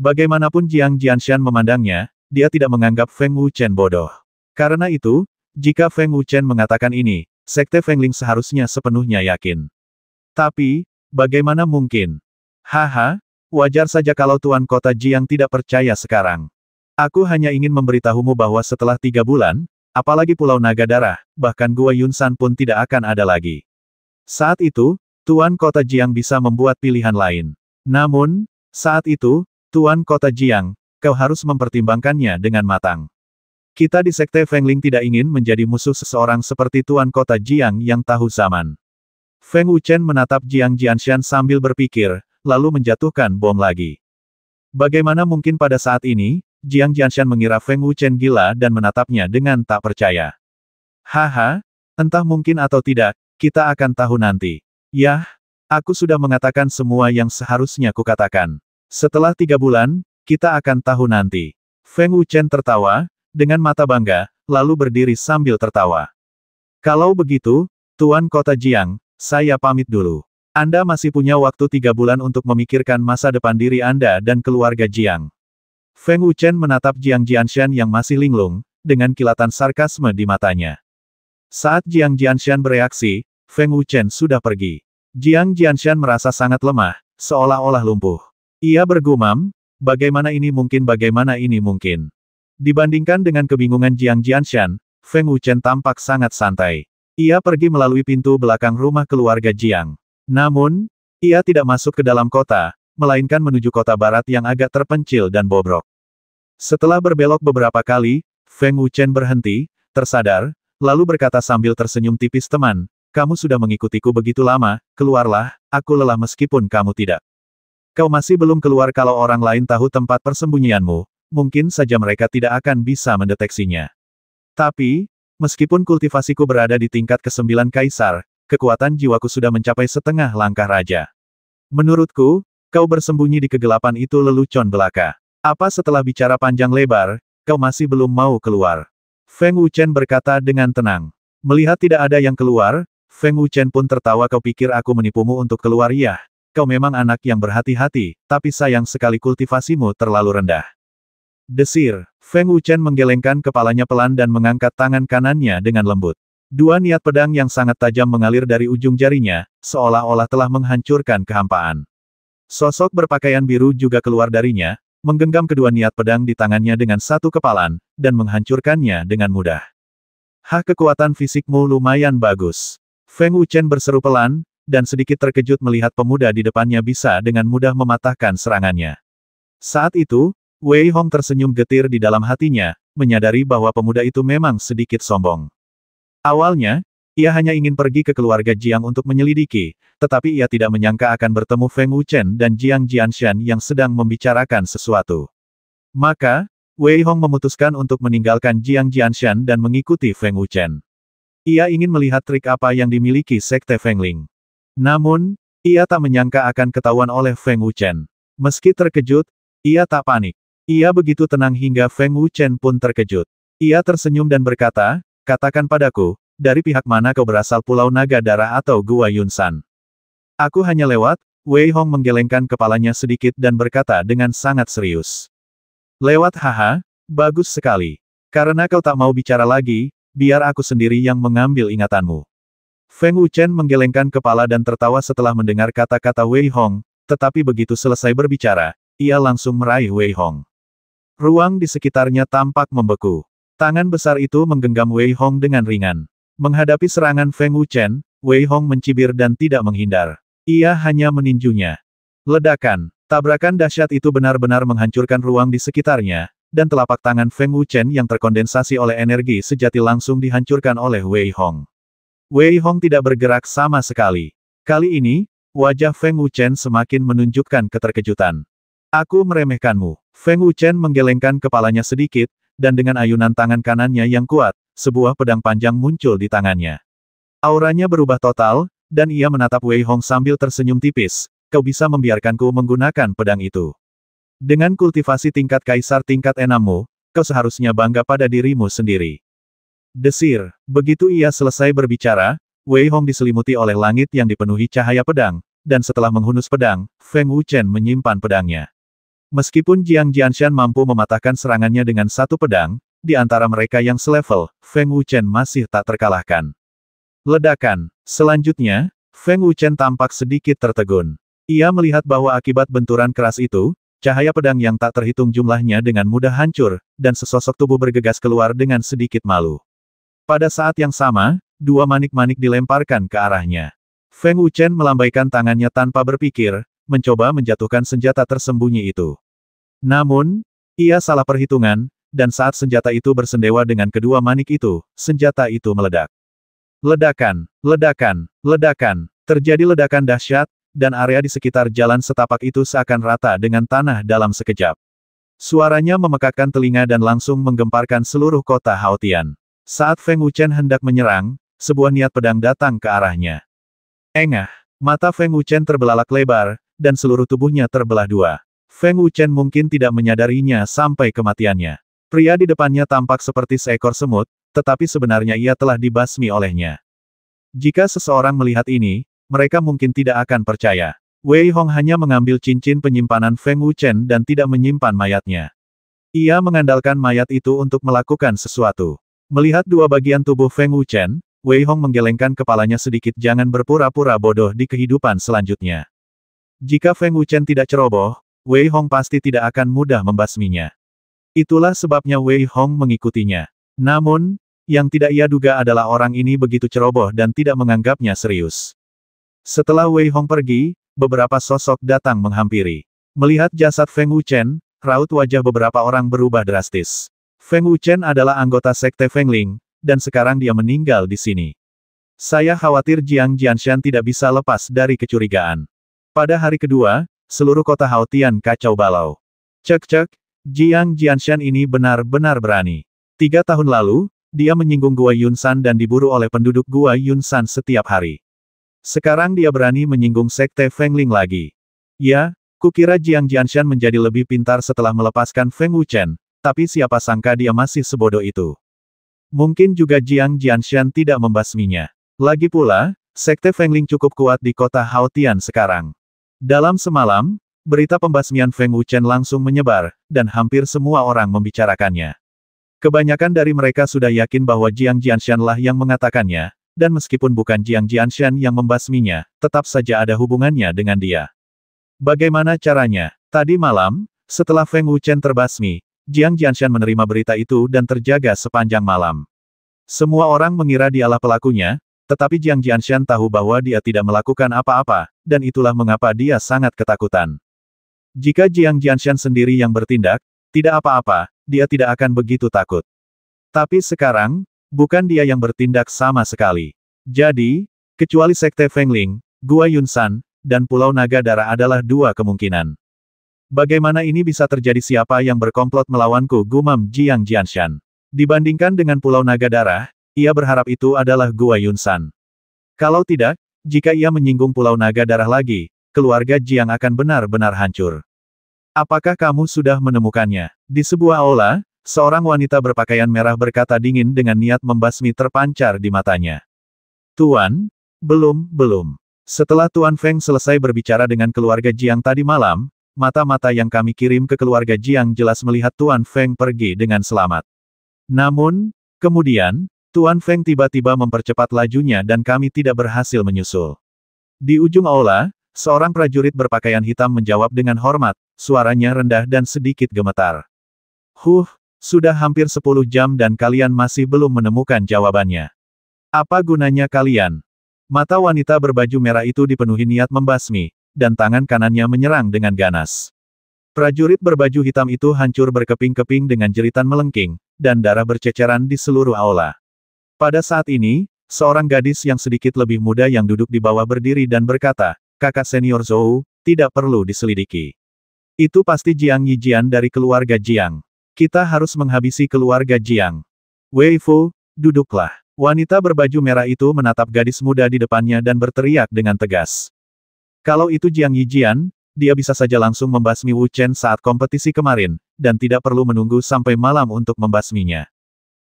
Bagaimanapun Jiang Jianshan memandangnya, dia tidak menganggap Feng Wuchen bodoh. Karena itu, jika Feng Wuchen mengatakan ini, Sekte Fengling seharusnya sepenuhnya yakin. Tapi, bagaimana mungkin? Haha, wajar saja kalau Tuan Kota Jiang tidak percaya sekarang. Aku hanya ingin memberitahumu bahwa setelah 3 bulan, apalagi Pulau Naga Darah, bahkan Gua Yunsan pun tidak akan ada lagi. Saat itu, Tuan Kota Jiang bisa membuat pilihan lain. Namun, saat itu, Tuan Kota Jiang, kau harus mempertimbangkannya dengan matang. Kita di Sekte Fengling tidak ingin menjadi musuh seseorang seperti Tuan Kota Jiang yang tahu zaman. Feng Wuchen menatap Jiang Jianshan sambil berpikir, lalu menjatuhkan bom lagi. Bagaimana mungkin pada saat ini, Jiang Jianshan mengira Feng Wuchen gila dan menatapnya dengan tak percaya. Haha, entah mungkin atau tidak, kita akan tahu nanti. Yah, aku sudah mengatakan semua yang seharusnya kukatakan. Setelah 3 bulan, kita akan tahu nanti. Feng Wuchen tertawa, dengan mata bangga, lalu berdiri sambil tertawa. Kalau begitu, Tuan Kota Jiang, saya pamit dulu. Anda masih punya waktu 3 bulan untuk memikirkan masa depan diri Anda dan keluarga Jiang. Feng Wuchen menatap Jiang Jianshan yang masih linglung, dengan kilatan sarkasme di matanya. Saat Jiang Jianshan bereaksi, Feng Wuchen sudah pergi. Jiang Jianshan merasa sangat lemah, seolah-olah lumpuh. Ia bergumam, bagaimana ini mungkin. Dibandingkan dengan kebingungan Jiang Jianshan, Feng Wuchen tampak sangat santai. Ia pergi melalui pintu belakang rumah keluarga Jiang. Namun, ia tidak masuk ke dalam kota, melainkan menuju kota barat yang agak terpencil dan bobrok. Setelah berbelok beberapa kali, Feng Wuchen berhenti, tersadar, lalu berkata sambil tersenyum tipis, teman, kamu sudah mengikutiku begitu lama, keluarlah, aku lelah meskipun kamu tidak. Kau masih belum keluar kalau orang lain tahu tempat persembunyianmu, mungkin saja mereka tidak akan bisa mendeteksinya. Tapi, meskipun kultivasiku berada di tingkat ke-9 kaisar, kekuatan jiwaku sudah mencapai setengah langkah raja. Menurutku, kau bersembunyi di kegelapan itu lelucon belaka. Apa setelah bicara panjang lebar, kau masih belum mau keluar? Feng Wuchen berkata dengan tenang. Melihat tidak ada yang keluar, Feng Wuchen pun tertawa. Kau pikir aku menipumu untuk keluar? Ya, kau memang anak yang berhati-hati, tapi sayang sekali kultivasimu terlalu rendah. Desir, Feng Wuchen menggelengkan kepalanya pelan dan mengangkat tangan kanannya dengan lembut. Dua niat pedang yang sangat tajam mengalir dari ujung jarinya, seolah-olah telah menghancurkan kehampaan. Sosok berpakaian biru juga keluar darinya, menggenggam kedua niat pedang di tangannya dengan satu kepalan, dan menghancurkannya dengan mudah. Kekuatan fisikmu lumayan bagus. Feng Wuchen berseru pelan, dan sedikit terkejut melihat pemuda di depannya bisa dengan mudah mematahkan serangannya. Saat itu, Wei Hong tersenyum getir di dalam hatinya, menyadari bahwa pemuda itu memang sedikit sombong. Awalnya, ia hanya ingin pergi ke keluarga Jiang untuk menyelidiki, tetapi ia tidak menyangka akan bertemu Feng Wuchen dan Jiang Jianshan yang sedang membicarakan sesuatu. Maka, Wei Hong memutuskan untuk meninggalkan Jiang Jianshan dan mengikuti Feng Wuchen. Ia ingin melihat trik apa yang dimiliki Sekte Fengling. Namun, ia tak menyangka akan ketahuan oleh Feng Wuchen. Meski terkejut, ia tak panik. Ia begitu tenang hingga Feng Wuchen pun terkejut. Ia tersenyum dan berkata, katakan padaku, dari pihak mana kau berasal, Pulau Naga Darah atau Gua Yunsan? Aku hanya lewat. Wei Hong menggelengkan kepalanya sedikit dan berkata dengan sangat serius. Lewat, haha, bagus sekali. Karena kau tak mau bicara lagi, biar aku sendiri yang mengambil ingatanmu. Feng Wuchen menggelengkan kepala dan tertawa setelah mendengar kata-kata Wei Hong, tetapi begitu selesai berbicara, ia langsung meraih Wei Hong. Ruang di sekitarnya tampak membeku. Tangan besar itu menggenggam Wei Hong dengan ringan. Menghadapi serangan Feng Wuchen, Wei Hong mencibir dan tidak menghindar. Ia hanya meninjunya. Ledakan, tabrakan dahsyat itu benar-benar menghancurkan ruang di sekitarnya, dan telapak tangan Feng Wuchen yang terkondensasi oleh energi sejati langsung dihancurkan oleh Wei Hong. Wei Hong tidak bergerak sama sekali. Kali ini, wajah Feng Wuchen semakin menunjukkan keterkejutan. Aku meremehkanmu. Feng Wuchen menggelengkan kepalanya sedikit, dan dengan ayunan tangan kanannya yang kuat, sebuah pedang panjang muncul di tangannya. Auranya berubah total, dan ia menatap Wei Hong sambil tersenyum tipis. Kau bisa membiarkanku menggunakan pedang itu. Dengan kultivasi tingkat kaisar tingkat 6-mu, kau seharusnya bangga pada dirimu sendiri. Desir. Begitu ia selesai berbicara, Wei Hong diselimuti oleh langit yang dipenuhi cahaya pedang, dan setelah menghunus pedang, Feng Wuchen menyimpan pedangnya. Meskipun Jiang Jianshan mampu mematahkan serangannya dengan satu pedang, di antara mereka yang selevel, Feng Wuchen masih tak terkalahkan. Ledakan. Selanjutnya, Feng Wuchen tampak sedikit tertegun. Ia melihat bahwa akibat benturan keras itu, cahaya pedang yang tak terhitung jumlahnya dengan mudah hancur, dan sesosok tubuh bergegas keluar dengan sedikit malu. Pada saat yang sama, dua manik-manik dilemparkan ke arahnya. Feng Wuchen melambaikan tangannya tanpa berpikir, mencoba menjatuhkan senjata tersembunyi itu. Namun, ia salah perhitungan, dan saat senjata itu bersendewa dengan kedua manik itu, senjata itu meledak. Ledakan, ledakan, ledakan. Terjadi ledakan dahsyat, dan area di sekitar jalan setapak itu seakan rata dengan tanah dalam sekejap. Suaranya memekakkan telinga dan langsung menggemparkan seluruh kota Haotian. Saat Feng Wuchen hendak menyerang, sebuah niat pedang datang ke arahnya. Engah, mata Feng Wuchen terbelalak lebar, dan seluruh tubuhnya terbelah dua. Feng Wuchen mungkin tidak menyadarinya sampai kematiannya. Pria di depannya tampak seperti seekor semut, tetapi sebenarnya ia telah dibasmi olehnya. Jika seseorang melihat ini, mereka mungkin tidak akan percaya. Wei Hong hanya mengambil cincin penyimpanan Feng Wuchen dan tidak menyimpan mayatnya. Ia mengandalkan mayat itu untuk melakukan sesuatu. Melihat dua bagian tubuh Feng Wuchen, Wei Hong menggelengkan kepalanya sedikit. Jangan berpura-pura bodoh di kehidupan selanjutnya. Jika Feng Wuchen tidak ceroboh, Wei Hong pasti tidak akan mudah membasminya. Itulah sebabnya Wei Hong mengikutinya. Namun, yang tidak ia duga adalah orang ini begitu ceroboh dan tidak menganggapnya serius. Setelah Wei Hong pergi, beberapa sosok datang menghampiri. Melihat jasad Feng Wuchen, raut wajah beberapa orang berubah drastis. Feng Wuchen adalah anggota sekte Fengling, dan sekarang dia meninggal di sini. Saya khawatir Jiang Jianshan tidak bisa lepas dari kecurigaan. Pada hari kedua, seluruh kota Haotian kacau balau. Cek, Jiang Jianshan ini benar-benar berani. 3 tahun lalu, dia menyinggung Gua Yunsan dan diburu oleh penduduk Gua Yunsan setiap hari. Sekarang dia berani menyinggung sekte Fengling lagi. Ya, kukira Jiang Jianshan menjadi lebih pintar setelah melepaskan Feng Wuchen, tapi siapa sangka dia masih sebodoh itu. Mungkin juga Jiang Jianshan tidak membasminya. Lagi pula, sekte Fengling cukup kuat di kota Haotian sekarang. Dalam semalam, berita pembasmian Feng Wuchen langsung menyebar, dan hampir semua orang membicarakannya. Kebanyakan dari mereka sudah yakin bahwa Jiang Jianshan lah yang mengatakannya, dan meskipun bukan Jiang Jianshan yang membasminya, tetap saja ada hubungannya dengan dia. Bagaimana caranya? Tadi malam, setelah Feng Wuchen terbasmi, Jiang Jianshan menerima berita itu dan terjaga sepanjang malam. Semua orang mengira dialah pelakunya, tetapi Jiang Jianshan tahu bahwa dia tidak melakukan apa-apa, dan itulah mengapa dia sangat ketakutan. Jika Jiang Jianshan sendiri yang bertindak, tidak apa-apa, dia tidak akan begitu takut. Tapi sekarang, bukan dia yang bertindak sama sekali. Jadi, kecuali sekte Fengling, Gua Yunsan, dan Pulau Naga Darah adalah dua kemungkinan. Bagaimana ini bisa terjadi? Siapa yang berkomplot melawanku? Gumam Jiang Jianshan. Dibandingkan dengan Pulau Naga Darah, ia berharap itu adalah Gua Yunsan. Kalau tidak, jika ia menyinggung Pulau Naga Darah lagi, keluarga Jiang akan benar-benar hancur. Apakah kamu sudah menemukannya? Di sebuah aula, seorang wanita berpakaian merah berkata dingin dengan niat membasmi terpancar di matanya. Tuan? Belum. Setelah Tuan Feng selesai berbicara dengan keluarga Jiang tadi malam, mata-mata yang kami kirim ke keluarga Jiang jelas melihat Tuan Feng pergi dengan selamat. Namun, kemudian, Tuan Feng tiba-tiba mempercepat lajunya dan kami tidak berhasil menyusul. Di ujung aula, seorang prajurit berpakaian hitam menjawab dengan hormat, suaranya rendah dan sedikit gemetar. Sudah hampir 10 jam dan kalian masih belum menemukan jawabannya. Apa gunanya kalian? Mata wanita berbaju merah itu dipenuhi niat membasmi, dan tangan kanannya menyerang dengan ganas. Prajurit berbaju hitam itu hancur berkeping-keping dengan jeritan melengking, dan darah berceceran di seluruh aula. Pada saat ini, seorang gadis yang sedikit lebih muda yang duduk di bawah berdiri dan berkata, "Kakak senior Zhou, tidak perlu diselidiki. Itu pasti Jiang Yijian dari keluarga Jiang. Kita harus menghabisi keluarga Jiang." "Wei Fu, duduklah." Wanita berbaju merah itu menatap gadis muda di depannya dan berteriak dengan tegas. Kalau itu Jiang Yijian, dia bisa saja langsung membasmi Wu Chen saat kompetisi kemarin, dan tidak perlu menunggu sampai malam untuk membasminya.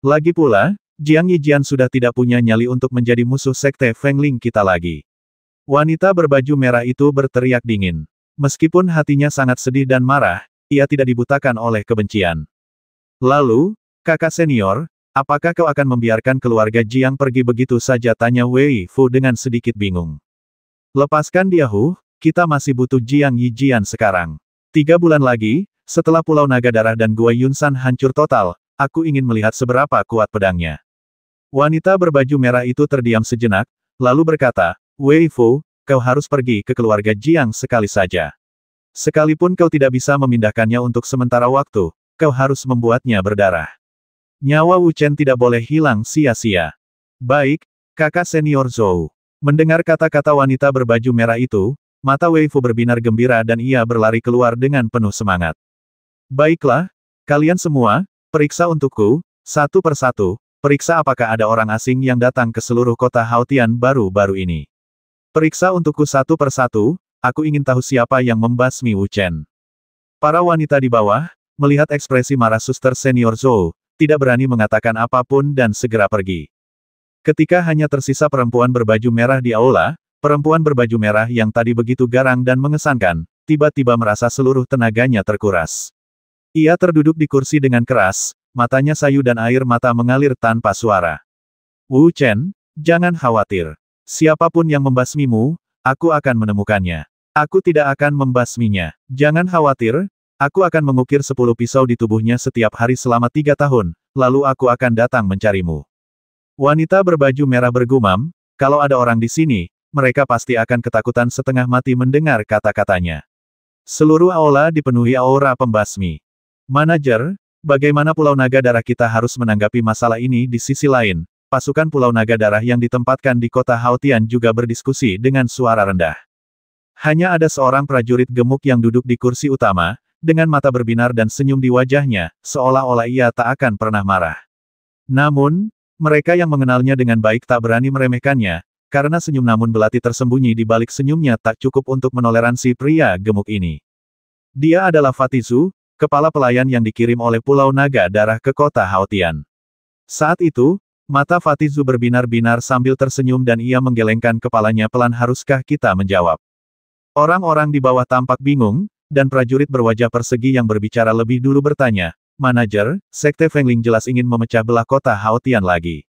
Lagi pula, Jiang Yijian sudah tidak punya nyali untuk menjadi musuh sekte Fengling kita lagi. Wanita berbaju merah itu berteriak dingin. Meskipun hatinya sangat sedih dan marah, ia tidak dibutakan oleh kebencian. "Lalu, kakak senior, apakah kau akan membiarkan keluarga Jiang pergi begitu saja?" tanya Wei Fu dengan sedikit bingung. "Lepaskan dia Hu, kita masih butuh Jiang Yijian sekarang. 3 bulan lagi, setelah Pulau Naga Darah dan Gua Yunsan hancur total, aku ingin melihat seberapa kuat pedangnya." Wanita berbaju merah itu terdiam sejenak, lalu berkata, "Wei Fu, kau harus pergi ke keluarga Jiang sekali saja. Sekalipun kau tidak bisa memindahkannya untuk sementara waktu, kau harus membuatnya berdarah. Nyawa Wu Chen tidak boleh hilang sia-sia." "Baik, kakak senior Zhou." Mendengar kata-kata wanita berbaju merah itu, mata Wei Fu berbinar gembira dan ia berlari keluar dengan penuh semangat. "Baiklah, kalian semua, periksa untukku, satu persatu, periksa apakah ada orang asing yang datang ke seluruh kota Haotian baru-baru ini. Periksa untukku satu persatu, aku ingin tahu siapa yang membasmi Wu Chen." Para wanita di bawah, melihat ekspresi marah suster senior Zhou, tidak berani mengatakan apapun dan segera pergi. Ketika hanya tersisa perempuan berbaju merah di aula, perempuan berbaju merah yang tadi begitu garang dan mengesankan, tiba-tiba merasa seluruh tenaganya terkuras. Ia terduduk di kursi dengan keras, matanya sayu dan air mata mengalir tanpa suara. "Wu Chen, jangan khawatir. Siapapun yang membasmimu, aku akan menemukannya. Aku tidak akan membasminya. Jangan khawatir, aku akan mengukir 10 pisau di tubuhnya setiap hari selama 3 tahun, lalu aku akan datang mencarimu." Wanita berbaju merah bergumam, kalau ada orang di sini, mereka pasti akan ketakutan setengah mati mendengar kata-katanya. Seluruh aula dipenuhi aura pembasmi. "Manajer, bagaimana Pulau Naga Darah kita harus menanggapi masalah ini?" Di sisi lain, pasukan Pulau Naga Darah yang ditempatkan di kota Haotian juga berdiskusi dengan suara rendah. Hanya ada seorang prajurit gemuk yang duduk di kursi utama, dengan mata berbinar dan senyum di wajahnya, seolah-olah ia tak akan pernah marah. Namun, mereka yang mengenalnya dengan baik tak berani meremehkannya, karena senyum namun belati tersembunyi di balik senyumnya tak cukup untuk menoleransi pria gemuk ini. Dia adalah Fatizu, kepala pelayan yang dikirim oleh Pulau Naga Darah ke kota Haotian. Saat itu, mata Fatizu berbinar-binar sambil tersenyum dan ia menggelengkan kepalanya pelan. "Haruskah kita menjawab?" Orang-orang di bawah tampak bingung, dan prajurit berwajah persegi yang berbicara lebih dulu bertanya, "Manajer, Sekte Fengling jelas ingin memecah belah kota Haotian lagi.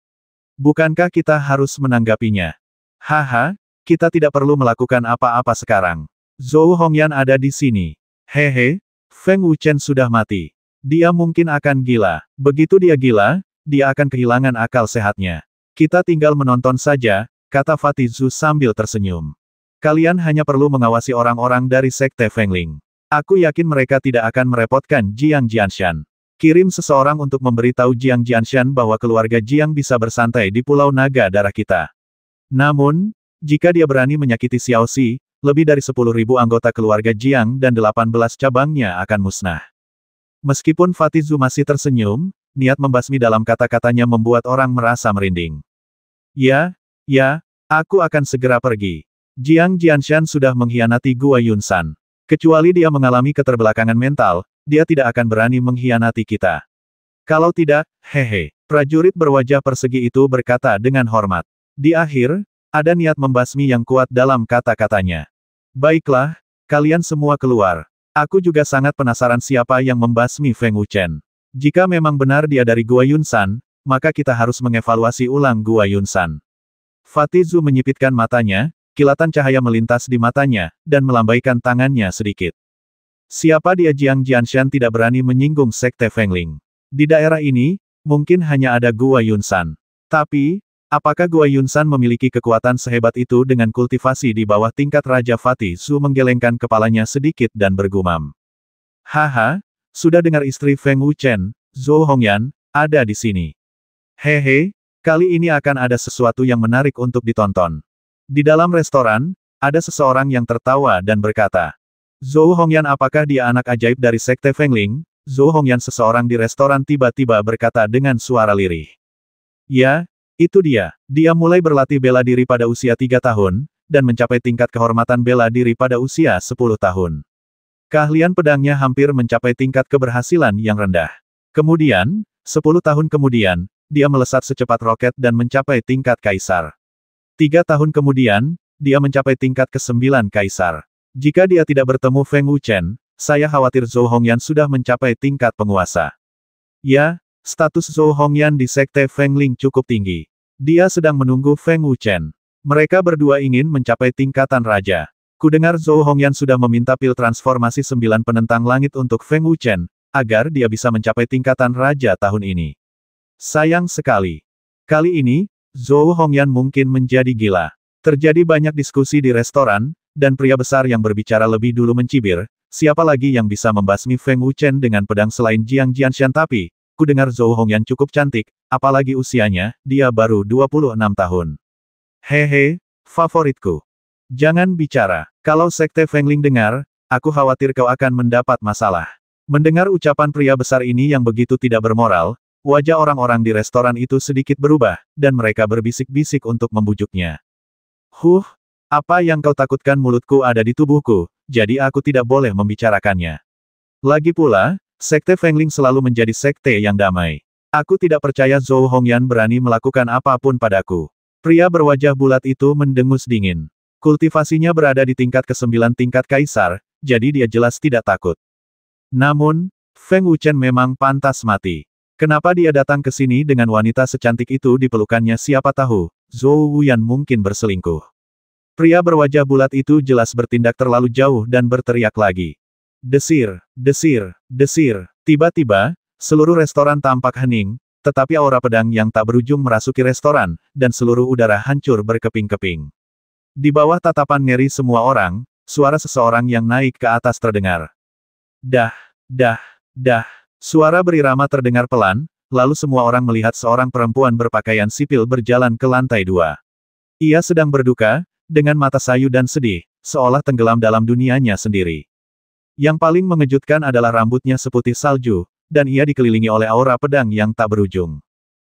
Bukankah kita harus menanggapinya?" "Haha, kita tidak perlu melakukan apa-apa sekarang. Zhou Hongyan ada di sini. Hehe, Feng Wuchen sudah mati. Dia mungkin akan gila. Begitu dia gila, dia akan kehilangan akal sehatnya. Kita tinggal menonton saja," kata Fatizu sambil tersenyum. "Kalian hanya perlu mengawasi orang-orang dari Sekte Fengling. Aku yakin mereka tidak akan merepotkan Jiang Jianshan. Kirim seseorang untuk memberitahu Jiang Jianshan bahwa keluarga Jiang bisa bersantai di Pulau Naga Darah kita. Namun, jika dia berani menyakiti Xiaoxi, lebih dari 10.000 anggota keluarga Jiang dan 18 cabangnya akan musnah." Meskipun Fatizu masih tersenyum, niat membasmi dalam kata-katanya membuat orang merasa merinding. Ya, aku akan segera pergi. Jiang Jianshan sudah mengkhianati Gua Yunsan. Kecuali dia mengalami keterbelakangan mental, dia tidak akan berani mengkhianati kita. Kalau tidak, hehe. Prajurit berwajah persegi itu berkata dengan hormat. Di akhir, ada niat membasmi yang kuat dalam kata-katanya. "Baiklah, kalian semua keluar. Aku juga sangat penasaran siapa yang membasmi Feng Wuchen. Jika memang benar dia dari Gua Yunsan, maka kita harus mengevaluasi ulang Gua Yunsan." Fatizu menyipitkan matanya, kilatan cahaya melintas di matanya, dan melambaikan tangannya sedikit. Siapa dia? Jiang Jianshan tidak berani menyinggung Sekte Fengling. Di daerah ini, mungkin hanya ada Gua Yunsan. Tapi, apakah Gua Yunsan memiliki kekuatan sehebat itu dengan kultivasi di bawah tingkat Raja Fatizu menggelengkan kepalanya sedikit dan bergumam. "Haha, sudah dengar istri Feng Wuchen, Zhou Hongyan, ada di sini." "Hehe, Kali ini akan ada sesuatu yang menarik untuk ditonton. Di dalam restoran, ada seseorang yang tertawa dan berkata, Zhou Hongyan, apakah dia anak ajaib dari Sekte Fengling? Zhou Hongyan, seseorang di restoran tiba-tiba berkata dengan suara lirih. Ya, itu dia. Dia mulai berlatih bela diri pada usia 3 tahun, dan mencapai tingkat kehormatan bela diri pada usia 10 tahun. Keahlian pedangnya hampir mencapai tingkat keberhasilan yang rendah. Kemudian, 10 tahun kemudian, dia melesat secepat roket dan mencapai tingkat kaisar. 3 tahun kemudian, dia mencapai tingkat ke-9 kaisar. Jika dia tidak bertemu Feng Wuchen, saya khawatir Zhou Hongyan sudah mencapai tingkat penguasa. Ya, status Zhou Hongyan di Sekte Fengling cukup tinggi. Dia sedang menunggu Feng Wuchen. Mereka berdua ingin mencapai tingkatan raja. Kudengar Zhou Hongyan sudah meminta pil transformasi 9 penentang langit untuk Feng Wuchen, agar dia bisa mencapai tingkatan raja tahun ini. Sayang sekali. Kali ini, Zhou Hongyan mungkin menjadi gila. Terjadi banyak diskusi di restoran, dan pria besar yang berbicara lebih dulu mencibir, siapa lagi yang bisa membasmi Feng Wuchen dengan pedang selain Jiang Jianshan, tapi, kudengar Zhou Hongyan cukup cantik, apalagi usianya, dia baru 26 tahun. Hehe, favoritku. Jangan bicara. Kalau Sekte Fengling dengar, aku khawatir kau akan mendapat masalah. Mendengar ucapan pria besar ini yang begitu tidak bermoral, wajah orang-orang di restoran itu sedikit berubah, dan mereka berbisik-bisik untuk membujuknya. Apa yang kau takutkan? Mulutku ada di tubuhku, jadi aku tidak boleh membicarakannya. Lagi pula, Sekte Fengling selalu menjadi sekte yang damai. Aku tidak percaya Zhou Hongyan berani melakukan apapun padaku. Pria berwajah bulat itu mendengus dingin. Kultivasinya berada di tingkat ke-9 tingkat kaisar, jadi dia jelas tidak takut. Namun, Feng Wuchen memang pantas mati. Kenapa dia datang ke sini dengan wanita secantik itu di pelukannya? Siapa tahu, Zhou Wuyan mungkin berselingkuh. Pria berwajah bulat itu jelas bertindak terlalu jauh dan berteriak lagi. Desir, desir, desir. Tiba-tiba, seluruh restoran tampak hening, tetapi aura pedang yang tak berujung merasuki restoran, dan seluruh udara hancur berkeping-keping. Di bawah tatapan ngeri semua orang, suara seseorang yang naik ke atas terdengar. Dah. Suara berirama terdengar pelan, lalu semua orang melihat seorang perempuan berpakaian sipil berjalan ke lantai 2. Ia sedang berduka, dengan mata sayu dan sedih, seolah tenggelam dalam dunianya sendiri. Yang paling mengejutkan adalah rambutnya seputih salju, dan ia dikelilingi oleh aura pedang yang tak berujung.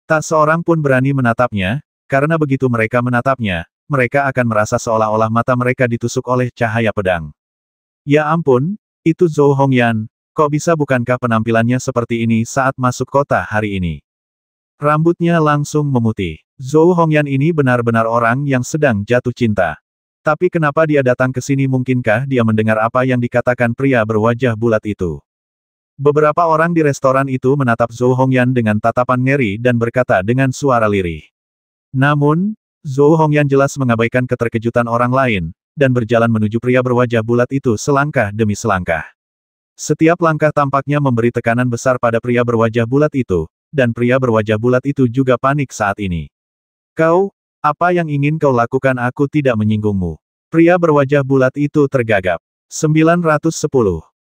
Tak seorang pun berani menatapnya, karena begitu mereka menatapnya, mereka akan merasa seolah-olah mata mereka ditusuk oleh cahaya pedang. Ya ampun, itu Zhou Hongyan. Kok bisa? Bukankah penampilannya seperti ini saat masuk kota hari ini? Rambutnya langsung memutih. Zhou Hongyan ini benar-benar orang yang sedang jatuh cinta. Tapi kenapa dia datang ke sini? Mungkinkah dia mendengar apa yang dikatakan pria berwajah bulat itu? Beberapa orang di restoran itu menatap Zhou Hongyan dengan tatapan ngeri dan berkata dengan suara lirih. Namun, Zhou Hongyan jelas mengabaikan keterkejutan orang lain, dan berjalan menuju pria berwajah bulat itu selangkah demi selangkah. Setiap langkah tampaknya memberi tekanan besar pada pria berwajah bulat itu, dan pria berwajah bulat itu juga panik saat ini. Kau, apa yang ingin kau lakukan? Aku tidak menyinggungmu. Pria berwajah bulat itu tergagap. 910.